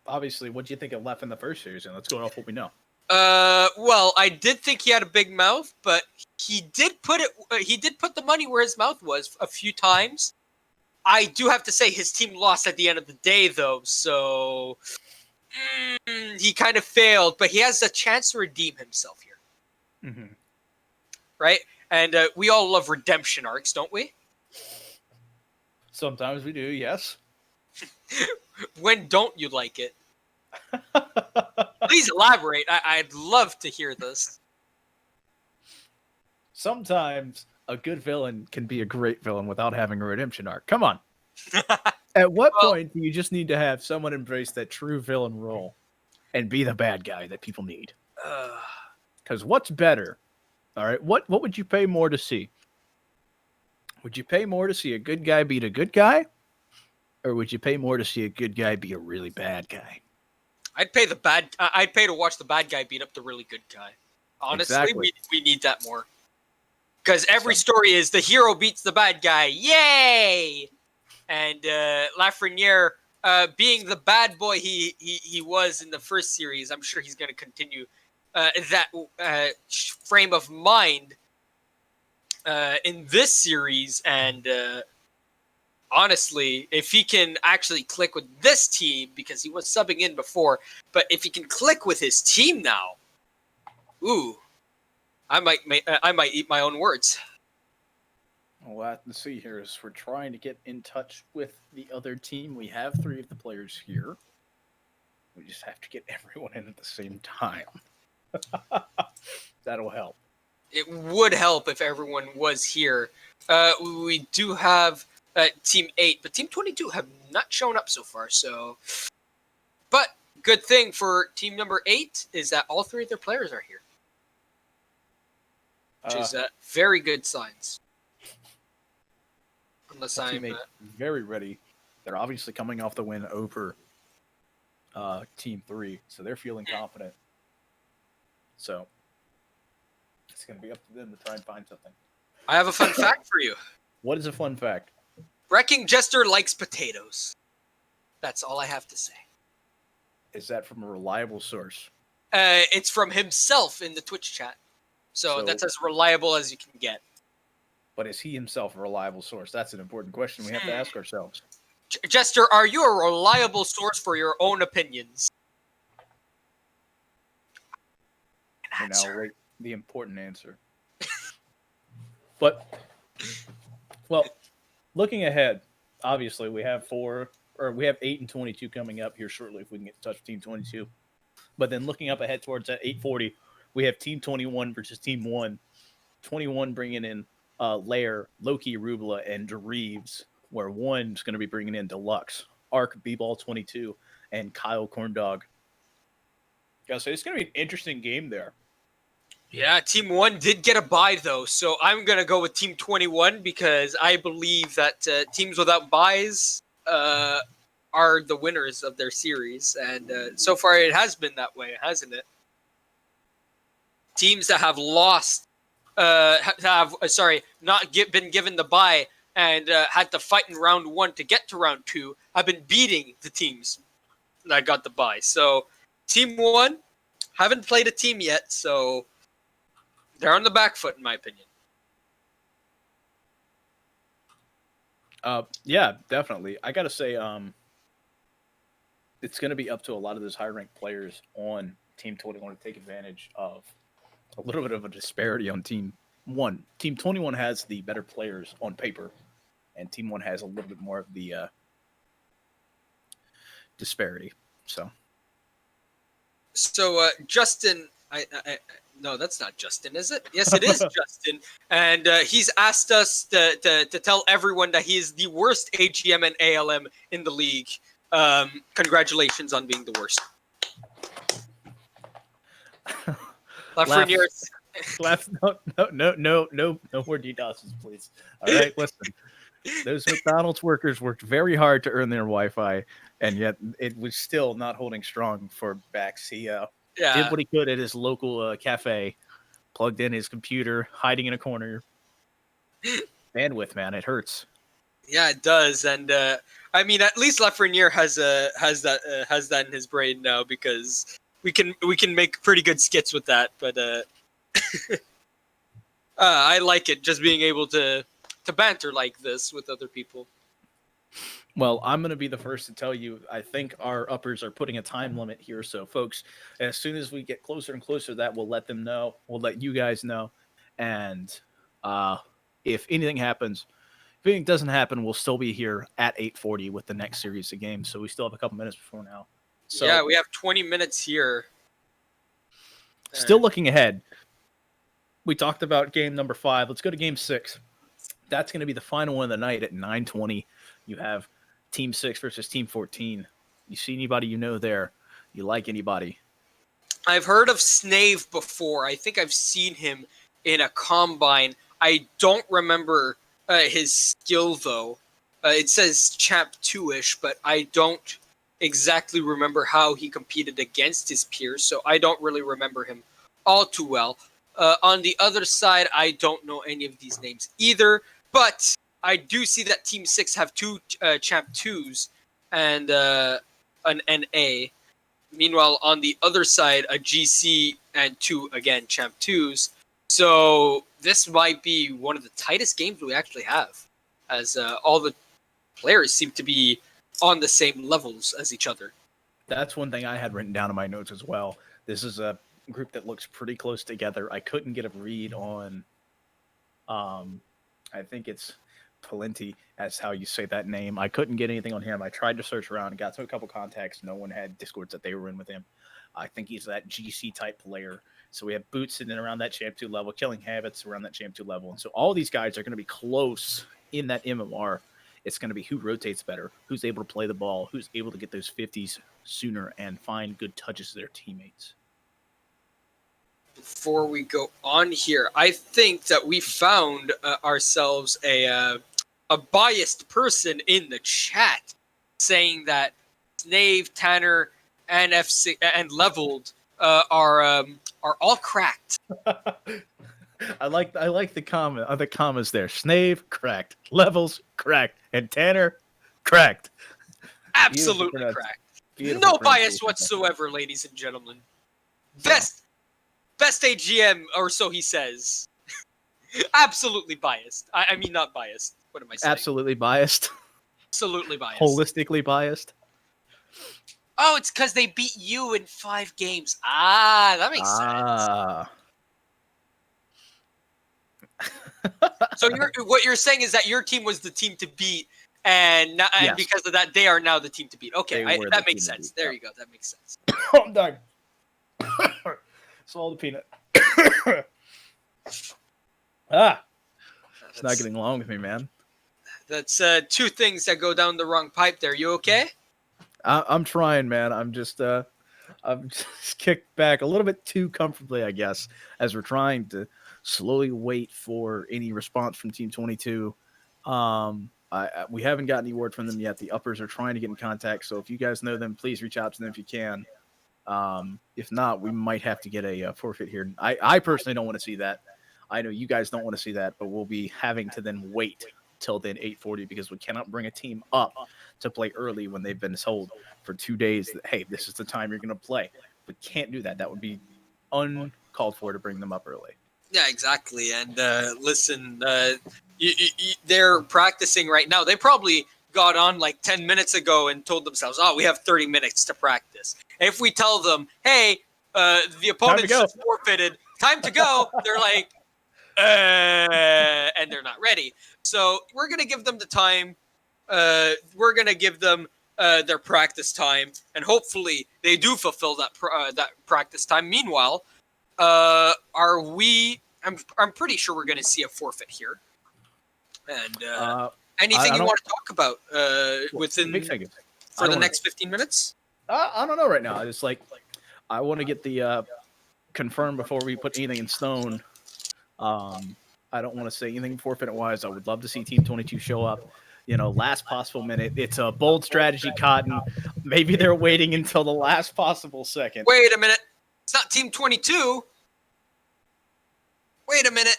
obviously, what do you think of Lef in the first series? And let's go off what we know. Well, I did think he had a big mouth, but he did put the money where his mouth was a few times. I do have to say his team lost at the end of the day, though, so he kind of failed, but he has a chance to redeem himself here. Mm-hmm. Right? And we all love redemption arcs, don't we? Sometimes we do, yes. When don't you like it? Please elaborate. I'd love to hear this. Sometimes a good villain can be a great villain without having a redemption arc. Come on. At what point do you just need to have someone embrace that true villain role and be the bad guy that people need? Because what's better? All right, what would you pay more to see? Would you pay more to see a good guy beat a good guy? Or would you pay more to see a good guy be a really bad guy? I'd pay to watch the bad guy beat up the really good guy. Honestly, Exactly. we need that more. Because every story is the hero beats the bad guy. Yay! And Lafreniere, being the bad boy he was in the first series, I'm sure he's going to continue that frame of mind in this series. And honestly, if he can actually click with this team, because he was subbing in before, but if he can click with his team now, ooh, I might eat my own words. We'll have to see here as we're trying to get in touch with the other team. We have 3 of the players here. We just have to get everyone in at the same time. That'll help. It would help if everyone was here. We do have Team 8, but Team 22 have not shown up so far. So, but good thing for Team number 8 is that all 3 of their players are here, which is very good signs. Unless I'm very ready. They're obviously coming off the win over Team 3, so they're feeling confident. So it's going to be up to them to try and find something. I have a fun fact for you. What is a fun fact? Wrecking Jester likes potatoes. That's all I have to say. Is that from a reliable source? It's from himself in the Twitch chat. So that's as reliable as you can get. But is he himself a reliable source? That's an important question we have to ask ourselves. Jester, are you a reliable source for your own opinions? And now wait the important answer. But, well, looking ahead, obviously we have 8 and 22 coming up here shortly if we can get in touch with Team 22. But then looking up ahead towards that 8:40, we have Team 21 versus Team 1. 21 bringing in Lair, Loki, Rubla, and Reeves, where 1's going to be bringing in Deluxe, Arc, B-Ball 22, and Kyle Corndog. So it's going to be an interesting game there. Yeah, Team 1 did get a bye, though, so I'm going to go with Team 21 because I believe that teams without byes are the winners of their series, and so far it has been that way, hasn't it? Teams that have lost, been given the bye and had to fight in round 1 to get to round 2 have been beating the teams that got the bye. So Team 1 haven't played a team yet, so they're on the back foot, in my opinion. Yeah, definitely. I got to say, it's going to be up to a lot of those high-ranked players on Team 21 to take advantage of a little bit of a disparity on Team 1. Team 21 has the better players on paper, and Team 1 has a little bit more of the disparity. So, Justin, no, that's not Justin, is it? Yes, it is Justin. And he's asked us to tell everyone that he is the worst AGM and ALM in the league. Congratulations on being the worst. Lafreniere. No more DDoSes, please. All right, listen. Those McDonald's workers worked very hard to earn their Wi-Fi, and yet it was still not holding strong for Bax. He did what he could at his local cafe, plugged in his computer, hiding in a corner. Bandwidth, man, it hurts. Yeah, it does, and I mean, at least Lafreniere has that in his brain now because we can make pretty good skits with that. But I like it, just being able to banter like this with other people. Well, I'm going to be the first to tell you, I think our uppers are putting a time limit here. So, folks, as soon as we get closer and closer to that, we'll let them know. We'll let you guys know. And If anything happens, if anything doesn't happen, we'll still be here at 8:40 with the next series of games. So we still have a couple minutes before now. So yeah, we have 20 minutes here. Still looking ahead. We talked about game number 5. Let's go to game 6. That's going to be the final one of the night at 9:20. You have Team 6 versus Team 14. You see anybody you know there? You like anybody? I've heard of Snave before. I think I've seen him in a combine. I don't remember his skill, though. It says Champ 2-ish, but I don't exactly remember how he competed against his peers, so I don't really remember him all too well. On the other side, I don't know any of these names either, but I do see that Team 6 have 2 Champ 2s and an NA. Meanwhile, on the other side, a GC and 2, again, Champ 2s. So this might be one of the tightest games we actually have, as all the players seem to be on the same levels as each other. That's one thing I had written down in my notes as well. This is a group that looks pretty close together. I couldn't get a read on, I think it's Palenti, as how you say that name. I couldn't get anything on him. I tried to search around and got to a couple contacts. No one had Discords that they were in with him. I think he's that GC type player. So we have Boots sitting around that Champ 2 level, Killing Habits around that Champ 2 level. And so all these guys are going to be close in that MMR. It's going to be who rotates better, who's able to play the ball, who's able to get those 50s sooner and find good touches to their teammates. Before we go on here, I think that we found ourselves a biased person in the chat saying that Snave, Tanner, and F6 and Leveled are all cracked. I like the commas there. Snave cracked, Levels cracked, and Tanner cracked. Absolutely cracked. No bias whatsoever, ladies and gentlemen. Best AGM, or so he says. Absolutely biased. I mean, not biased. What am I saying? Absolutely biased. Absolutely biased. Holistically biased. Oh, it's because they beat you in 5 games. Ah, that makes sense. So what you're saying is that your team was the team to beat, and Yes. because of that, they are now the team to beat. Okay, that makes sense. There you go. That makes sense. I'm done. Swallow the peanut. It's not getting along with me, man. That's 2 things that go down the wrong pipe there. You okay? I'm trying, man. I'm just kicked back a little bit too comfortably, I guess, as we're trying to slowly wait for any response from Team 22. We haven't gotten any word from them yet. The uppers are trying to get in contact, so if you guys know them, please reach out to them if you can. If not, we might have to get a forfeit here. I personally don't want to see that. I know you guys don't want to see that, but we'll be having to then wait till then 8:40 because we cannot bring a team up to play early when they've been told for 2 days that, hey, this is the time you're going to play. We can't do that. That would be uncalled for to bring them up early. Yeah, exactly. And listen, they're practicing right now. They probably got on like 10 minutes ago and told themselves, oh, we have 30 minutes to practice. And if we tell them, hey, the opponent just forfeited, time to go, they're like, and they're not ready. So we're going to give them the time. We're going to give them their practice time, and hopefully they do fulfill that practice time. Meanwhile, I'm pretty sure we're going to see a forfeit here. And anything you want to talk about for the next 15 minutes? I don't know right now. I just I want to get the confirmed before we put anything in stone. I don't want to say anything forfeit-wise. I would love to see Team 22 show up, last possible minute. It's a bold strategy, Cotton. Maybe they're waiting until the last possible second. Wait a minute. It's not Team 22. Wait a minute.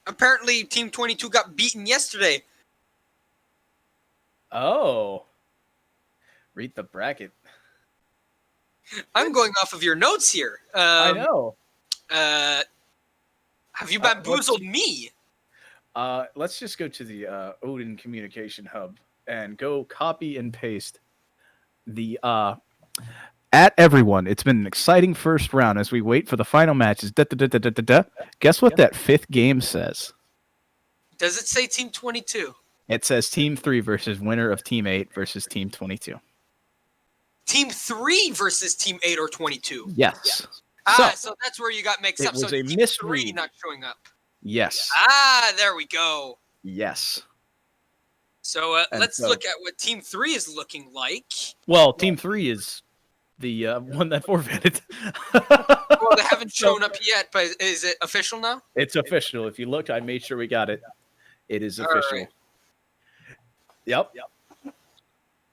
Apparently, Team 22 got beaten yesterday. Oh. Read the bracket. I'm going off of your notes here. I know. Have you bamboozled me? Let's just go to the Odin Communication Hub and go copy and paste the at everyone. It's been an exciting first round as we wait for the final matches. Guess what that 5th game says? Does it say Team 22? It says Team 3 versus winner of Team 8 versus Team 22. Team 3 versus Team 8 or 22? Yes. So that's where you got mixed it up. was So a Team 3 misread. not showing up. Yes. There we go. Yes. So And let's so- look at what Team 3 is looking like. Well, Team 3 is the one that forfeited. Well, they haven't shown up yet, but is it official now? It's official. If you look, I made sure we got it. It is official. right. Yep.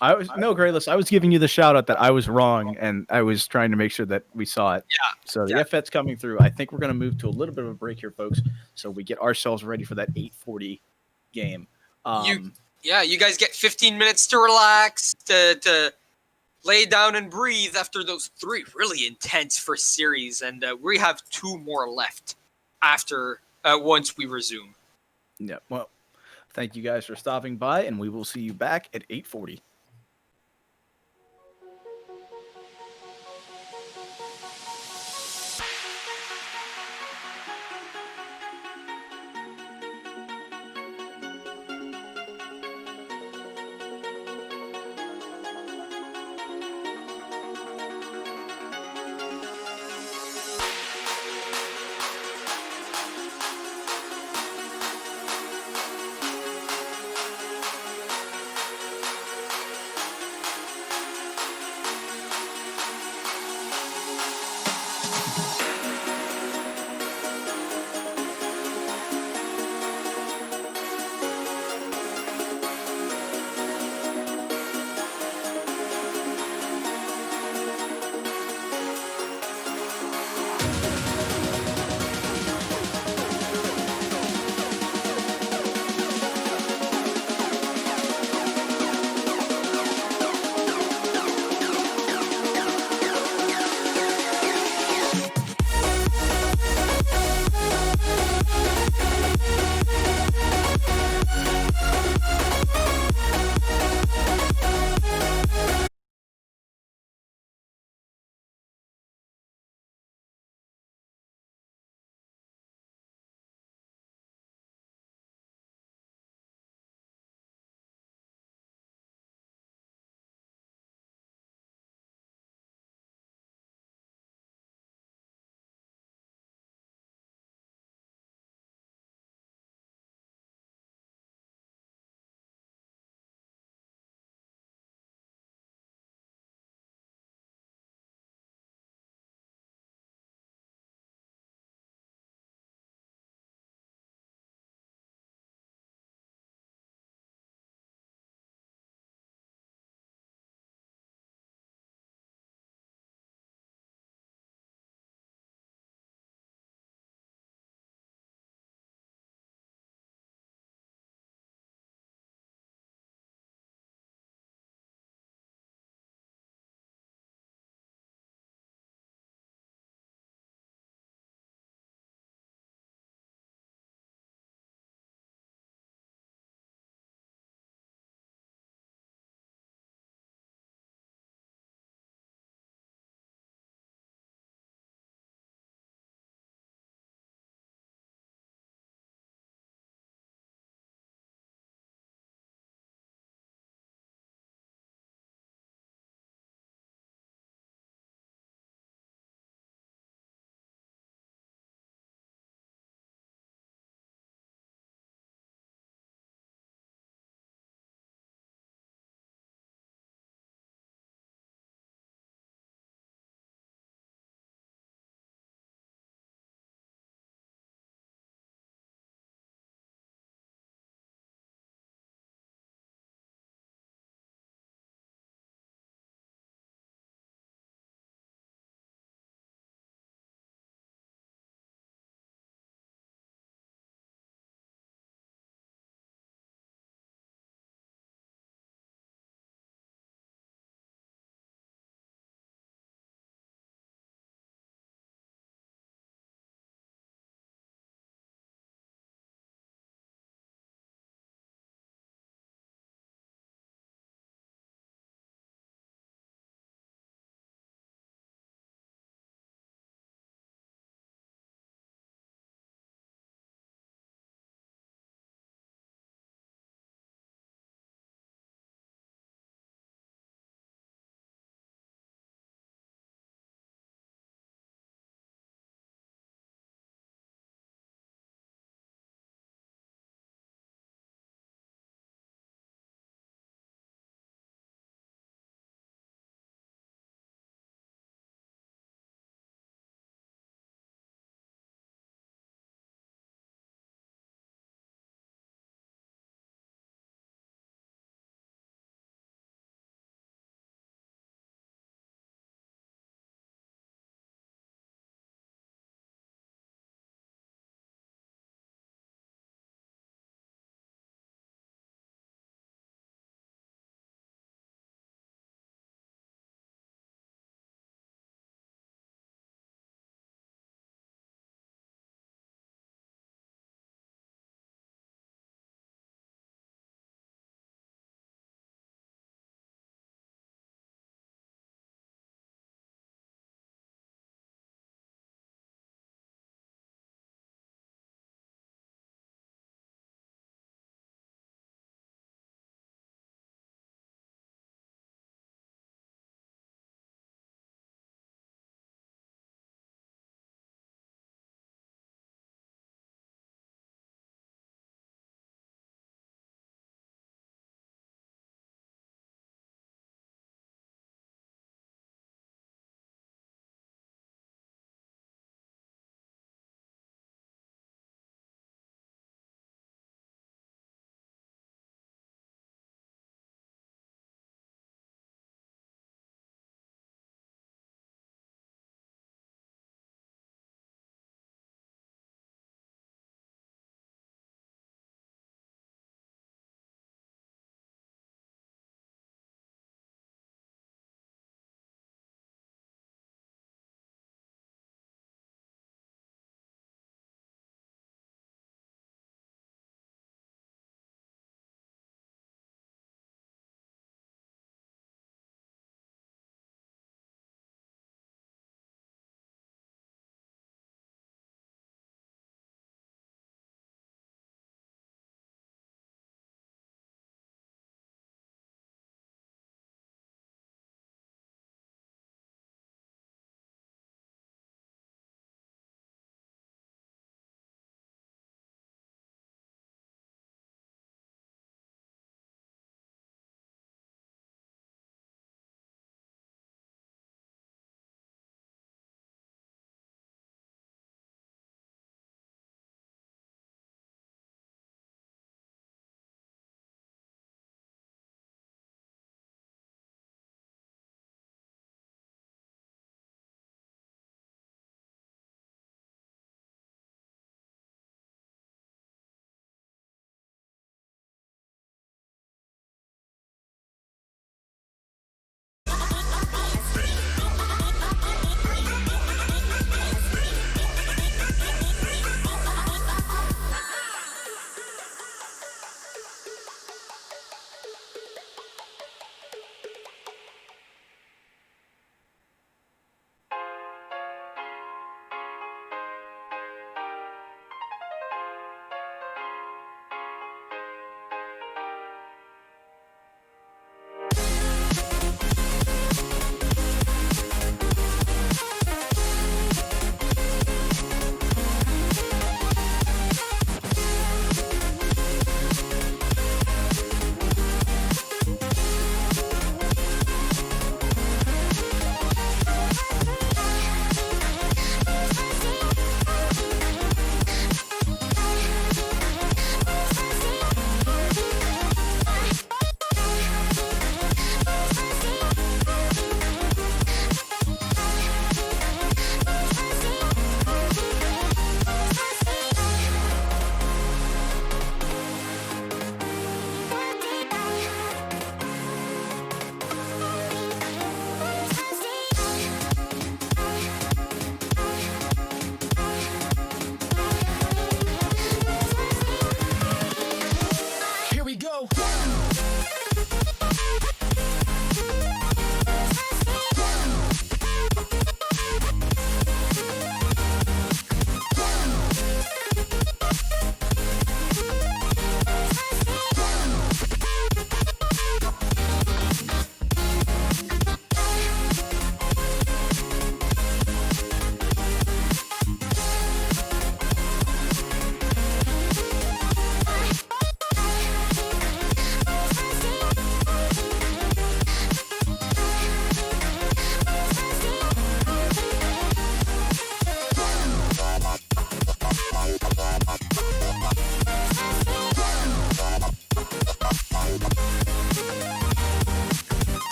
Grayless. I was giving you the shout out that I was wrong, and I was trying to make sure that we saw it. Yeah. So the FF's coming through. I think we're going to move to a little bit of a break here, folks, so we get ourselves ready for that 8:40 game. You guys get 15 minutes to relax, to lay down and breathe after those 3 really intense first series, and we have 2 more left after once we resume. Yeah. Well, thank you guys for stopping by, and we will see you back at 8:40.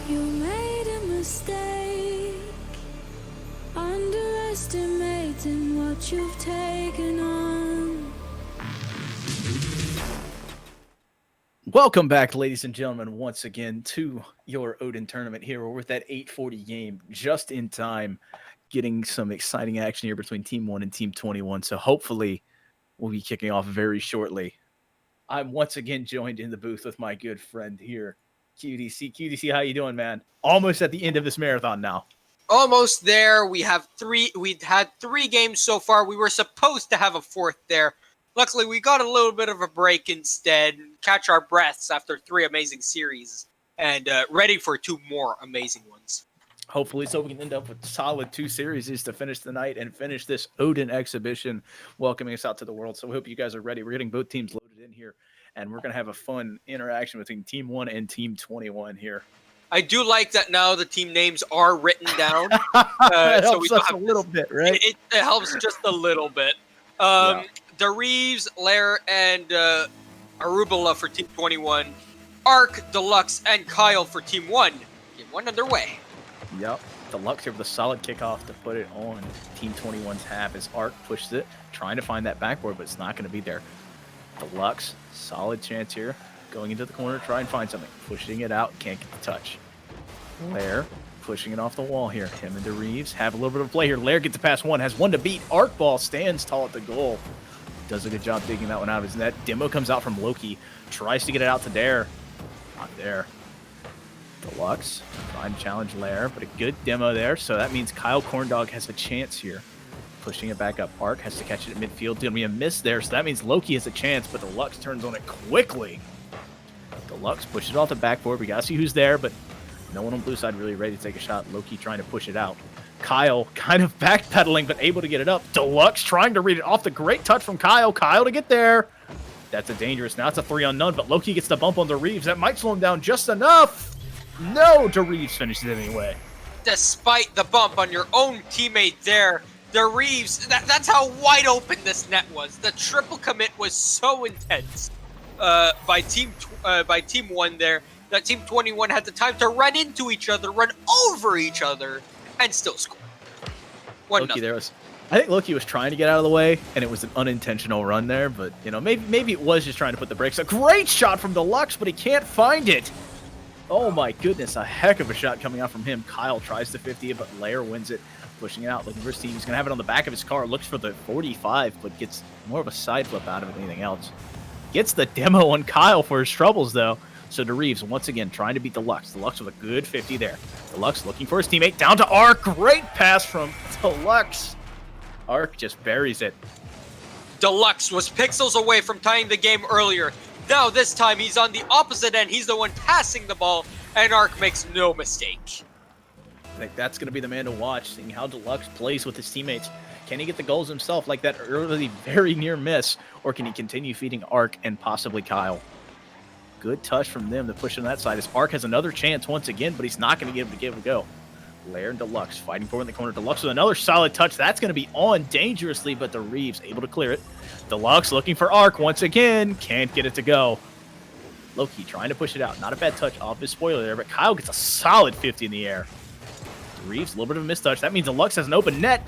You made a mistake, underestimating what you've taken on. Welcome back, ladies and gentlemen, once again to your Odin tournament here. We're with that 840 game just in time, getting some exciting action here between Team 1 and Team 21. So hopefully we'll be kicking off very shortly. I'm once again joined in the booth with my good friend here, QDC. QDC, how you doing, man? Almost at the end of this marathon now. Almost there. We'd had 3 games so far. We were supposed to have a 4th there. Luckily, we got a little bit of a break instead, catch our breaths after 3 amazing series, and ready for 2 more amazing ones. Hopefully, so we can end up with solid 2 series to finish the night and finish this Odin exhibition, welcoming us out to the world. So we hope you guys are ready. We're getting both teams loaded in here, and we're going to have a fun interaction between Team 1 and Team 21 here. I do like that now the team names are written down. It helps us a little bit, right? It helps just a little bit. Reeves, Lair, and Arubula for Team 21. Arc, Deluxe, and Kyle for Team 1. Game 1 underway. Yep. Deluxe here with a solid kickoff to put it on Team 21's half as Arc pushes it, trying to find that backboard, but it's not going to be there. Deluxe, solid chance here. Going into the corner, try and find something. Pushing it out, can't get the touch. Lair pushing it off the wall here. Him and Reeves have a little bit of play here. Lair gets a pass one, has one to beat. Arc ball stands tall at the goal. Does a good job digging that one out of his net. Demo comes out from Loki, tries to get it out to Dare. Not there. Deluxe trying to challenge Lair, but a good demo there. So that means Kyle Corndog has a chance here. Pushing it back up. Arc has to catch it at midfield. Going to be a miss there. So that means Loki has a chance, but Deluxe turns on it quickly. Deluxe pushes it off the backboard. We got to see who's there, but no one on blue side really ready to take a shot. Loki trying to push it out. Kyle kind of backpedaling, but able to get it up. Deluxe trying to read it off the great touch from Kyle. Kyle to get there. That's a dangerous. Now it's a 3-on-none, but Loki gets the bump on Reeves. That might slow him down just enough. No, Reeves finishes it anyway. Despite the bump on your own teammate there, Reeves, that's how wide open this net was. The triple commit was so intense by Team 1 there that Team 21 had the time to run into each other, run over each other, and still score. Loki there was. I think Loki was trying to get out of the way, and it was an unintentional run there. But you know, maybe it was just trying to put the brakes. A great shot from Deluxe, but he can't find it. Oh my goodness, a heck of a shot coming out from him. Kyle tries to 50 it, but Lair wins it, pushing it out, looking for his team. He's going to have it on the back of his car, looks for the 45, but gets more of a side flip out of it than anything else. Gets the demo on Kyle for his troubles, though. So Reeves, once again, trying to beat Deluxe. Deluxe with a good 50 there. Deluxe looking for his teammate, down to Arc. Great pass from Deluxe. Arc just buries it. Deluxe was pixels away from tying the game earlier. Now this time he's on the opposite end. He's the one passing the ball, and Arc makes no mistake. I think that's going to be the man to watch, seeing how Deluxe plays with his teammates. Can he get the goals himself like that early, very near miss, or can he continue feeding Arc and possibly Kyle? Good touch from them to push on that side as Arc has another chance once again, but he's not going to give it a go. Lair and Deluxe fighting forward in the corner. Deluxe with another solid touch. That's going to be on dangerously, but the Reeves able to clear it. Deluxe looking for Arc once again. Can't get it to go. Loki trying to push it out. Not a bad touch off his spoiler there, but Kyle gets a solid 50 in the air. Reeves, a little bit of a mistouch. That means Deluxe has an open net.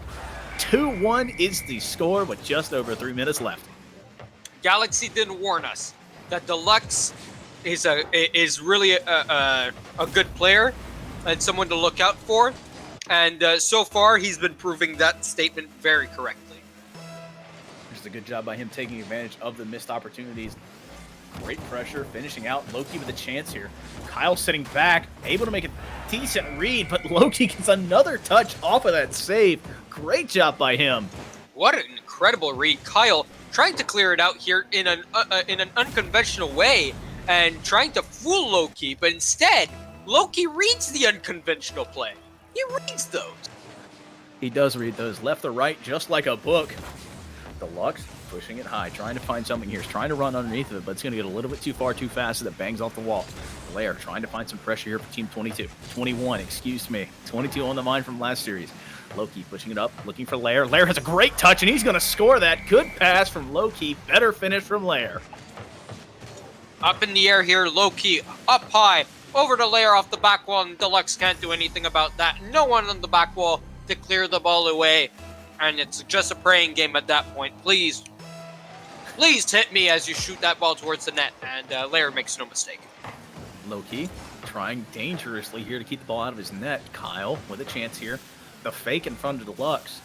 2-1 is the score with just over 3 minutes left. Galaxy didn't warn us that Deluxe is really a good player and someone to look out for. And so far, he's been proving that statement very correctly. Just a good job by him taking advantage of the missed opportunities. Great pressure, finishing out. Loki with a chance here. Kyle sitting back, able to make a decent read, but Loki gets another touch off of that save. Great job by him. What an incredible read. Kyle trying to clear it out here in an unconventional way and trying to fool Loki, but instead, Loki reads the unconventional play. He reads those. He does read those left or right, just like a book. Deluxe pushing it high, trying to find something here. He's trying to run underneath of it, but it's going to get a little bit too far, too fast, as it bangs off the wall. Lair trying to find some pressure here for Team 21, excuse me. 22 on the mind from last series. Loki pushing it up, looking for Lair. Lair has a great touch, and he's going to score that. Good pass from Loki. Better finish from Lair. Up in the air here, Loki up high. Over to Lair off the back wall, and Deluxe can't do anything about that. No one on the back wall to clear the ball away. And it's just a praying game at that point. Please hit me as you shoot that ball towards the net. And Lair makes no mistake. Loki trying dangerously here to keep the ball out of his net. Kyle with a chance here. The fake in front of Deluxe.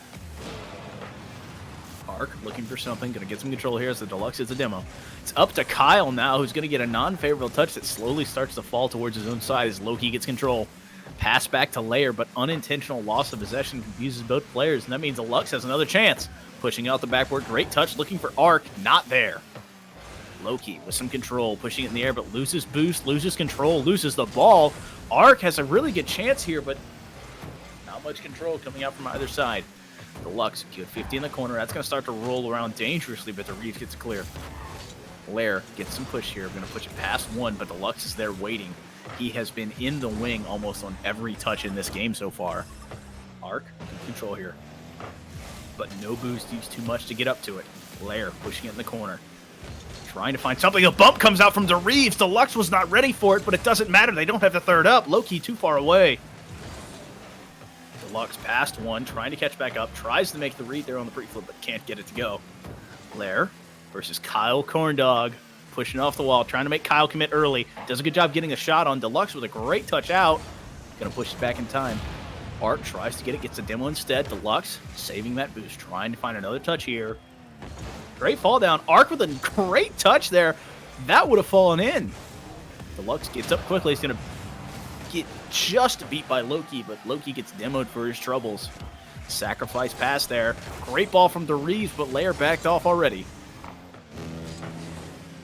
Arc looking for something. Going to get some control here as the Deluxe is a demo. It's up to Kyle now, who's going to get a non-favorable touch that slowly starts to fall towards his own side as Loki gets control. Pass back to Lair, but unintentional loss of possession confuses both players, and that means Deluxe has another chance. Pushing out the backboard, great touch, looking for Arc, not there. Loki with some control, pushing it in the air, but loses boost, loses control, loses the ball. Arc has a really good chance here, but not much control coming out from either side. Deluxe, good 50 in the corner. That's going to start to roll around dangerously, but the Reeves gets clear. Lair gets some push here. We're going to push it past one, but Deluxe is there waiting. He has been in the wing almost on every touch in this game so far. Arc, control here. but no boost, used too much to get up to it. Lair pushing it in the corner. Trying to find something. A bump comes out from DeReeves. Deluxe was not ready for it, but it doesn't matter. They don't have the third up. Low-key too far away. Deluxe past one, trying to catch back up. Tries to make the read there on the pre-flip, but can't get it to go. Lair versus Kyle Corndog. Pushing off the wall, trying to make Kyle commit early. Does a good job getting a shot on Deluxe with a great touch out. Gonna push it back in time. Art tries to get it, gets a demo instead. Deluxe saving that boost, trying to find another touch here. Great fall down. Arc with a great touch there. That would have fallen in. Deluxe gets up quickly. He's going to get just beat by Loki, but Loki gets demoed for his troubles. Sacrifice pass there. Great ball from DeReeves, but Lair backed off already.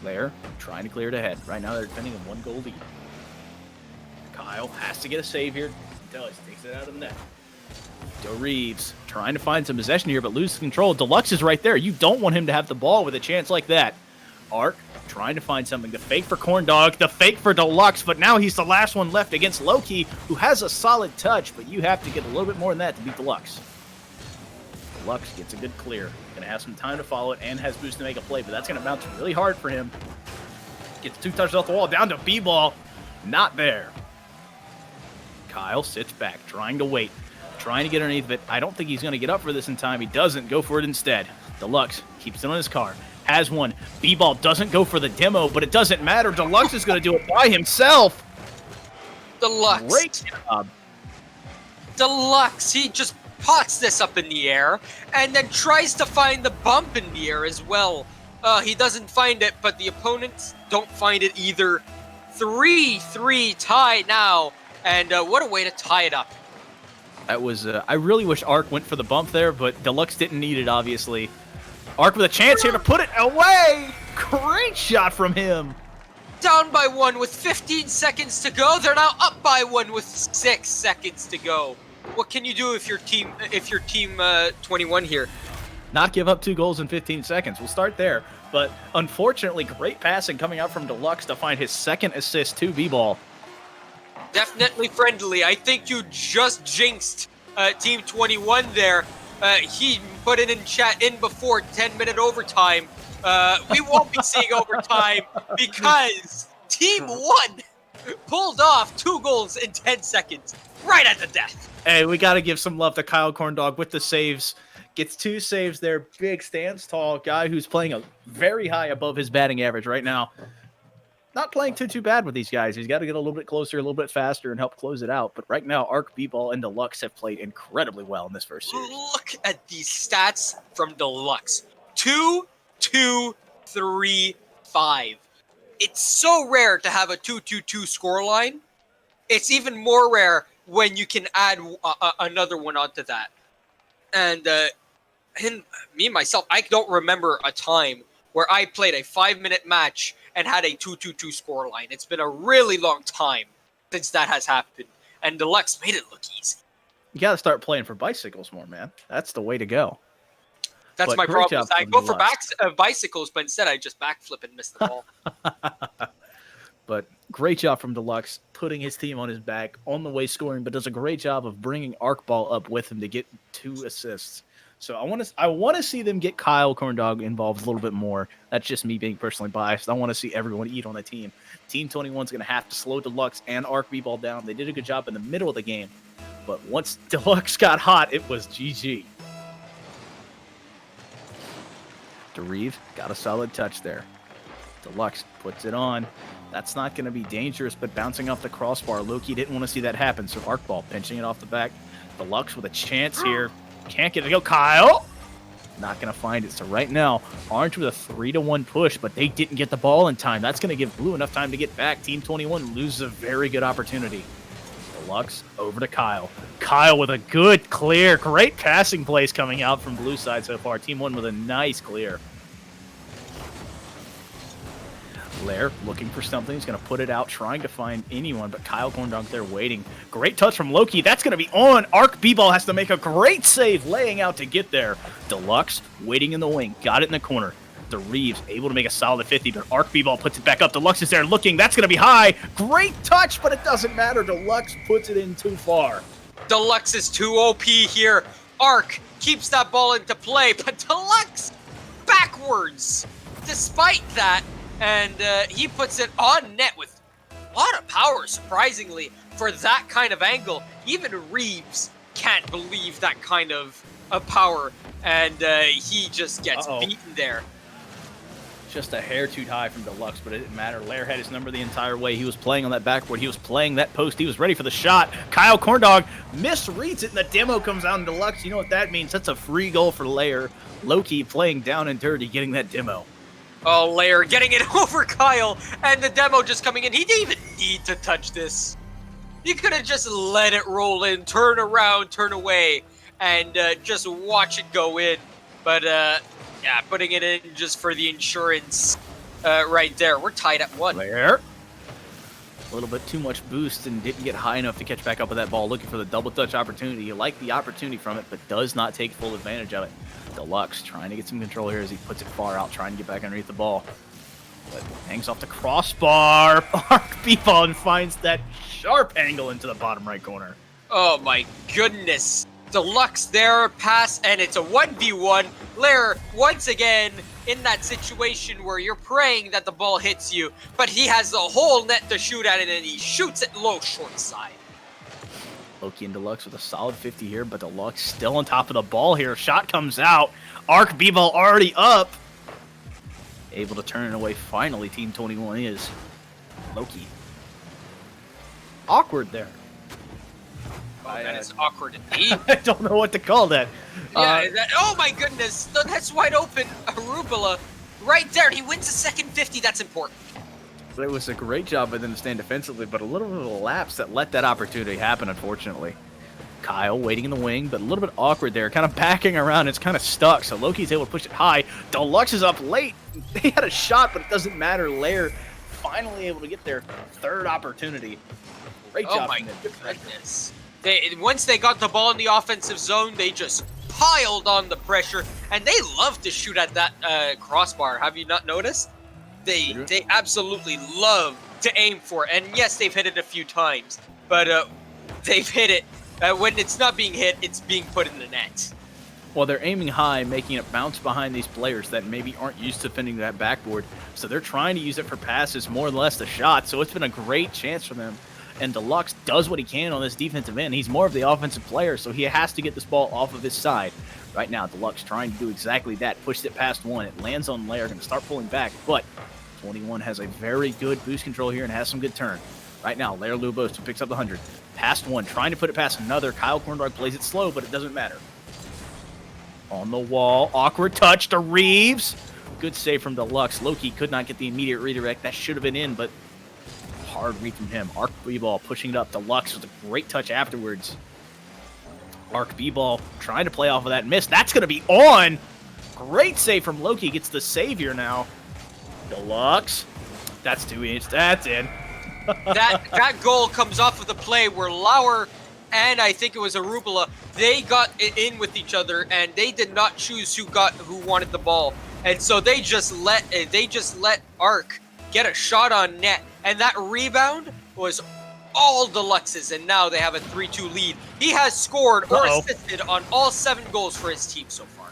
Lair trying to clear it ahead. Right now they're defending a 1-goal lead. Kyle has to get a save here. He does. Takes it out of the net. DeReeves trying to find some possession here, but loses control. Deluxe is right there. You don't want him to have the ball with a chance like that. Arc trying to find something. The fake for Corndog, the fake for Deluxe, but now he's the last one left against Loki, who has a solid touch, but you have to get a little bit more than that to beat Deluxe. Deluxe gets a good clear. Going to have some time to follow it and has boost to make a play, but that's going to bounce really hard for him. Gets 2 touches off the wall, down to B-ball. Not there. Kyle sits back, trying to wait. Trying to get underneath of it. I don't think he's going to get up for this in time. He doesn't. Go for it instead. Deluxe keeps it on his car. Has one. B-ball doesn't go for the demo, but it doesn't matter. Deluxe is going to do it by himself. Deluxe. Great job. Deluxe. He just pots this up in the air and then tries to find the bump in the air as well. He doesn't find it, but the opponents don't find it either. 3-3 tie now, and what a way to tie it up. That was, I really wish Arc went for the bump there, but Deluxe didn't need it, obviously. Arc with a chance here to put it away! Great shot from him! Down by 1 with 15 seconds to go. They're now up by 1 with 6 seconds to go. What can you do if you're team 21 here? Not give up 2 goals in 15 seconds. We'll start there. But unfortunately, great passing coming out from Deluxe to find his second assist to B-ball. Definitely friendly. I think you just jinxed Team 21 there. He put it in chat in before 10-minute overtime. We won't be seeing overtime because Team 1 pulled off 2 goals in 10 seconds right at the death. Hey, we got to give some love to Kyle Corndog with the saves. Gets 2 saves there. Big, stands tall guy who's playing a very high above his batting average right now. Not playing too bad with these guys. He's got to get a little bit closer, a little bit faster, and help close it out. But right now, Arc, B-Ball, and Deluxe have played incredibly well in this first series. Look at these stats from Deluxe. 2, 2, 3, 5. It's so rare to have a 2-2-2 scoreline. It's even more rare when you can add another one onto that. And me, myself, I don't remember a time where I played a 5-minute match and had a 2-2-2 scoreline. It's been a really long time since that has happened, and Deluxe made it look easy. You got to start playing for bicycles more, man. That's the way to go. That's But my great problem. job I from go for Deluxe. bicycles, but instead I just backflip and miss the ball. But great job from Deluxe, putting his team on his back, on the way scoring, but does a great job of bringing Arc Ball up with him to get 2 assists. So I want to see them get Kyle Corndog involved a little bit more. That's just me being personally biased. I want to see everyone eat on the team. Team 21 is going to have to slow Deluxe and Arc B-Ball down. They did a good job in the middle of the game, but once Deluxe got hot, it was GG. DeReeves got a solid touch there. Deluxe puts it on. That's not going to be dangerous, but bouncing off the crossbar, Loki didn't want to see that happen, so Arc Ball pinching it off the back. Deluxe with a chance here. Can't get it to go. Kyle! Not going to find it. So right now, Orange with a 3-1 push, but they didn't get the ball in time. That's going to give Blue enough time to get back. Team 21 loses a very good opportunity. Deluxe over to Kyle. Kyle with a good clear. Great passing plays coming out from Blue side so far. Team 1 with a nice clear. Lair looking for something. He's going to put it out, trying to find anyone, but Kyle Corndog there waiting. Great touch from Loki. That's going to be on. Arc B-Ball has to make a great save, laying out to get there. Deluxe waiting in the wing. Got it in the corner. DeReeves able to make a solid 50, but Arc B-Ball puts it back up. Deluxe is there looking. That's going to be high. Great touch, but it doesn't matter. Deluxe puts it in too far. Deluxe is too OP here. Arc keeps that ball into play, but Deluxe backwards despite that, and he puts it on net with a lot of power, surprisingly, for that kind of angle. Even Reeves can't believe that kind of power, and he just gets beaten there. Just a hair too high from Deluxe, but it didn't matter. Lair had his number the entire way. He was playing on that backboard. He was playing that post. He was ready for the shot. Kyle Corndog misreads it, and the demo comes out in Deluxe. You know what that means? That's a free goal for Lair. Loki playing down and dirty, getting that demo. Oh, Lair getting it over Kyle, and the demo just coming in. He didn't even need to touch this. He could have just let it roll in, turn around, turn away, and just watch it go in. But yeah, putting it in just for the insurance right there. We're tied at 1. Lair. A little bit too much boost and didn't get high enough to catch back up with that ball. Looking for the double touch opportunity. You like the opportunity from it, but does not take full advantage of it. Deluxe trying to get some control here as he puts it far out, trying to get back underneath the ball. But hangs off the crossbar. Arc B-ball and finds that sharp angle into the bottom right corner. Oh my goodness. Deluxe there, pass, and it's a 1v1. Lair, once again, in that situation where you're praying that the ball hits you, but he has the whole net to shoot at it, and he shoots it low short side. Loki and Deluxe with a solid 50 here, but Deluxe still on top of the ball here. Shot comes out. Arc B-ball already up. Able to turn it away finally, Team 21 is. Loki. Awkward there. Oh, that is awkward indeed. I don't know what to call that. Yeah, oh my goodness, that's wide open. Arugula right there. He wins the second 50. That's important. But it was a great job by them to stand defensively, but a little bit of a lapse that let that opportunity happen, unfortunately. Kyle waiting in the wing, but a little bit awkward there, kind of backing around. It's kind of stuck, so Loki's able to push it high. Deluxe is up late. They had a shot, but it doesn't matter. Lair finally able to get their third opportunity. Great job. Oh my goodness. Once they got the ball in the offensive zone, they just piled on the pressure, and they love to shoot at that crossbar. Have you not noticed? They absolutely love to aim for it. And yes, they've hit it a few times, but they've hit it. When it's not being hit, it's being put in the net. Well, they're aiming high, making it bounce behind these players that maybe aren't used to defending that backboard. So they're trying to use it for passes more or less the shot. So it's been a great chance for them. And Deluxe does what he can on this defensive end. He's more of the offensive player, so he has to get this ball off of his side. Right now, Deluxe trying to do exactly that. Pushed it past 1. It lands on Lair, going to start pulling back. But 21 has a very good boost control here and has some good turn. Right now, Lair Lubos picks up the 100. Past 1, trying to put it past another. Kyle Corndog plays it slow, but it doesn't matter. On the wall, awkward touch to Reeves. Good save from Deluxe. Loki could not get the immediate redirect. That should have been in, but hard read from him. Arc B-ball pushing it up. Deluxe with a great touch afterwards. Arc B-ball trying to play off of that miss. That's going to be on. Great save from Loki. Gets the savior now. Deluxe. That's 2 inch. That's in. that goal comes off of the play where Lauer and I think it was Arugula, they got in with each other and they did not choose who wanted the ball, and so they just let Arc get a shot on net, and that rebound was all Deluxe's, and now they have a 3-2 lead. He has scored or assisted on all 7 goals for his team so far.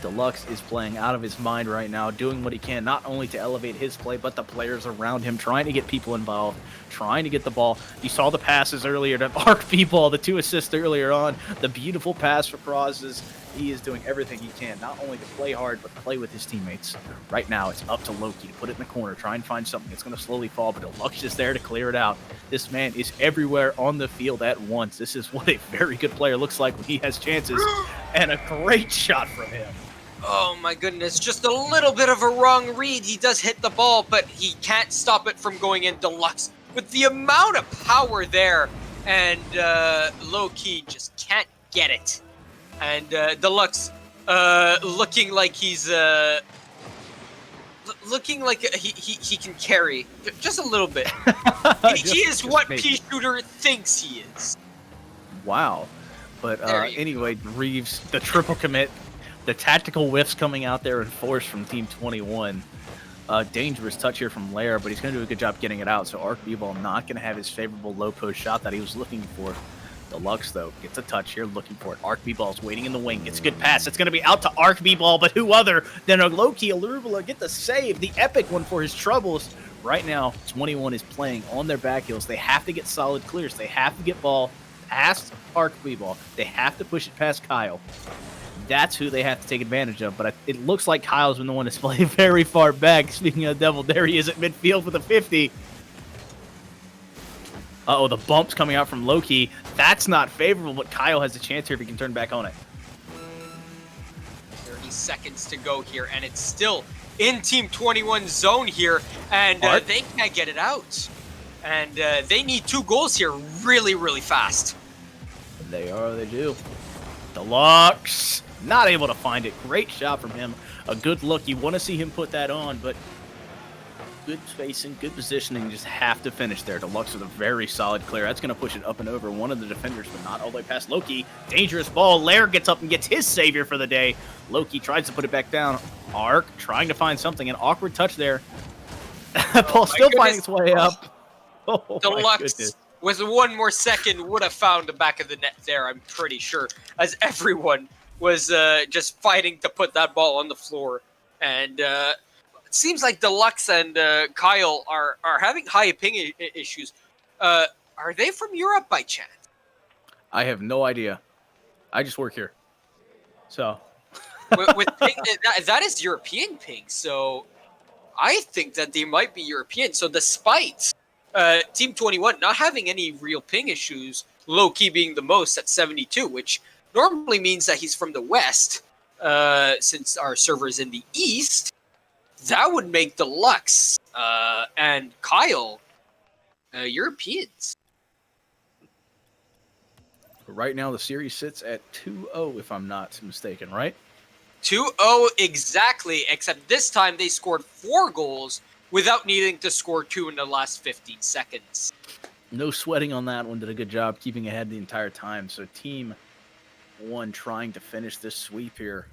Deluxe is playing out of his mind right now, doing what he can, not only to elevate his play, but the players around him, trying to get people involved, trying to get the ball. You saw the passes earlier to Arc B-ball, the 2 assists earlier on, the beautiful pass for Prazes. He is doing everything he can, not only to play hard, but play with his teammates. Right now, it's up to Loki to put it in the corner, try and find something. It's going to slowly fall, but Deluxe is there to clear it out. This man is everywhere on the field at once. This is what a very good player looks like when he has chances, and a great shot from him. Oh my goodness, just a little bit of a wrong read. He does hit the ball, but he can't stop it from going in. Deluxe, with the amount of power there, and low-key just can't get it. And Deluxe looking like he's looking like he can carry just a little bit. He is what Pea Shooter thinks he is. Wow. But anyway, Reeves, the triple commit, the tactical whiffs coming out there in force from Team 21. Dangerous touch here from Lair, but he's going to do a good job getting it out. So Arc B-ball not going to have his favorable low post shot that he was looking for. Deluxe, though, gets a touch here, looking for it. Arc B-Ball's waiting in the wing. Gets a good pass. It's going to be out to Arc B-Ball, but who other than a low-key Arugula get the save, the epic one for his troubles. Right now, 21 is playing on their back heels. They have to get solid clears. They have to get ball past Arc B-Ball. They have to push it past Kyle. That's who they have to take advantage of, but it looks like Kyle's been the one to play very far back. Speaking of the devil, there he is at midfield with a 50. Uh-oh, the bump's coming out from Loki. That's not favorable, but Kyle has a chance here if he can turn back on it. 30 seconds to go here, and it's still in Team 21's zone here, and they can't get it out. And they need 2 goals here really, really fast. They do. Deluxe, not able to find it. Great shot from him. A good look. You want to see him put that on, but good spacing, good positioning. You just have to finish there. Deluxe with a very solid clear. That's going to push it up and over one of the defenders, but not all the way past Loki. Dangerous ball. Lair gets up and gets his savior for the day. Loki tries to put it back down. Arc trying to find something. An awkward touch there. Ball still finding its way up. Oh, Deluxe with 1 more second would have found the back of the net there, I'm pretty sure, as everyone was just fighting to put that ball on the floor. And it seems like Deluxe and Kyle are having high opinion issues. Are they from Europe by chance? I have no idea. I just work here. So. with ping, that is European ping, so I think that they might be European. So despite Team 21 not having any real ping issues, low-key being the most at 72, which normally means that he's from the West, since our server is in the East, that would make Deluxe and Kyle Europeans. Right now, the series sits at 2-0, if I'm not mistaken, right? 2-0 exactly, except this time they scored 4 goals without needing to score 2 in the last 15 seconds. No sweating on that one. Did a good job keeping ahead the entire time. So Team 1 trying to finish this sweep here.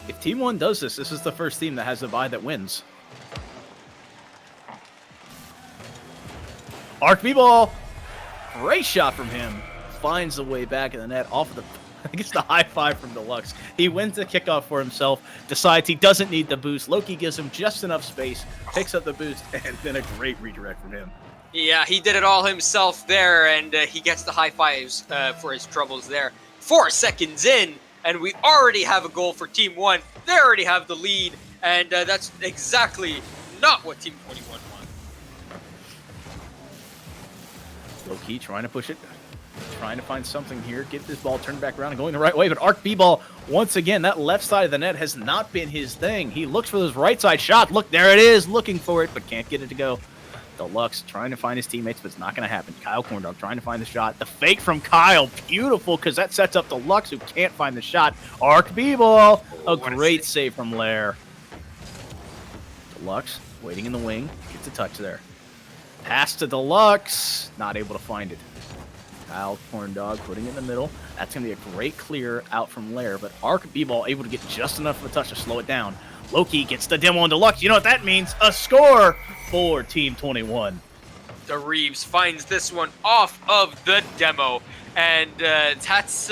If Team 1 does this, this is the first team that has a bye that wins. Arc B-Ball. Great shot from him. Finds the way back in the net off of the... I guess the high five from Deluxe. He wins the kickoff for himself, decides he doesn't need the boost. Loki gives him just enough space, picks up the boost, and then a great redirect from him. Yeah, he did it all himself there, and he gets the high fives for his troubles there. 4 seconds in, and we already have a goal for Team 1. They already have the lead, and that's exactly not what Team 21 wants. Loki trying to push it. Trying to find something here, get this ball turned back around and going the right way, but Arc B-Ball, once again, that left side of the net has not been his thing. He looks for this right side shot. Look, there it is, looking for it, but can't get it to go. Deluxe trying to find his teammates, but it's not going to happen. Kyle Corndog trying to find the shot. The fake from Kyle, beautiful, because that sets up Deluxe, who can't find the shot. Arc B-Ball, a great save from Lair. Deluxe waiting in the wing, gets a touch there. Pass to Deluxe, not able to find it. Kyle Corndog putting it in the middle. That's going to be a great clear out from Lair, but Arc B-Ball able to get just enough of a touch to slow it down. Loki gets the demo on Deluxe. You know what that means? A score for Team 21. The Reeves finds this one off of the demo, and that's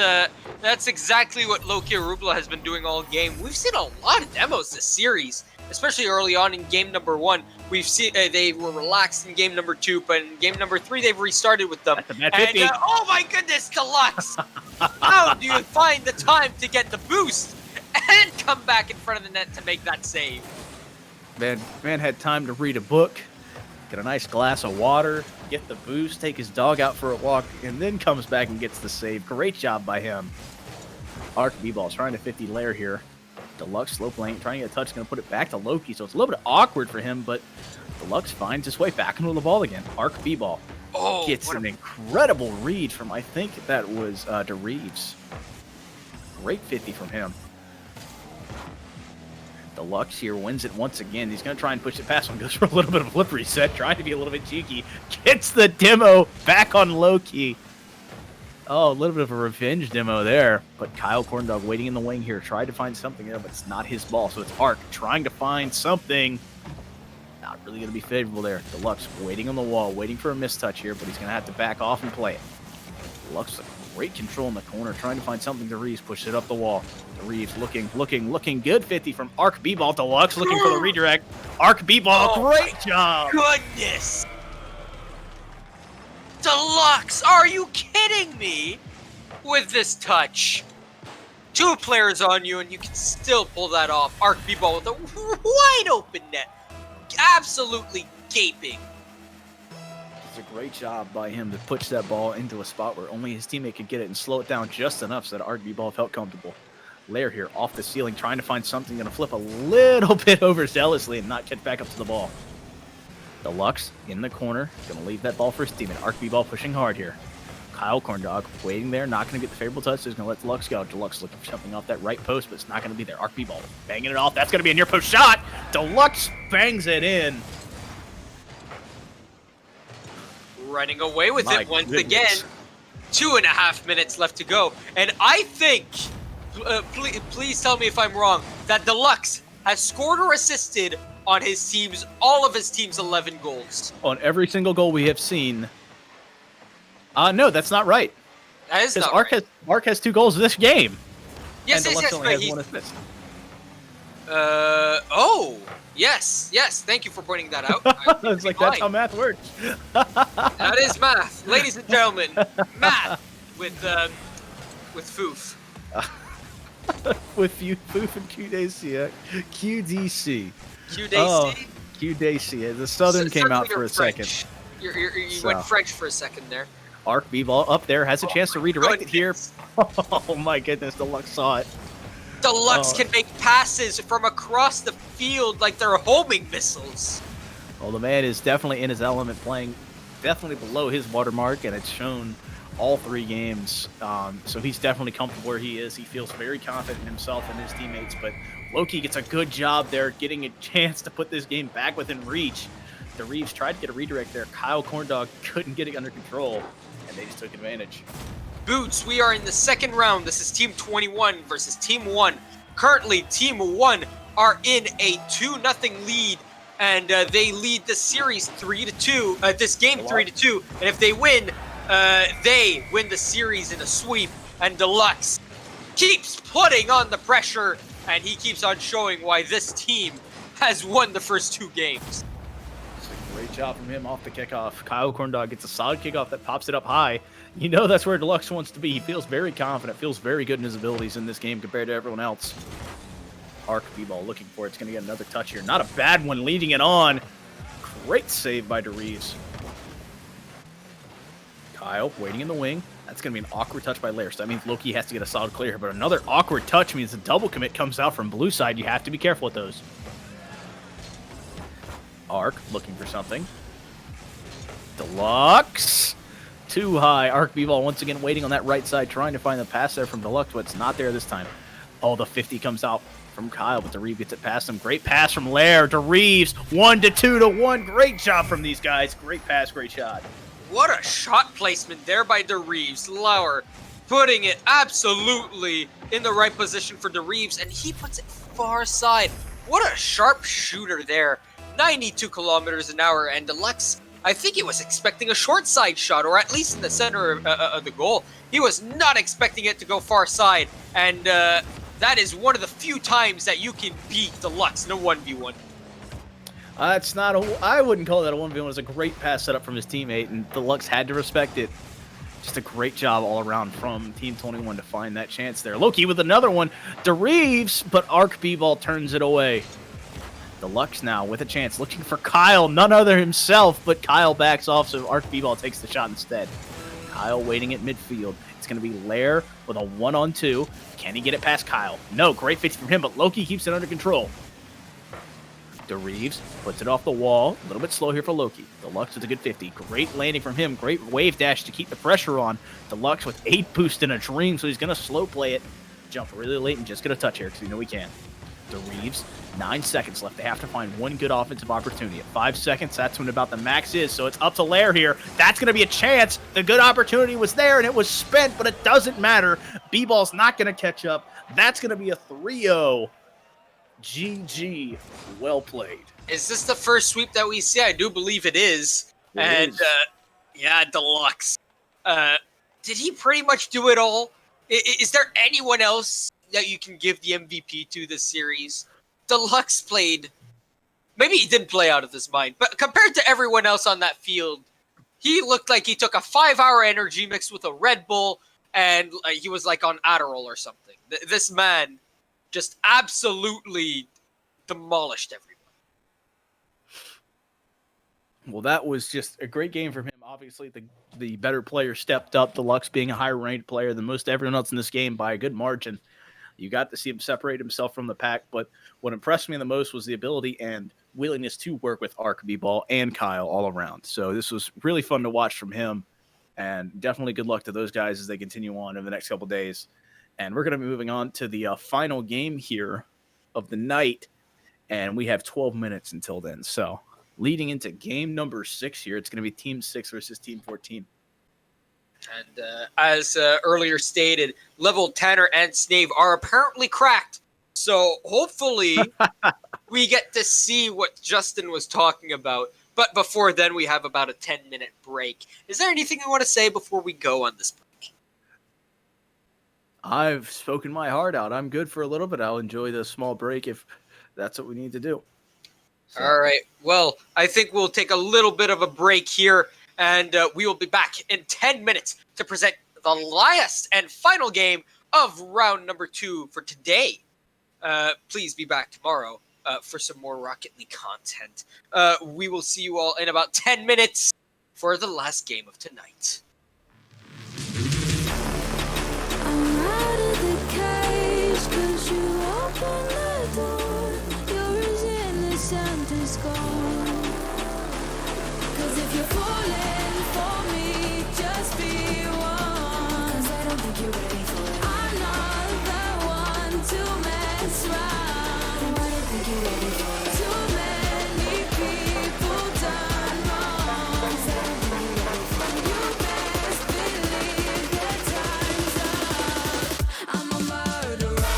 exactly what Loki Arugula has been doing all game. We've seen a lot of demos this series, especially early on in game number 1. We've seen they were relaxed in game number 2, but in game number 3 they've restarted with them. And oh my goodness, Deluxe! How do you find the time to get the boost and come back in front of the net to make that save? Man had time to read a book, get a nice glass of water, get the boost, take his dog out for a walk, and then comes back and gets the save. Great job by him. Arc B-Ball's trying to 50 Lair here. Deluxe slow playing, trying to get a touch, going to put it back to Loki, so it's a little bit awkward for him, but Deluxe finds his way back into the ball again. Arc B-Ball gets an incredible read from, I think that was DeReeves. Great 50 from him. Deluxe here wins it once again. He's going to try and push it past him. Goes for a little bit of a flip reset, trying to be a little bit cheeky. Gets the demo back on Loki. Oh, a little bit of a revenge demo there. But Kyle Corndog waiting in the wing here. Tried to find something there, but it's not his ball. So it's Arc trying to find something. Not Not really going to be favorable there. Deluxe waiting on the wall, waiting for a mistouch here, but he's going to have to back off and play it. Deluxe, great control in the corner, trying to find something to Reeves, pushes it up the wall. To Reeves, looking good. 50 from Arc B-Ball. Deluxe looking for the redirect. Arc B-Ball, great job. Goodness. Deluxe, are you kidding me with this touch? 2 players on you, and you can still pull that off. Arc B-Ball with a wide open net. Absolutely gaping. It's a great job by him to push that ball into a spot where only his teammate could get it and slow it down just enough so that Arc B-Ball felt comfortable. Lair here off the ceiling, trying to find something, going to flip a little bit overzealously and not get back up to the ball. Deluxe in the corner, going to leave that ball for his teammate. Arc B-Ball pushing hard here. Kyle Corndog waiting there, not going to get the favorable touch, so he's going to let Deluxe go. Deluxe looking for something off that right post, but it's not going to be there. Arc B-Ball banging it off. That's going to be a near post shot. Deluxe bangs it in. Running away with My it once goodness. again. 2.5 minutes left to go. And I think, please tell me if I'm wrong, that Deluxe has scored or assisted on his team's, all of his team's 11 goals. On every single goal we have seen. No, that's not right. That is Because not right. Arc has 2 goals this game. Yes, and yes, Deluxe yes, only but has he's... 1 assist. Oh, yes. Thank you for pointing that out. I It's like, that's how math works. That is math, ladies and gentlemen. Math with Foof. With you, Foof and QDC. QDC. QDC. Oh, QDC. The Southern came out for a second. You went French for a second there. Arc B-Ball up there has a chance to redirect it here. Oh my goodness, Deluxe saw it. Deluxe can make passes from across the field like they're homing missiles. Well, the man is definitely in his element, playing definitely below his watermark, and it's shown all 3 games. So he's definitely comfortable where he is. He feels very confident in himself and his teammates, but Loki gets a good job there, getting a chance to put this game back within reach. The Reeves tried to get a redirect there. Kyle Corndog couldn't get it under control, and they just took advantage. Boots, we are in the second round. This is Team 21 versus Team 1. Currently, Team 1 are in a 2-0 lead, and they lead the series 3-2. This game 3-2, and if they win the series in a sweep. And Deluxe keeps putting on the pressure, and he keeps on showing why this team has won the first 2 games. Great job from him off the kickoff. Kyle Corndog gets a solid kickoff that pops it up high. You know that's where Deluxe wants to be. He feels very confident, feels very good in his abilities in this game compared to everyone else. Arc B-Ball looking for it. It's going to get another touch here. Not a bad one, leading it on. Great save by DeReeves. Kyle waiting in the wing. That's going to be an awkward touch by Lair. So that means Loki has to get a solid clear. But another awkward touch means a double commit comes out from blue side. You have to be careful with those. Arc looking for something. Deluxe. Too high. Arc B-Ball once again waiting on that right side, trying to find the pass there from Deluxe, but it's not there this time. Oh, the 50 comes out from Kyle, but DeReeves gets it past him. Great pass from Lair. DeReeves 1-2-1. Great job from these guys. Great pass, great shot. What a shot placement there by DeReeves. Lauer putting it absolutely in the right position for DeReeves, and he puts it far side. What a sharp shooter there. 92 kilometers an hour, and Deluxe, I think he was expecting a short side shot, or at least in the center of the goal. He was not expecting it to go far side, and that is one of the few times that you can beat Deluxe in a 1v1. It's not I wouldn't call that a 1v1. It was a great pass setup from his teammate, and Deluxe had to respect it. Just a great job all around from Team 21 to find that chance there. Loki with another one. DeReeves, but Arc B-Ball turns it away. Deluxe now with a chance, looking for Kyle, none other himself, but Kyle backs off, so Arc B-Ball takes the shot instead. Kyle waiting at midfield. It's going to be Lair with a 1-on-2. Can he get it past Kyle? No, great fix from him, but Loki keeps it under control. DeReeves puts it off the wall. A little bit slow here for Loki. Deluxe with a good 50. Great landing from him. Great wave dash to keep the pressure on. Deluxe with 8 boost and a dream, so he's going to slow play it. Jump really late and just get a touch here because we know he can. DeReeves, 9 seconds left. They have to find one good offensive opportunity. At 5 seconds, that's when about the max is. So it's up to Lair here. That's going to be a chance. The good opportunity was there, and it was spent, but it doesn't matter. B-Ball's not going to catch up. That's going to be a 3-0. GG. Well played. Is this the first sweep that we see? I do believe it is. It and is. Yeah, Deluxe. Did he pretty much do it all? Is there anyone else that you can give the MVP to this series? Deluxe played. Maybe he didn't play out of his mind, but compared to everyone else on that field, he looked like he took a 5-hour energy mix with a Red Bull, and he was like on Adderall or something. This man just absolutely demolished everyone. Well, that was just a great game from him. Obviously, the better player stepped up, Deluxe being a higher ranked player than most everyone else in this game by a good margin. You got to see him separate himself from the pack, but what impressed me the most was the ability and willingness to work with Ark, B-Ball, and Kyle all around. So this was really fun to watch from him, and definitely good luck to those guys as they continue on over the next couple days. And we're going to be moving on to the final game here of the night, and we have 12 minutes until then. So leading into game number 6 here, it's going to be Team 6 versus Team 14. And as earlier stated, level Tanner and Snave are apparently cracked. So hopefully we get to see what Justin was talking about. But before then, we have about a 10-minute break. Is there anything you want to say before we go on this break? I've spoken my heart out. I'm good for a little bit. I'll enjoy the small break if that's what we need to do. So. All right. Well, I think we'll take a little bit of a break here, and we will be back in 10 minutes to present the last and final game of round number 2 for today. Please be back tomorrow for some more Rocket League content. We will see you all in about 10 minutes for the last game of tonight. I'm out of the cage 'cause you opened the door. You're as innocent as gold. 'Cause if you're falling for me, just be one. 'Cause I don't think you're ready for it. I'm not the one to mess around. I don't think you're ready for it. Too many people done wrong. 'Cause I don't think you're ready for it. You best believe that time's up. I'm a murderer.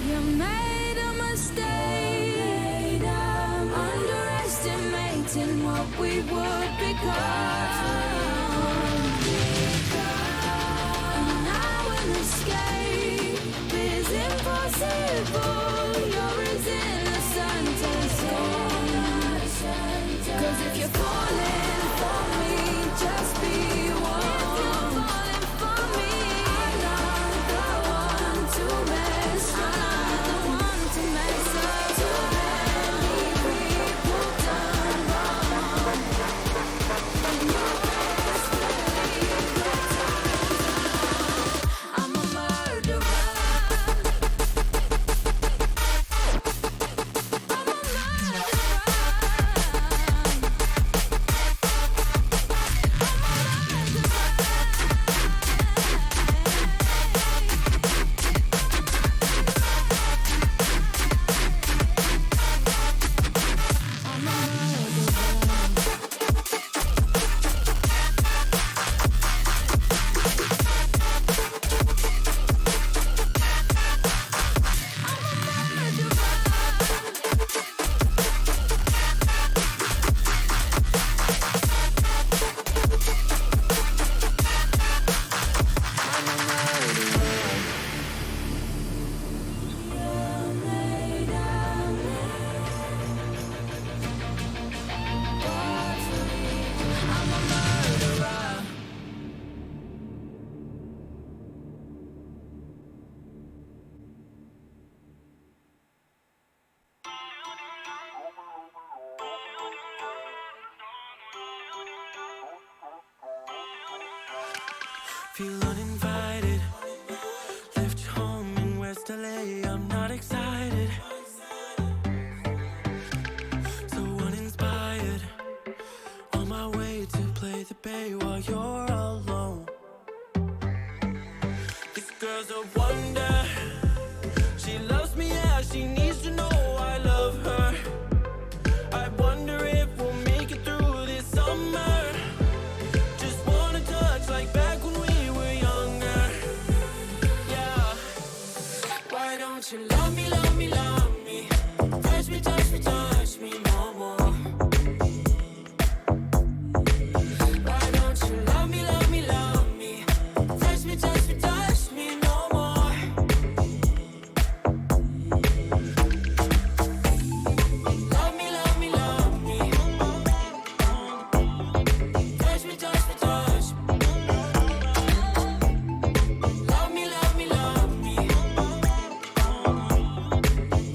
You made a mistake. I'm underestimating what we would become. And now an escape is impossible. You're as innocent as gold. 'Cause if you're falling for me, just be one. If you're falling for me, I'm not the one to mess up. I'm not the one to mess up. Too many people done wrong. And you best believe that time's up. I'm a murderer. Feel uninvited. Left home in West LA, I'm not excited. So uninspired. On my way to play the bay while you're alone. This girl's a wonder. She loves me, yeah, she needs to know I love her. I wonder if we'll make it through this summer. Just wanna touch like back when we were younger. Yeah. Why don't you love me, love me, love me? Touch me, touch me, touch me no more. Why don't you love me, love me, love me? Touch me, touch me, touch me no more. Love me, love me, love me. Touch me, touch me, touch me. Love me, love me, love me.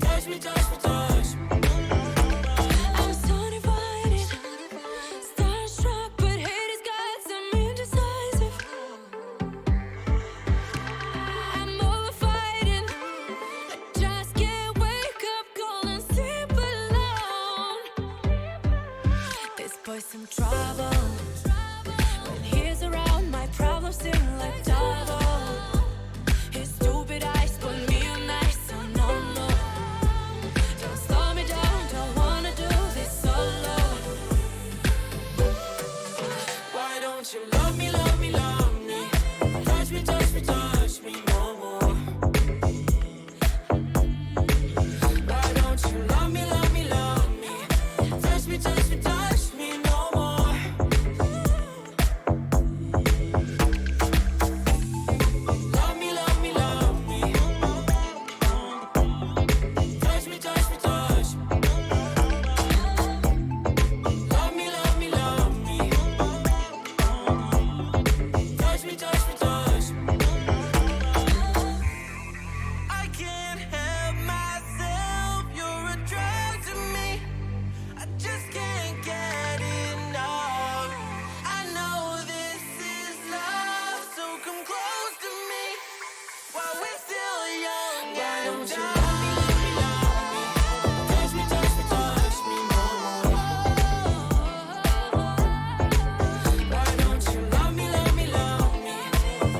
Touch me, touch me, touch me. I'm so divided, starstruck, but hate has got some indecisive. I'm over fighting, I just can't wake up cold and sleep alone. This boy's some trouble. When he's around, my problems seem like double. His stupid eyes put me on ice, so no, no. Don't slow me down, don't wanna do this solo. Why don't you love me, love me, love me? Touch me, touch me, touch me no more. Why don't you love me, love me, love me? Touch me, touch me, touch me no more. Love me, love me, love me. Touch me, touch me, touch me. Love me, love me, love me. Touch me, touch me, touch me. I can't help myself, you're a drug to me. I just can't get enough. I know this is love, so come close to me while we're still young. Why don't you love me, love me, love me? Touch me, touch me, touch me no more. Why don't you love me, love me, love me?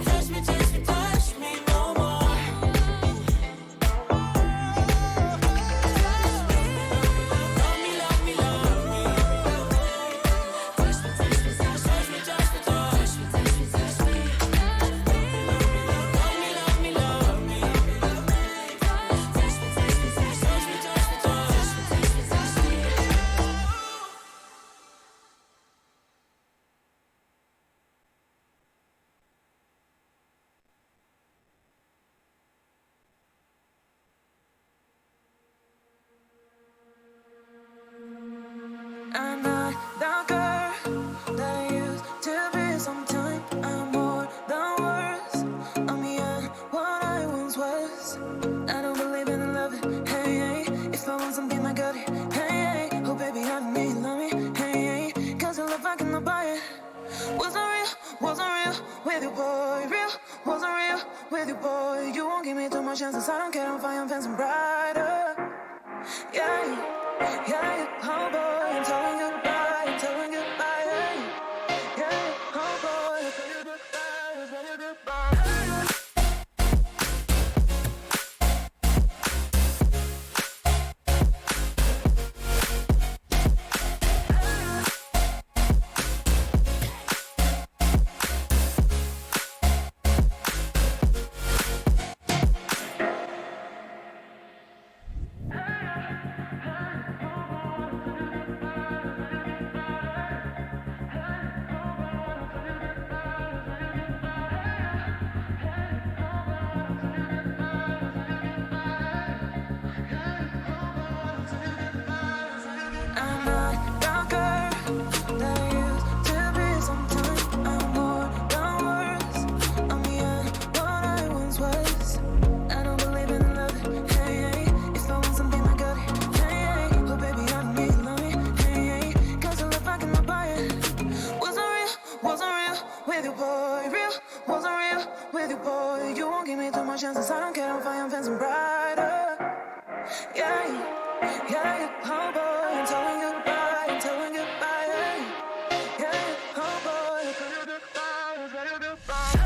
Touch me, touch me, touch me no more. Love me, love me, love me. Touch me, touch me, touch me, touch me, touch me, touch me, touch me. Love me, love me, love me. Touch me, touch me, touch me, touch me, touch me, touch me, touch me, touch me. I'm not the girl that I used to be. Sometime I'm more than words. I'm beyond what I once was. I don't believe in love. Hey, hey. If I want something, I got it. Hey, hey. Oh, baby, I don't need love me. Hey, hey. Cause the love I cannot buy it. Wasn't real with you, boy. Real, wasn't real with you, boy. You won't give me too much chances. I don't care if I am fancy brighter. Yeah, yeah, oh boy, I'm telling goodbye, I'm telling goodbye, yeah, oh boy, I'm telling goodbye, I'm telling goodbye. Yeah, yeah, oh boy, I'm telling goodbye, I'm telling goodbye. Yeah, oh boy, I'm telling goodbye, I'm telling goodbye.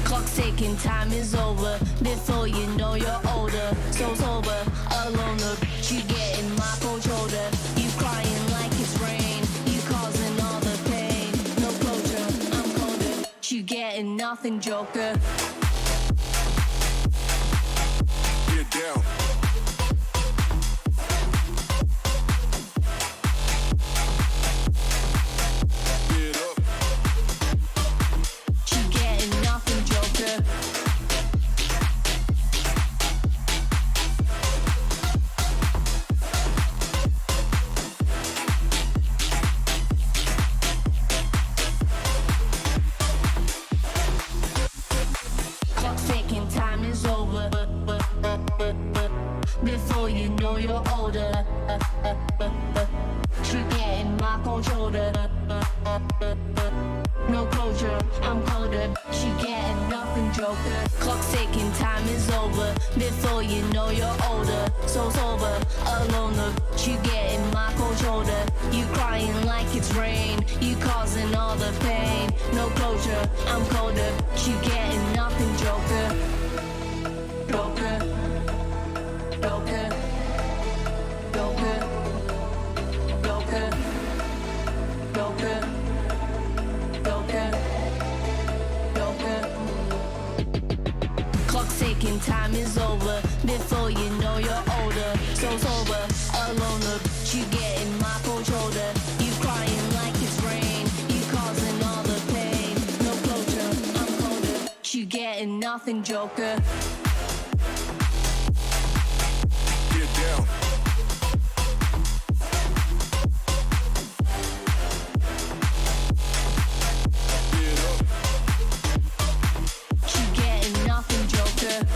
Clock's ticking, time is over. Before you know you're older. So sober, alone, but you getting my cold shoulder. You crying like it's rain. You causing all the pain. No closure, I'm colder. You getting nothing, Joker. Get down. Get up. You getting nothing, Joker. Clock's ticking, time is over. Before you know you're older. You getting my cold shoulder. No closure, I'm colder. She getting nothing, Joker. Clock's ticking, time is over. Before you know you're older. So sober, alone, look. You getting my cold shoulder. You crying like it's rain. You causing all the pain. No closure, I'm colder. You getting nothing, Joker. Joker. Joker. Joker. Joker. Joker. Joker. Joker. Clock's ticking, time is over. Before you know you're older. So sober, alone, look. You getting my cold shoulder. You crying like it's rain. You causing all the pain. No closure, I'm colder. You getting nothing, Joker. Get down. Get up. You getting nothing, Joker.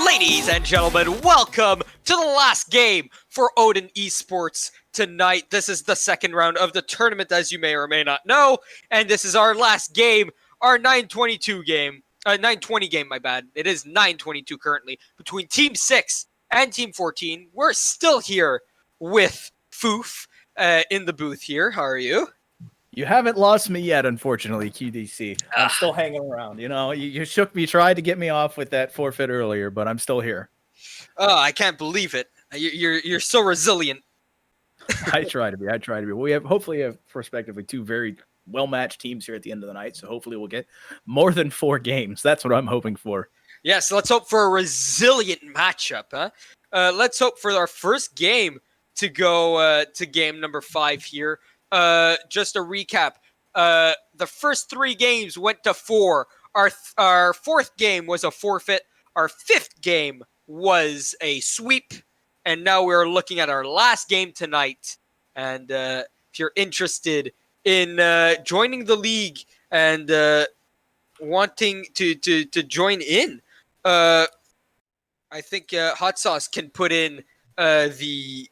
Ladies and gentlemen, welcome to the last game for Odin Esports tonight. This is the second round of the tournament, as you may or may not know, and this is our last game, our 922 game, 920 game, my bad. It is 922 currently, between Team 6 and Team 14. We're still here with Foof in the booth here. How are you? You haven't lost me yet, unfortunately, QDC. I'm still hanging around. You know, you shook me, tried to get me off with that forfeit earlier, but I'm still here. Oh, I can't believe it. You're so resilient. I try to be. We hopefully have prospectively two very well-matched teams here at the end of the night. So hopefully we'll get more than 4 games. That's what I'm hoping for. Yes, let's hope for a resilient matchup, huh? Let's hope for our first game to go to game number 5 here. Just a recap. The first 3 games went to 4. Our fourth game was a forfeit. Our 5th game was a sweep. And now we're looking at our last game tonight. And if you're interested in joining the league and wanting to join in, I think Hot Sauce can put in the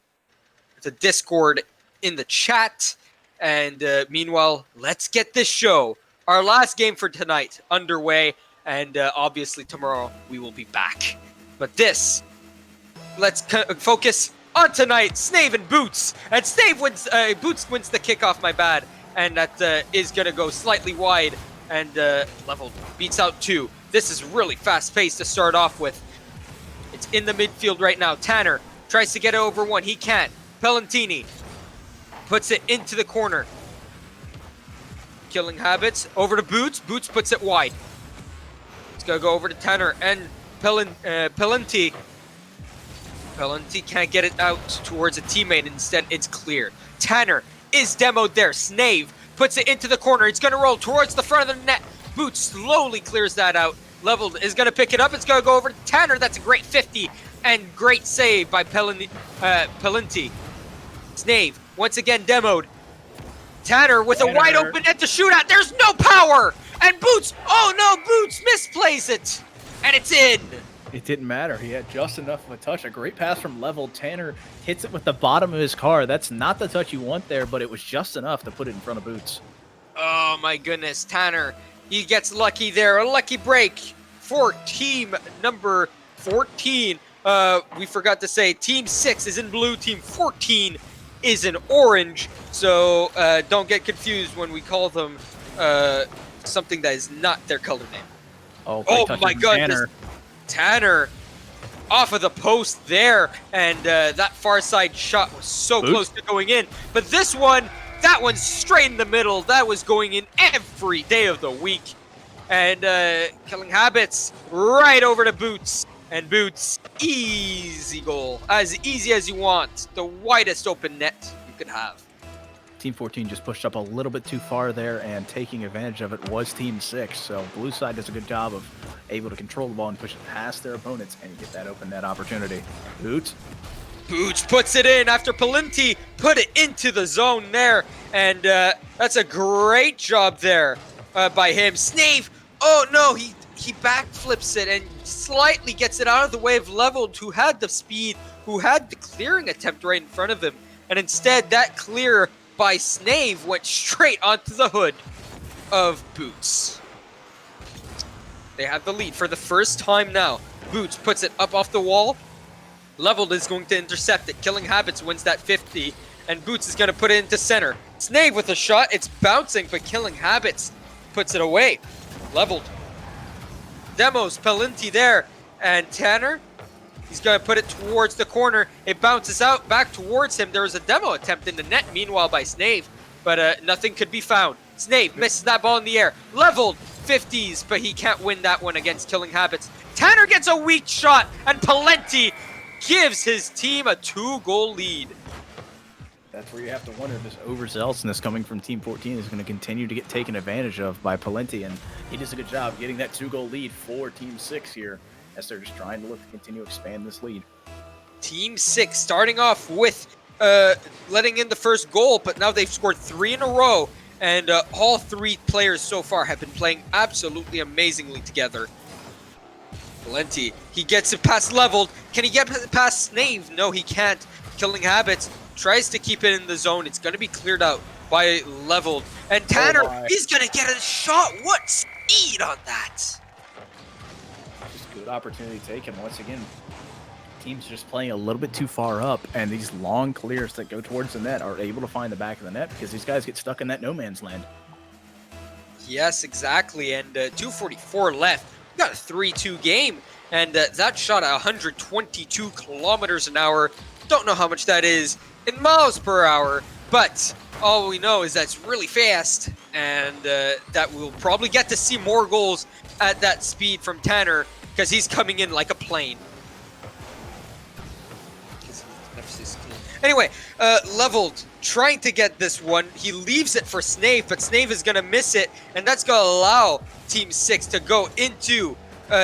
Discord in the chat. And meanwhile, let's get this show, our last game for tonight, underway. And obviously tomorrow we will be back. But let's focus on tonight. Snave and Boots. And Snave wins. Boots wins the kickoff, my bad. And that is going to go slightly wide. And Leveled beats out 2. This is really fast-paced to start off with. It's in the midfield right now. Tanner tries to get it over 1. He can't. Pelantini puts it into the corner. Killing Habits. Over to Boots. Boots puts it wide. It's going to go over to Tanner and Pelantini. Pelantini can't get it out towards a teammate. Instead, it's clear. Tanner is demoed there. Snave puts it into the corner. It's going to roll towards the front of the net. Boots slowly clears that out. Leveled is going to pick it up. It's going to go over to Tanner. That's a great 50 and great save by Pelantini. Snave once again demoed. Tanner with a wide open net to shoot at. There's no power. And Boots, oh no, Boots misplays it. And it's in. It didn't matter. He had just enough of a touch. A great pass from Level. Tanner hits it with the bottom of his car. That's not the touch you want there, but it was just enough to put it in front of Boots. Oh my goodness, Tanner. He gets lucky there. A lucky break for team number 14. We forgot to say team 6 is in blue. Team 14 is in orange. So don't get confused when we call them something that is not their color name. Oh my goodness. Tanner off of the post there, and that far side shot was so close to going in. But this one, that one's straight in the middle. That was going in every day of the week. And Killing Habits right over to Boots. And Boots, easy goal. As easy as you want. The widest open net you could have. Team 14 just pushed up a little bit too far there, and taking advantage of it was Team 6. So blue side does a good job of able to control the ball and push it past their opponents and get that open net opportunity. Boots puts it in after Pelantini put it into the zone there. And that's a great job there by him. Snave, oh no, he backflips it and slightly gets it out of the way of Leveled, who had the speed, who had the clearing attempt right in front of him. And instead, that clear by Snave went straight onto the hood of Boots. They have the lead for the first time now. Boots puts it up off the wall. Leveled is going to intercept it. Killing Habits wins that 50. And Boots is going to put it into center. Snave with a shot. It's bouncing, but Killing Habits puts it away. Leveled. Demos Pelantini there. And Tanner, he's going to put it towards the corner. It bounces out back towards him. There was a demo attempt in the net, meanwhile, by Snave. But nothing could be found. Snave misses that ball in the air. Leveled 50s, but he can't win that one against Killing Habits. Tanner gets a weak shot, and Pelantini gives his team a 2-goal lead. That's where you have to wonder if this overzealousness coming from Team 14 is going to continue to get taken advantage of by Pelantini, and he does a good job getting that 2-goal lead for Team 6 here, as they're just trying to look to continue to expand this lead. Team 6 starting off with letting in the first goal, but now they've scored 3 in a row, and all 3 players so far have been playing absolutely amazingly together. Pelantini, he gets it past Leveled. Can he get past Snave? No, he can't. Killing Habits tries to keep it in the zone. It's going to be cleared out by Leveled. And Tanner, he's going to get a shot. What speed on that? Just good opportunity taken. Once again, teams just playing a little bit too far up, and these long clears that go towards the net are able to find the back of the net because these guys get stuck in that no man's land. Yes, exactly. And 2:44 left. We got a 3-2 game, and that shot at 122 kilometers an hour. Don't know how much that is in miles per hour, But all we know is that it's really fast, and that we'll probably get to see more goals at that speed from Tanner because he's coming in like a plane. Anyway, leveled, trying to get this one. He leaves it for Snave, but Snave is going to miss it, and that's going to allow Team 6 to go into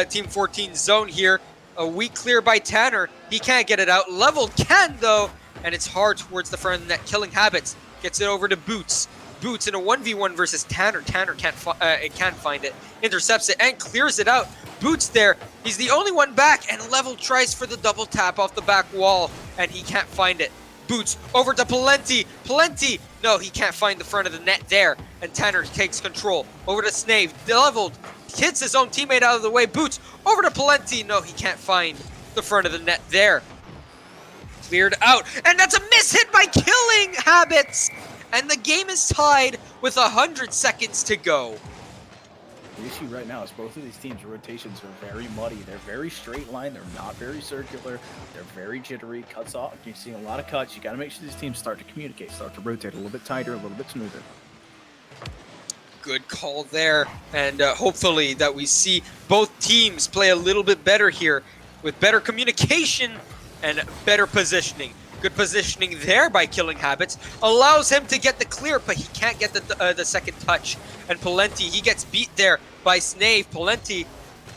Team 14's zone here. A weak clear by Tanner. He can't get it out. Leveled can, though, and it's hard towards the front of the net. Killing Habits gets it over to Boots. Boots in a 1v1 versus Tanner. Tanner can't find it. Intercepts it and clears it out. Boots there. He's the only one back, and Level tries for the double tap off the back wall, and he can't find it. Boots over to Palenti. Palenti! No, he can't find the front of the net there, and Tanner takes control. Over to Snave. Leveled. Hits his own teammate out of the way. Boots over to Palenti. No, he can't find the front of the net there. Cleared out, and that's a miss hit by Killing Habits! And the game is tied with 100 seconds to go. The issue right now is both of these teams' rotations are very muddy. They're very straight line. They're not very circular. They're very jittery. Cuts off. You're seeing a lot of cuts. You got to make sure these teams start to communicate, start to rotate a little bit tighter, a little bit smoother. Good call there. And hopefully that we see both teams play a little bit better here with better communication and better positioning. Good positioning there by Killing Habits. Allows him to get the clear, but he can't get the second touch. And Palenti, he gets beat there by Snave. Palenti,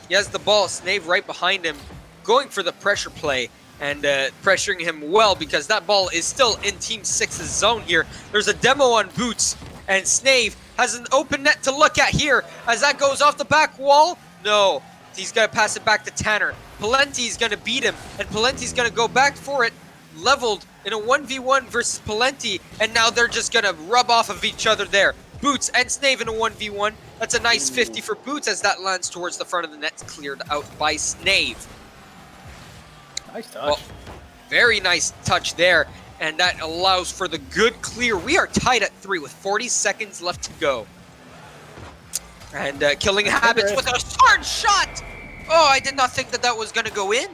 he has the ball. Snave right behind him, going for the pressure play and pressuring him well because that ball is still in Team 6's zone here. There's a demo on Boots, and Snave has an open net to look at here as that goes off the back wall. No, he's going to pass it back to Tanner. Palenti's going to beat him, and Palenti's going to go back for it. Leveled in a 1v1 versus Palenti, and now they're just going to rub off of each other there. Boots and Snave in a 1v1. That's a nice 50 for Boots as that lands towards the front of the net, cleared out by Snave. Nice touch. Well, very nice touch there, and that allows for the good clear. We are tied at 3 with 40 seconds left to go. And Killing Habits with a hard shot! Oh, I did not think that was going to go in.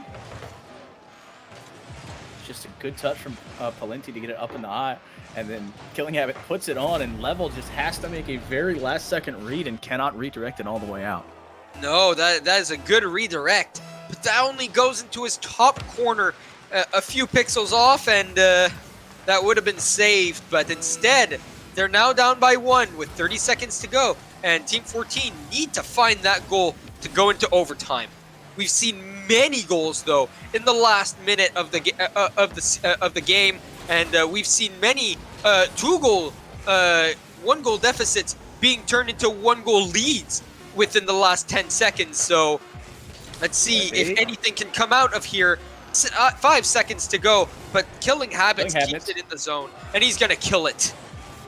Just a good touch from Palenti to get it up in the eye, and then Killing Habit puts it on, and Level just has to make a very last second read and cannot redirect it all the way out. No, that is a good redirect, but that only goes into his top corner a few pixels off, and that would have been saved, but instead they're now down by 1 with 30 seconds to go, and Team 14 need to find that goal to go into overtime. We've seen many goals though in the last minute of the game, and we've seen many 1-goal deficits being turned into 1-goal leads within the last 10 seconds. So let's see if anything can come out of here. 5 seconds to go, but Killing Habits keeps it in the zone, and he's gonna kill it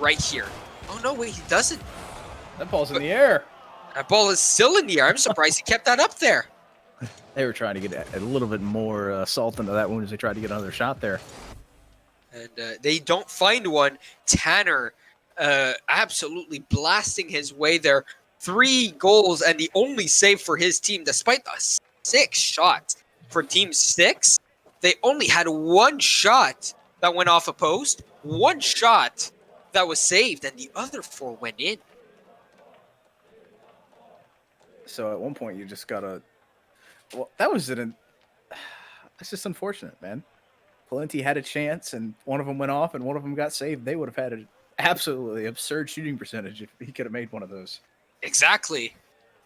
right here. Oh no, wait, he doesn't. That ball's in the air. That ball is still in the air. I'm surprised he kept that up there. They were trying to get a little bit more salt into that wound as they tried to get another shot there. And they don't find one. Tanner absolutely blasting his way there. 3 goals and the only save for his team, despite the 6 shots for Team 6. They only had 1 shot that went off a post, 1 shot that was saved, and the other 4 went in. So at one point you just gotta... Well, that was that's just unfortunate, man. Palenti had a chance, and one of them went off, and one of them got saved. They would have had an absolutely absurd shooting percentage if he could have made one of those. Exactly.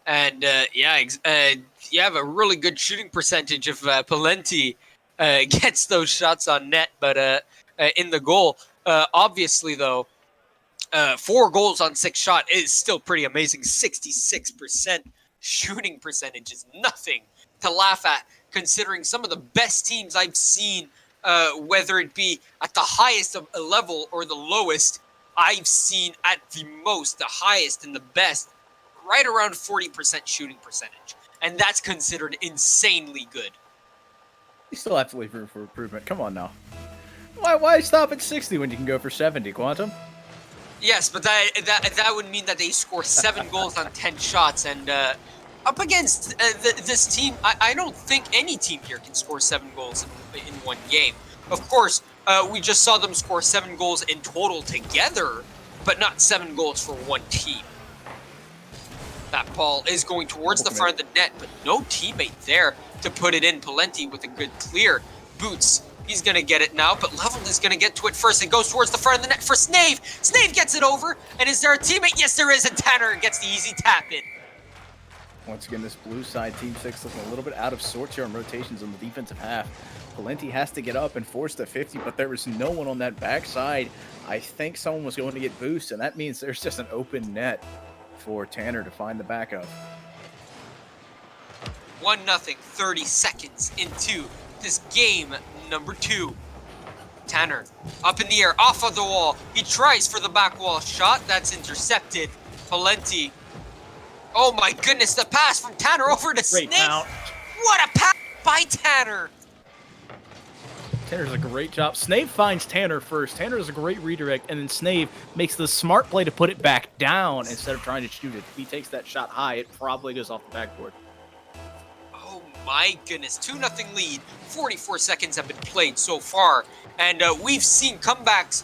And you have a really good shooting percentage if Palenti gets those shots on net, but in the goal. Obviously, though, 4 goals on 6 shot is still pretty amazing. 66% shooting percentage is nothing to laugh at, considering some of the best teams I've seen, whether it be at the highest of a level or the lowest, I've seen at the most, the highest and the best, right around 40% shooting percentage. And that's considered insanely good. You still have to leave room for improvement. Come on now. Why stop at 60 when you can go for 70, Quantum? Yes, but that would mean that they score 7 goals on 10 shots, and up against this team, I don't think any team here can score 7 goals in one game. Of course, We just saw them score 7 goals in total together, but not 7 goals for one team. That ball is going towards the front of the net, but no teammate there to put it in. Palenti with a good clear. Boots, he's going to get it now, but Leveled is going to get to it first. It goes towards the front of the net for Snave. Snave gets it over, and is there a teammate? Yes, there is, and Tanner gets the easy tap in. Once again, this blue side, Team 6 looking a little bit out of sorts here on rotations on the defensive half. Palenti has to get up and force the 50, but there was no one on that backside. I think someone was going to get boost, and that means there's just an open net for Tanner to find the back of. 1-0, 30 seconds into this game number 2. Tanner up in the air, off of the wall. He tries for the back wall shot. That's intercepted. Palenti. Oh my goodness, the pass from Tanner over to Snake. What a pass by Tanner. Tanner does a great job. Snave finds Tanner first. Tanner does a great redirect, and then Snave makes the smart play to put it back down instead of trying to shoot it. If he takes that shot high, it probably goes off the backboard. Oh my goodness, 2-0 lead. 44 seconds have been played so far, and we've seen comebacks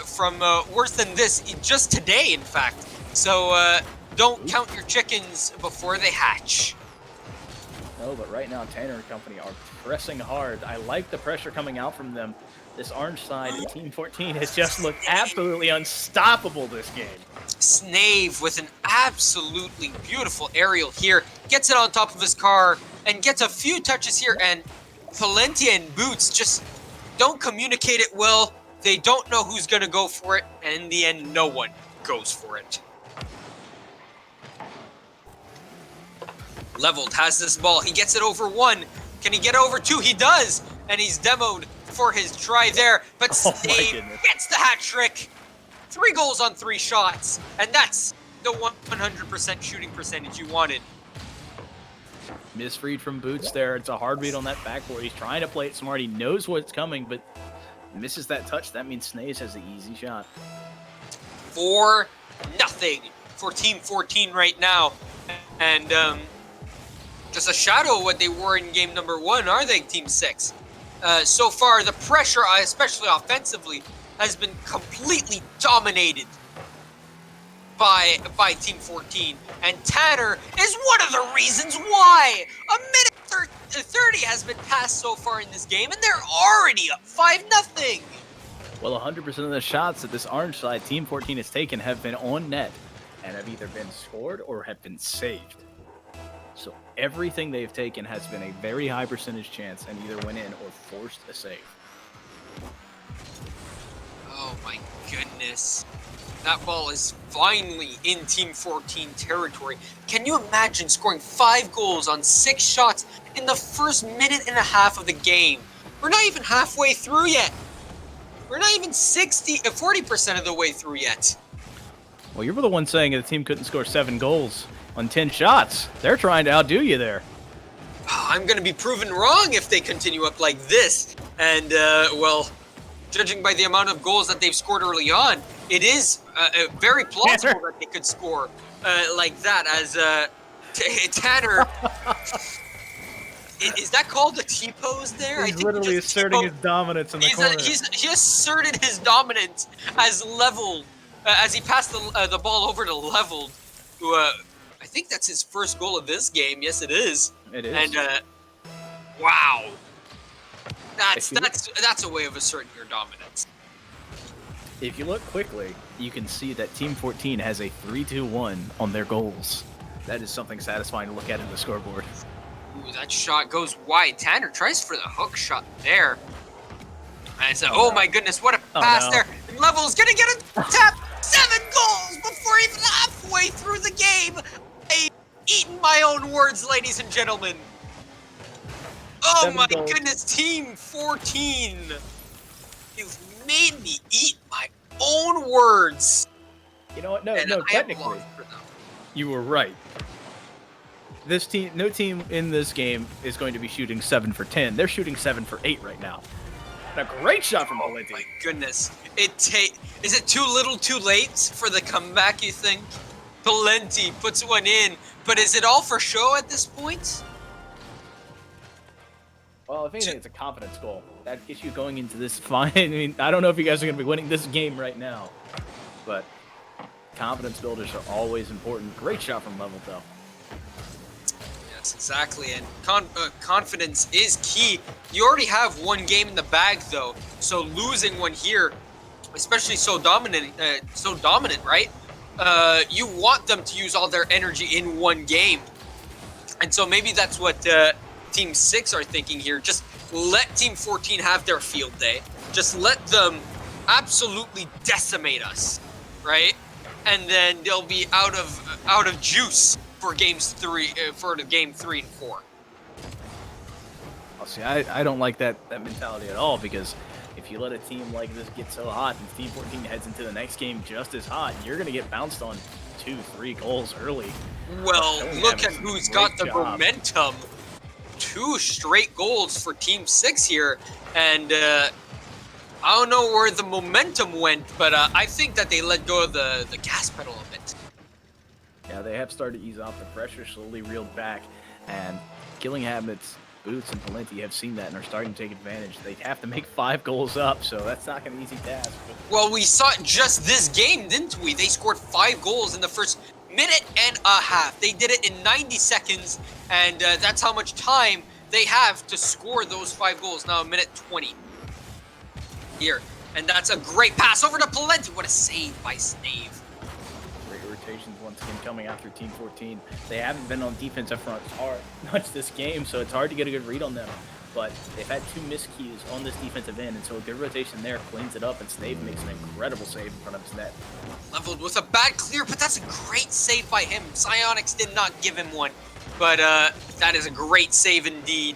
from worse than this just today, in fact. So don't count your chickens before they hatch. No, but right now Tanner and company are pressing hard. I like the pressure coming out from them. This orange side, Team 14, has just looked absolutely unstoppable this game. Snave with an absolutely beautiful aerial here. Gets it on top of his car and gets a few touches here. And Palenti and Boots just don't communicate it well. They don't know who's going to go for it. And in the end, no one goes for it. Leveled has this ball. He gets it over 1. Can he get over 2? He does. And he's demoed for his try there. But Snave gets the hat trick. 3 goals on 3 shots. And that's the 100% shooting percentage you wanted. Misread from Boots there. It's a hard read on that backboard. He's trying to play it smart. He knows what's coming, but misses that touch. That means Snaves has the easy shot. 4-0 for Team 14 right now. And just a shadow of what they were in game number 1, are they, Team 6? So far, the pressure, especially offensively, has been completely dominated by Team 14. And Tanner is one of the reasons why. A minute 30 has been passed so far in this game, and they're already up 5-0. Well, 100% of the shots that this orange side, Team 14, has taken have been on net and have either been scored or have been saved. So everything they've taken has been a very high percentage chance and either went in or forced a save. Oh my goodness. That ball is finally in Team 14 territory. Can you imagine scoring 5 goals on 6 shots in the first minute and a half of the game? We're not even halfway through yet. We're not even 40% of the way through yet. Well, you were the one saying the team couldn't score 7 goals on 10 shots. They're trying to outdo you there. I'm going to be proven wrong if they continue up like this. And, well, judging by the amount of goals that they've scored early on, it is very plausible that they could score like that as Tanner. Is that called a T-pose there? He's literally asserting his dominance in the corner. He asserted his dominance as Leveled, as he passed the ball over to Leveled, who I think that's his first goal of this game. Yes, it is. It is. And wow, that's a way of asserting your dominance. If you look quickly, you can see that Team 14 has a 3-2-1 on their goals. That is something satisfying to look at in the scoreboard. Ooh, that shot goes wide. Tanner tries for the hook shot there. And it's oh my goodness, what a pass there. And Level's gonna get a tap. 7 goals before even halfway through the game. I've eaten my own words, ladies and gentlemen. Oh my goodness, Team 14. You've made me eat my own words. You know what? No, technically, you were right. This team, no team in this game is going to be shooting 7 for 10. They're shooting 7 for 8 right now. And a great shot from Palenti. Oh my goodness. Is it too little too late for the comeback, you think? Palenti puts one in, but is it all for show at this point? Well, if anything, it's a confidence goal. That gets you going into this fine. I mean, I don't know if you guys are going to be winning this game right now, but confidence builders are always important. Great shot from Level, though. Yes, exactly. And confidence is key. You already have one game in the bag, though. So losing one here, especially so dominant, right? You want them to use all their energy in one game. And so maybe that's what Team 6 are thinking here. Just let Team 14 have their field day. Just let them absolutely decimate us, right? And then they'll be out of juice for game 3 and 4. Well, see, I don't like that mentality at all, because if you let a team like this get so hot and Team 14 heads into the next game just as hot, you're going to get bounced on 2-3 goals early. Well, look at Having who's a got great the job. momentum. 2 straight goals for Team 6 here, and I don't know where the momentum went, but I think that they let go of the gas pedal a bit. Yeah, they have started to ease off the pressure, slowly reeled back, and Gillingham, its Boots and Valenti have seen that and are starting to take advantage. They have to make 5 goals up, so that's not going to be an easy task. But Well, we saw it just this game, didn't we? They scored 5 goals in the first minute and a half. They did it in 90 seconds, and that's how much time they have to score those 5 goals. Now, a minute 20 here. And that's a great pass over to Palenti. What a save by Snave. great rotations once again coming after Team 14. They haven't been on defense up front hard much this game, so it's hard to get a good read on them. But they've had 2 miscues on this defensive end, and so a good rotation there cleans it up, and Snave makes an incredible save in front of his net. Leveled with a bad clear, but that's a great save by him. Psionics did not give him one, but that is a great save indeed.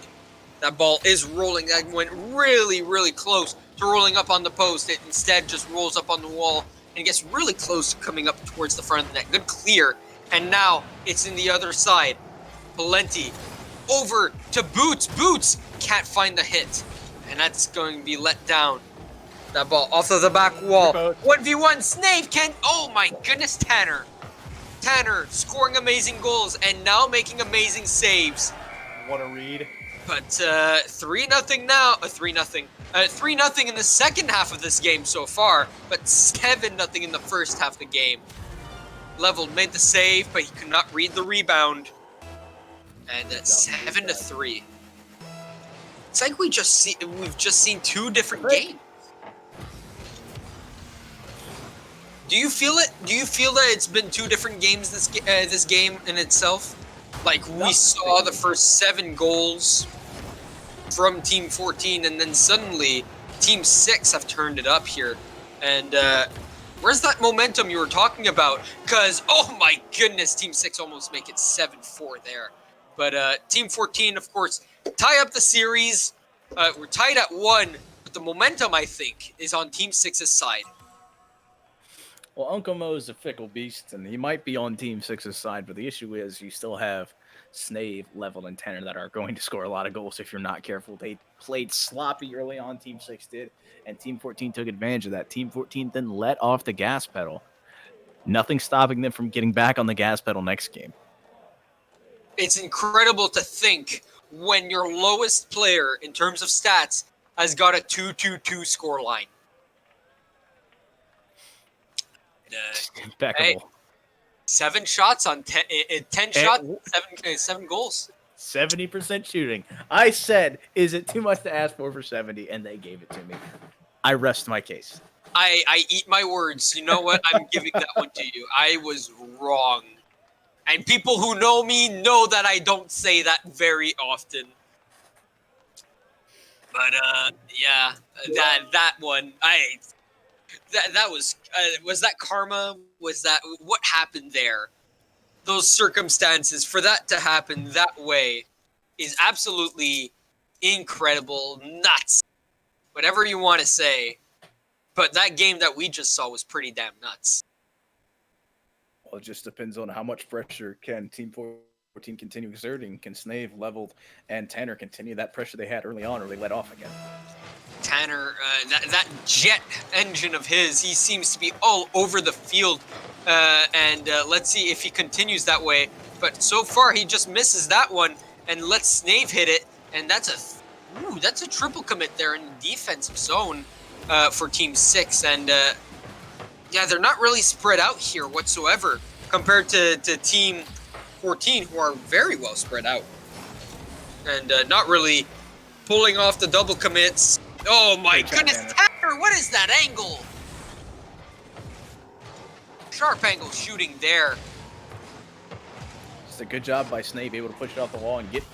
That ball is rolling. That went really, really close to rolling up on the post. It instead just rolls up on the wall and gets really close to coming up towards the front of the net. Good clear, and now it's in the other side. Valenti over to Boots. Boots can't find the hit, and that's going to be let down. That ball off of the back wall. 1v1, Snave can't. Oh my goodness, Tanner. Tanner scoring amazing goals and now making amazing saves. What a read. But 3-0 now. 3-0. 3-0 in the second half of this game so far, but 7-0 in the first half of the game. Leveled made the save, but he could not read the rebound. And 7-3. It's like we've just seen 2 different games. Do you feel it? Do you feel that it's been 2 different games this game in itself? Like we saw the first 7 goals from Team 14, and then suddenly Team 6 have turned it up here. And where's that momentum you were talking about? Because oh my goodness, Team 6 almost make it 7-4 there. But Team 14, of course, tie up the series. We're tied at 1, but the momentum, I think, is on Team 6's side. Well, Uncle Mo is a fickle beast, and he might be on Team 6's side, but the issue is you still have Snave, Leveled, and Tanner that are going to score a lot of goals if you're not careful. They played sloppy early on, Team 6 did, and Team 14 took advantage of that. Team 14 then let off the gas pedal. Nothing stopping them from getting back on the gas pedal next game. It's incredible to think when your lowest player in terms of stats has got a 2-2-2 scoreline. Impeccable. Hey, 7 shots on 10 shots, 7 goals. 70% shooting. I said, is it too much to ask for 70? And they gave it to me. I rest my case. I eat my words. You know what? I'm giving that one to you. I was wrong. And people who know me know that I don't say that very often. But yeah, that one, that was that karma? Was that what happened there? Those circumstances for that to happen that way is absolutely incredible, nuts. Whatever you want to say. But that game that we just saw was pretty damn nuts. Well, it just depends on how much pressure can Team 14 continue exerting. Can Snave, Leveled, and Tanner continue that pressure they had early on, or they let off again? Tanner, that jet engine of his, he seems to be all over the field. And let's see if he continues that way. But so far, he just misses that one and lets Snave hit it. And that's Ooh, that's a triple commit there in the defensive zone for Team 6. And yeah, they're not really spread out here whatsoever compared to Team 14, who are very well spread out. And not really pulling off the double commits. Oh my goodness, Tanner, what is that angle? Sharp angle shooting there. Just a good job by Snave, able to push it off the wall and get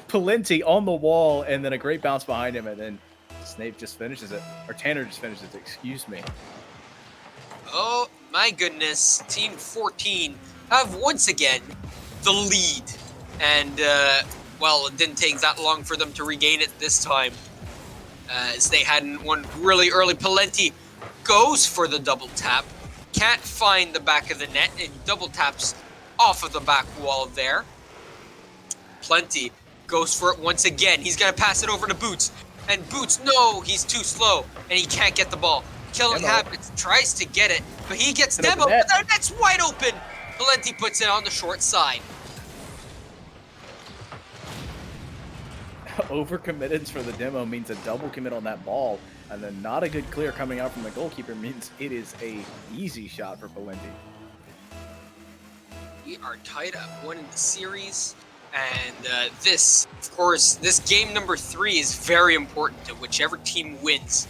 Palenti on the wall, and then a great bounce behind him, and then Snave just finishes it. Or Tanner just finishes it, excuse me. Oh my goodness, Team 14 have once again the lead. And, well, it didn't take that long for them to regain it this time, as they hadn't won really early. Palenti goes for the double tap, can't find the back of the net, and double taps off of the back wall there. Plenty goes for it once again. He's going to pass it over to Boots, and Boots, no, he's too slow, and he can't get the ball. Killing Habits tries to get it, but he gets Demo, but the net's wide open. Plenty puts it on the short side. Overcommittance for the demo means a double commit on that ball, and then not a good clear coming out from the goalkeeper means it is a easy shot for Palenti. We are tied up 1 in the series, and this, of course, this game number 3 is very important to whichever team wins.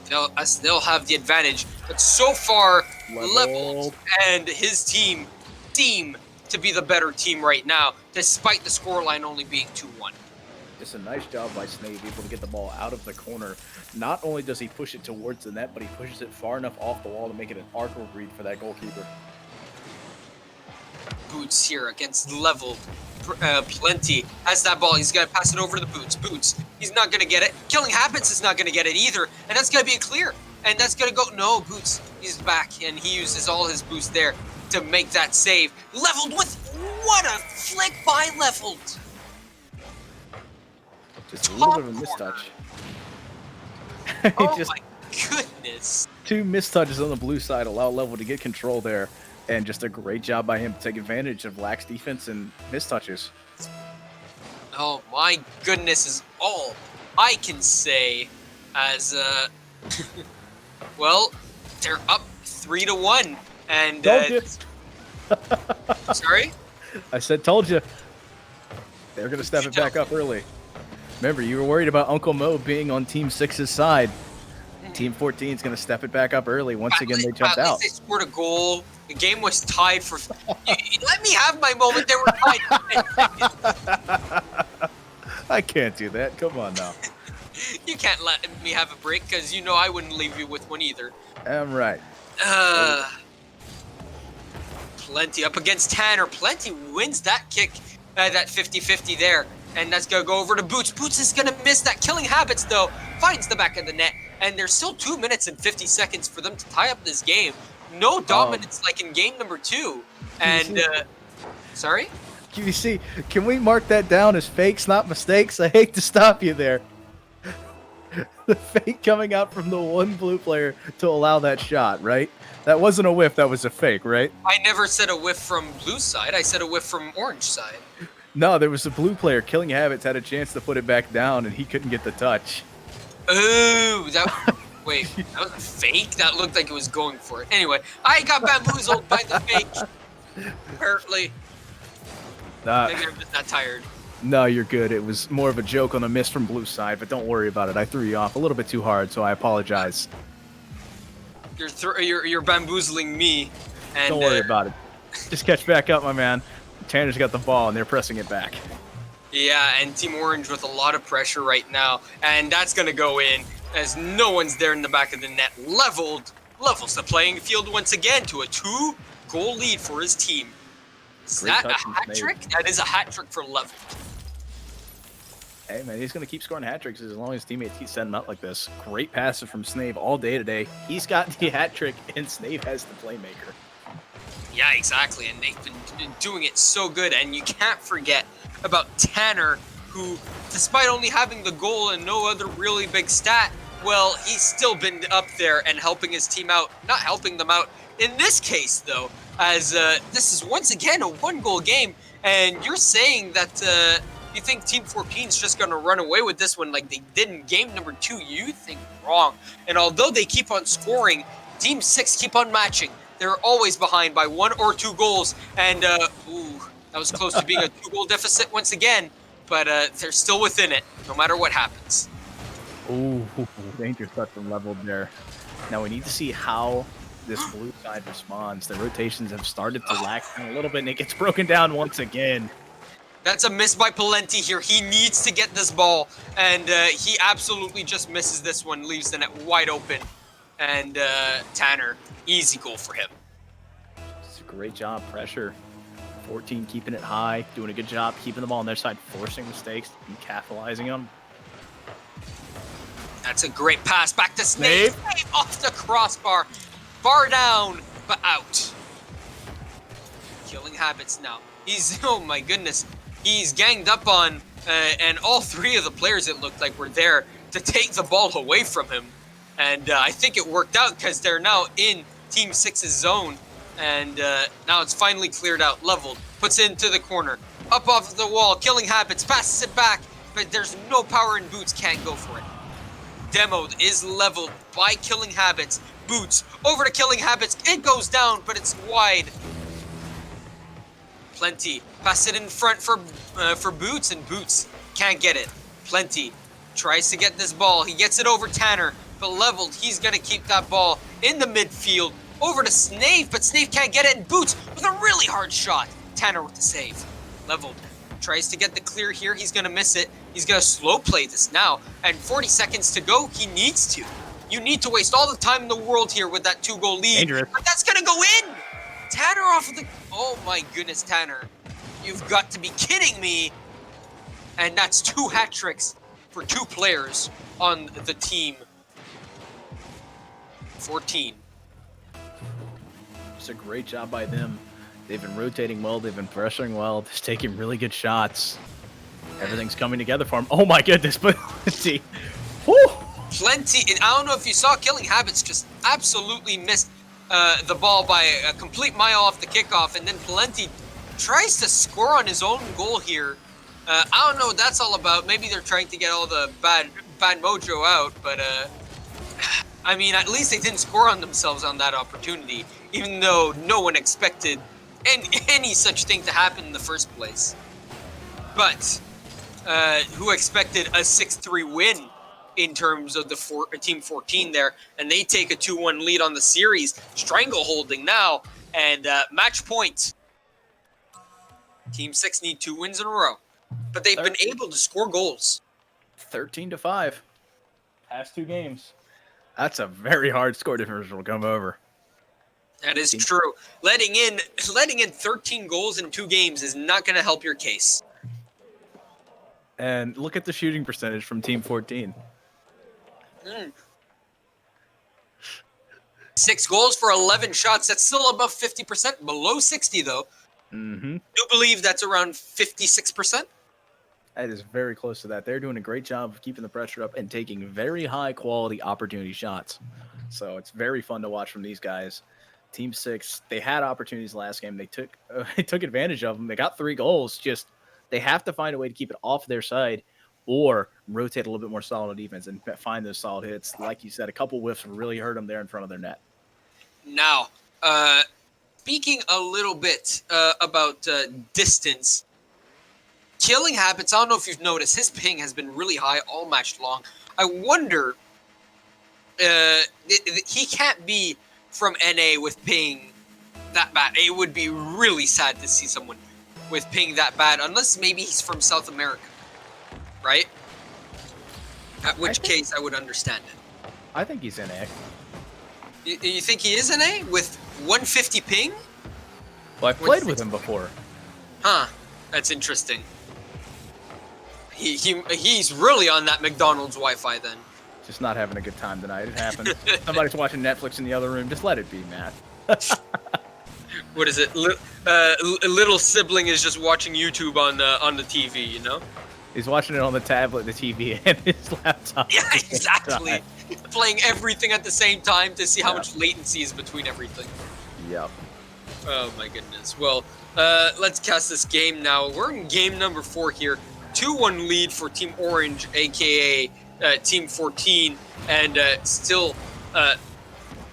They'll have the advantage, but so far leveled, and his team seem to be the better team right now, despite the scoreline only being 2-1. Just a nice job by Snave, able to get the ball out of the corner. Not only does he push it towards the net, but he pushes it far enough off the wall to make it an arc read for that goalkeeper. Boots here against leveled. Plenty has that ball. He's going to pass it over to the Boots. Boots, he's not going to get it. Killing Habits is not going to get it either, and that's going to be a clear. And that's going to go. No, Boots, he's back, and he uses all his boost there to make that save. Leveled with what a flick by Leveled. Just a little bit of a mistouch. Oh just my goodness. 2 mistouches on the blue side allow Level to get control there, and just a great job by him to take advantage of lax defense and mistouches. Oh my goodness is all I can say as well, they're up 3-1, and Told you. Sorry? I said told you. They're going to step it back up early. Remember, you were worried about Uncle Mo being on Team 6's side. Team 14 is going to step it back up early. Once again, they jumped out. They scored a goal. The game was tied for... you let me have my moment. They were tied. I can't do that. Come on now. You can't let me have a break, because you know I wouldn't leave you with one either. I'm right. Plenty up against Tanner. Plenty wins that kick, that 50-50 there. And that's going to go over to Boots. Boots is going to miss that. Killing Habits, though, finds the back of the net. And there's still 2 minutes and 50 seconds for them to tie up this game. No dominance like in game number 2. And, sorry? QVC, can we mark that down as fakes, not mistakes? I hate to stop you there. The fake coming out from the one blue player to allow that shot, right? That wasn't a whiff, that was a fake, right? I never said a whiff from blue side. I said a whiff from orange side. No, there was a blue player. Killing Habits had a chance to put it back down, and he couldn't get the touch. Ooh, that... Wait, that was a fake? That looked like it was going for it. Anyway, I got bamboozled by the fake. Apparently. Maybe I'm just not tired. No, you're good. It was more of a joke on a miss from blue side, but don't worry about it. I threw you off a little bit too hard, so I apologize. You're bamboozling me. And, don't worry about it. Just catch back up, my man. Tanner's got the ball, and they're pressing it back. Yeah, and Team Orange with a lot of pressure right now, and that's going to go in as no one's there in the back of the net. Levels the playing field once again to a 2-goal lead for his team. Is that a hat trick? That is a hat trick for Level. Hey, man, he's going to keep scoring hat tricks as long as teammates keep setting him up like this. Great passes from Snave all day today. He's got the hat trick, and Snave has the playmaker. Yeah, exactly, and they've been doing it so good, and you can't forget about Tanner, who, despite only having the goal and no other really big stat, well, he's still been up there and helping his team out, not helping them out. In this case, though, as this is once again a 1-goal game, and you're saying that You think Team 14 is just going to run away with this one like they did in game number 2? You think wrong. And although they keep on scoring, Team 6 keep on matching. They're always behind by 1 or 2 goals. And, ooh, that was close to being a 2-goal deficit once again. But they're still within it, no matter what happens. Ooh, danger touch leveled there. Now we need to see how this blue side responds. The rotations have started to lack a little bit, and it gets broken down once again. That's a miss by Palenti here. He needs to get this ball, and he absolutely just misses this one, leaves the net wide open. And Tanner, easy goal for him. It's a great job, pressure. 14 keeping it high, doing a good job keeping the ball on their side, forcing mistakes and capitalizing on them. That's a great pass back to Snape. Snape off the crossbar. Bar down, but out. Killing habits now. He's, oh my goodness. He's ganged up on, and all 3 of the players, it looked like, were there to take the ball away from him. And I think it worked out because they're now in Team 6's zone. And now it's finally cleared out, leveled, puts it into the corner. Up off the wall, Killing Habits, passes it back, but there's no power in Boots, can't go for it. Demoed is leveled by Killing Habits. Boots over to Killing Habits, it goes down, but it's wide. Plenty, pass it in front for Boots, and Boots can't get it. Plenty tries to get this ball, he gets it over Tanner, but leveled, he's gonna keep that ball in the midfield. Over to Snave, but Snave can't get it, and Boots with a really hard shot. Tanner with the save. Leveled. Tries to get the clear here. He's going to miss it. He's going to slow play this now. And 40 seconds to go. He needs to. You need to waste all the time in the world here with that 2-goal lead. Dangerous. But that's going to go in. Tanner off of the... Oh my goodness, Tanner. You've got to be kidding me. And that's 2 hat tricks for 2 players on the team. 14. It's a great job by them. They've been rotating well. They've been pressuring well. Just taking really good shots. Everything's coming together for them. Oh my goodness, but let's see. Woo! Plenty. And I don't know if you saw, Killing Habits just absolutely missed the ball by a complete mile off the kickoff, and then Plenty tries to score on his own goal here. I don't know what that's all about. Maybe they're trying to get all the bad mojo out, but I mean, at least they didn't score on themselves on that opportunity, even though no one expected any such thing to happen in the first place. But who expected a 6-3 win in terms of the Team 14 there, and they take a 2-1 lead on the series. Strangle holding now, and match point. Team 6 need 2 wins in a row, but they've been able to score goals. 13-5. Past 2 games. That's a very hard score differential to come over. That is true. Letting in 13 goals in 2 games is not going to help your case. And look at the shooting percentage from Team 14. 6 goals for 11 shots. That's still above 50%. Below 60, though. Mm-hmm. You believe that's around 56%? That is very close to that. They're doing a great job of keeping the pressure up and taking very high-quality opportunity shots. So it's very fun to watch from these guys. Team 6, they had opportunities last game. They took advantage of them. They got 3 goals. Just they have to find a way to keep it off their side or rotate a little bit more solid defense and find those solid hits. Like you said, a couple whiffs really hurt them there in front of their net. Now, speaking a little bit about distance, Killing Habits, I don't know if you've noticed, his ping has been really high all match long. I wonder, he can't be from NA with ping that bad. It would be really sad to see someone with ping that bad, unless maybe he's from South America, right? At which case I would understand it. I think he's NA. You think he is NA with 150 ping? Well, I've played with him before. Huh, that's interesting. He's really on that McDonald's Wi-Fi then. Just not having a good time tonight. It happens. Somebody's watching Netflix in the other room. Just let it be, Matt. What is it? A little sibling is just watching YouTube on the TV, you know? He's watching it on the tablet, the TV, and his laptop. Yeah, exactly. Playing everything at the same time to see how much latency is between everything. Yep. Oh my goodness. Well, let's cast this game now. We're in game number 4 here. 2-1 lead for Team Orange, aka Team 14, and still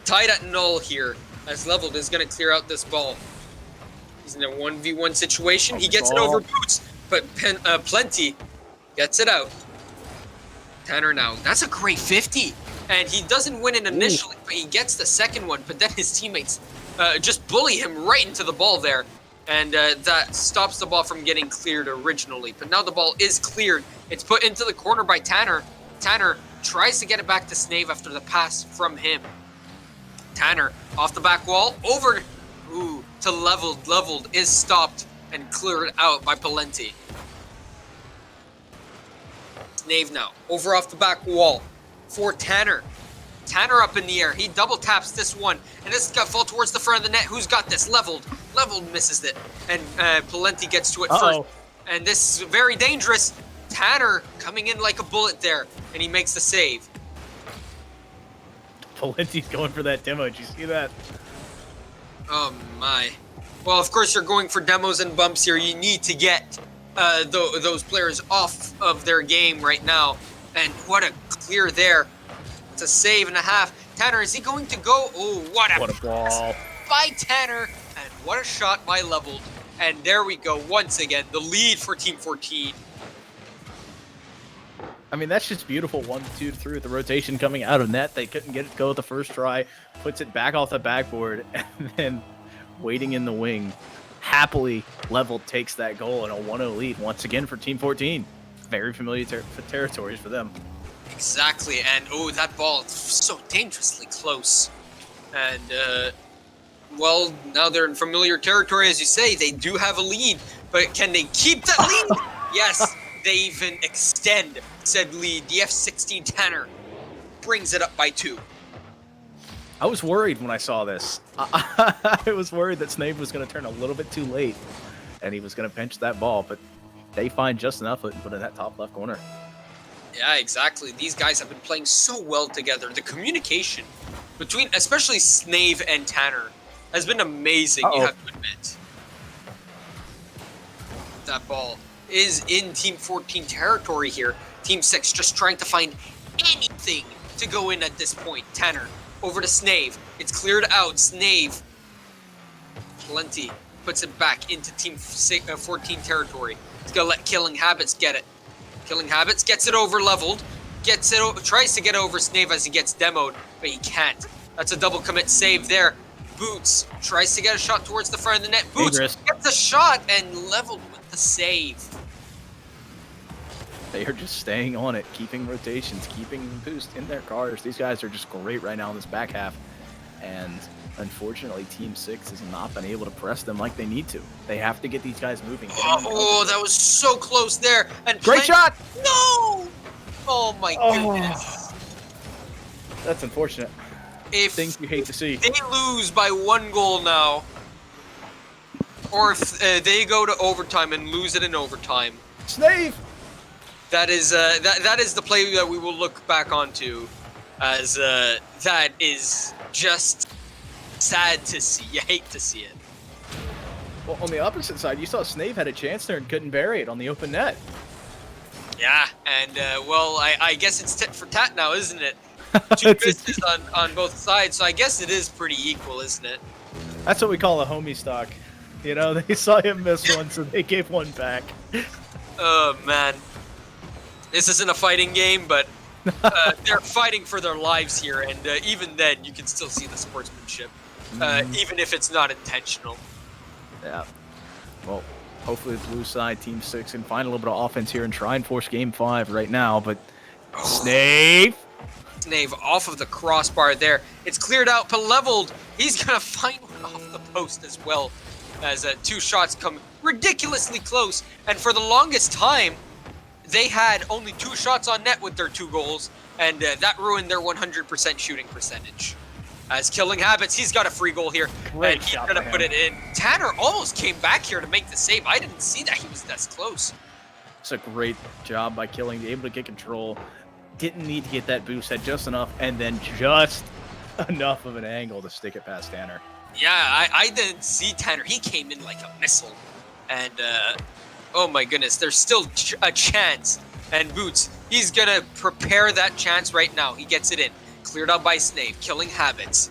tied at null here, as Leveled is going to clear out this ball. He's in a 1v1 situation. He gets it over Boots, but Plenty gets it out. Tanner now. That's a great 50. And he doesn't win it initially, but he gets the second one. But then his teammates just bully him right into the ball there. And that stops the ball from getting cleared originally. But now the ball is cleared. It's put into the corner by Tanner. Tanner tries to get it back to Snave after the pass from him. Tanner off the back wall, over to Leveled. Leveled is stopped and cleared out by Palenti. Snave now, over off the back wall for Tanner. Tanner up in the air. He double taps this one, and this is going to fall towards the front of the net. Who's got this? Leveled. Leveled misses it, and Palenti gets to it first. And this is very dangerous. Tanner coming in like a bullet there, and he makes the save. Palenti's going for that demo. Did you see that? Oh my. Well, of course you're going for demos and bumps here. You need to get those players off of their game right now. And what a clear there. It's a save and a half. Tanner, is he going to go? Oh, what a ball by Tanner. And what a shot by Leveled. And there we go. Once again, the lead for Team 14. I mean, that's just beautiful. 1, 2, 3 with the rotation coming out of net. They couldn't get it to go with the first try. Puts it back off the backboard, and then waiting in the wing. Happily, Leveled takes that goal in a 1-0 lead once again for Team 14. Very familiar territories for them. Exactly, and that ball is so dangerously close. And, well, now they're in familiar territory, as you say. They do have a lead, but can they keep that lead? Yes, they even extend said lead. The F-16 Tanner brings it up by 2. I was worried when I saw this. I was worried that Snave was going to turn a little bit too late, and he was going to pinch that ball, but they find just enough and put it in that top left corner. Yeah, exactly. These guys have been playing so well together. The communication between, especially Snave and Tanner, has been amazing, you have to admit. That ball is in Team 14 territory here. Team 6 just trying to find anything to go in at this point. Tanner over to Snave. It's cleared out. Snave. Plenty puts it back into Team 14 territory. He's going to let Killing Habits get it. Killing Habits gets it over Leveled. Gets it tries to get over Snave as he gets demoed, but he can't. That's a double commit save there. Boots tries to get a shot towards the front of the net. Boots gets a shot and Leveled with the save. They are just staying on it, keeping rotations, keeping boost in their cars. These guys are just great right now in this back half. And unfortunately, Team 6 has not been able to press them like they need to. They have to get these guys moving. Oh, that was so close there. And great shot! No! Oh my goodness. That's unfortunate. Things you hate to see. They lose by 1 goal now, or if they go to overtime and lose it in overtime. Snave! That is that is the play that we will look back onto, as that is just sad to see. You hate to see it. Well, on the opposite side, you saw Snave had a chance there and couldn't bury it on the open net. Yeah, and well, I guess it's tit for tat now, isn't it? 2 misses on both sides, so I guess it is pretty equal, isn't it? That's what we call a homie stock. You know, they saw him miss one, so they gave one back. Oh, man. This isn't a fighting game, but they're fighting for their lives here, and even then, you can still see the sportsmanship, even if it's not intentional. Yeah. Well, hopefully the blue side, Team 6, can find a little bit of offense here and try and force Game 5 right now, but Snave! Snave off of the crossbar there. It's cleared out, but Leveled. He's going to find one off the post as well, as 2 shots come ridiculously close, and for the longest time, they had only 2 shots on net with their 2 goals, and that ruined their 100% shooting percentage. As Killing Habits, he's got a free goal here, and he's going to put it in. Tanner almost came back here to make the save. I didn't see that he was this close. It's a great job by Killing, able to get control. Didn't need to get that boost, had just enough, and then just enough of an angle to stick it past Tanner. Yeah, I didn't see Tanner. He came in like a missile, and Oh my goodness, there's still a chance. And Boots, he's gonna prepare that chance right now. He gets it in. Cleared out by Snave, killing habits.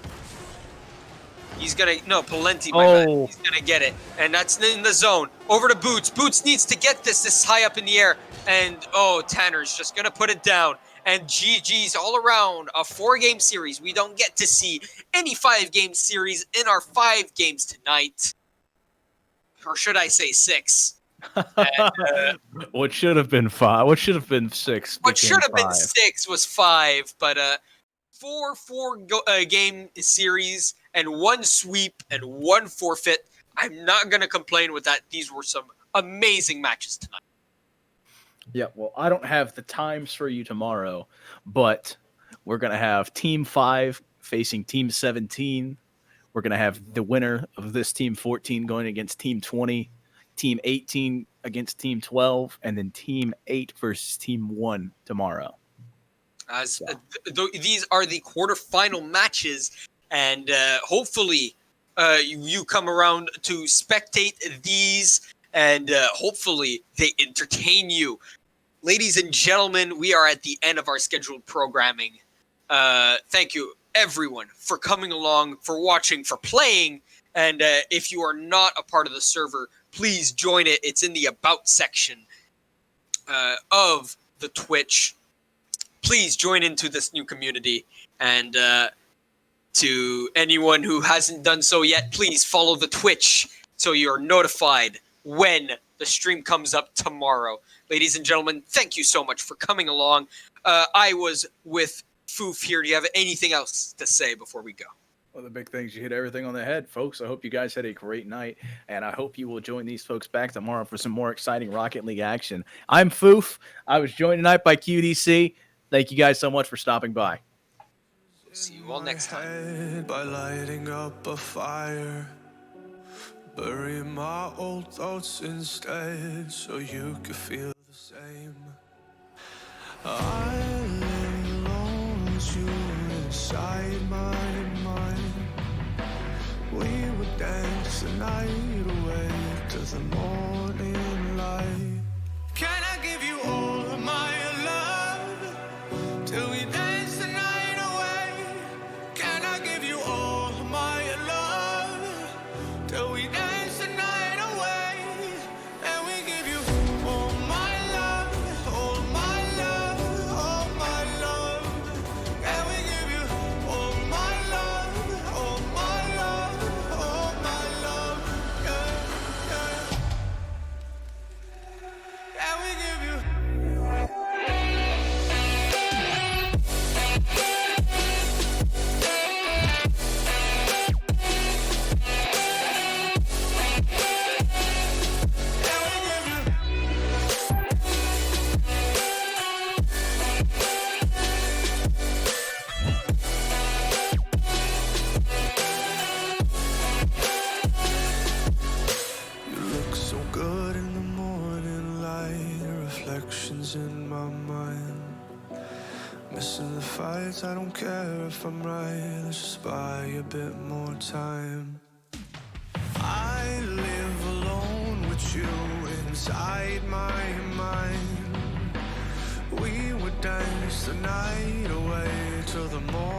He's gonna, no, Palenti, my bad. He's gonna get it. And that's in the zone. Over to Boots. Boots needs to get this high up in the air. And, oh, Tanner's just gonna put it down. And GG's all around. A 4-game series. We don't get to see any 5-game series in our 5 games tonight. Or should I say 6? And, what should have been 5? What should have been 6? What should have been 5. 6 was 5, but 4 game series and 1 sweep and 1 forfeit. I'm not gonna complain with that. These were some amazing matches tonight. Yeah, well, I don't have the times for you tomorrow, but we're gonna have Team 5 facing Team 17. We're gonna have the winner of this Team 14 going against Team 20. Team 18 against Team 12, and then Team 8 versus Team 1 tomorrow. These are the quarterfinal matches, and hopefully you come around to spectate these, and hopefully they entertain you. Ladies and gentlemen, we are at the end of our scheduled programming. Thank you, everyone, for coming along, for watching, for playing, and if you are not a part of the server, please join it. It's in the About section of the Twitch. Please join into this new community. And to anyone who hasn't done so yet, please follow the Twitch so you're notified when the stream comes up tomorrow. Ladies and gentlemen, thank you so much for coming along. I was with Foof here. Do you have anything else to say before we go? Well, the big things, you hit everything on the head, folks. I hope you guys had a great night, and I hope you will join these folks back tomorrow for some more exciting Rocket League action. I'm Foof. I was joined tonight by QDC. Thank you guys so much for stopping by. See you all next time. By lighting up a fire, bury my old thoughts instead, so you could feel the same. I live alone with you inside my mind. We would dance the night away to the morning light. Can I give you all of my love till we dance the night away? Can I give you all of my love till we dance the night away? And we give you all my love, all my love, all my love. And we give you all my love, all my love, all my love. Yeah, yeah. And we give you. You look so good in the morning light, reflections in my mind. Missing the fights, I don't care if I'm right, let's just buy a bit more time. I live alone with you inside my mind. We would dance the night away till the morning.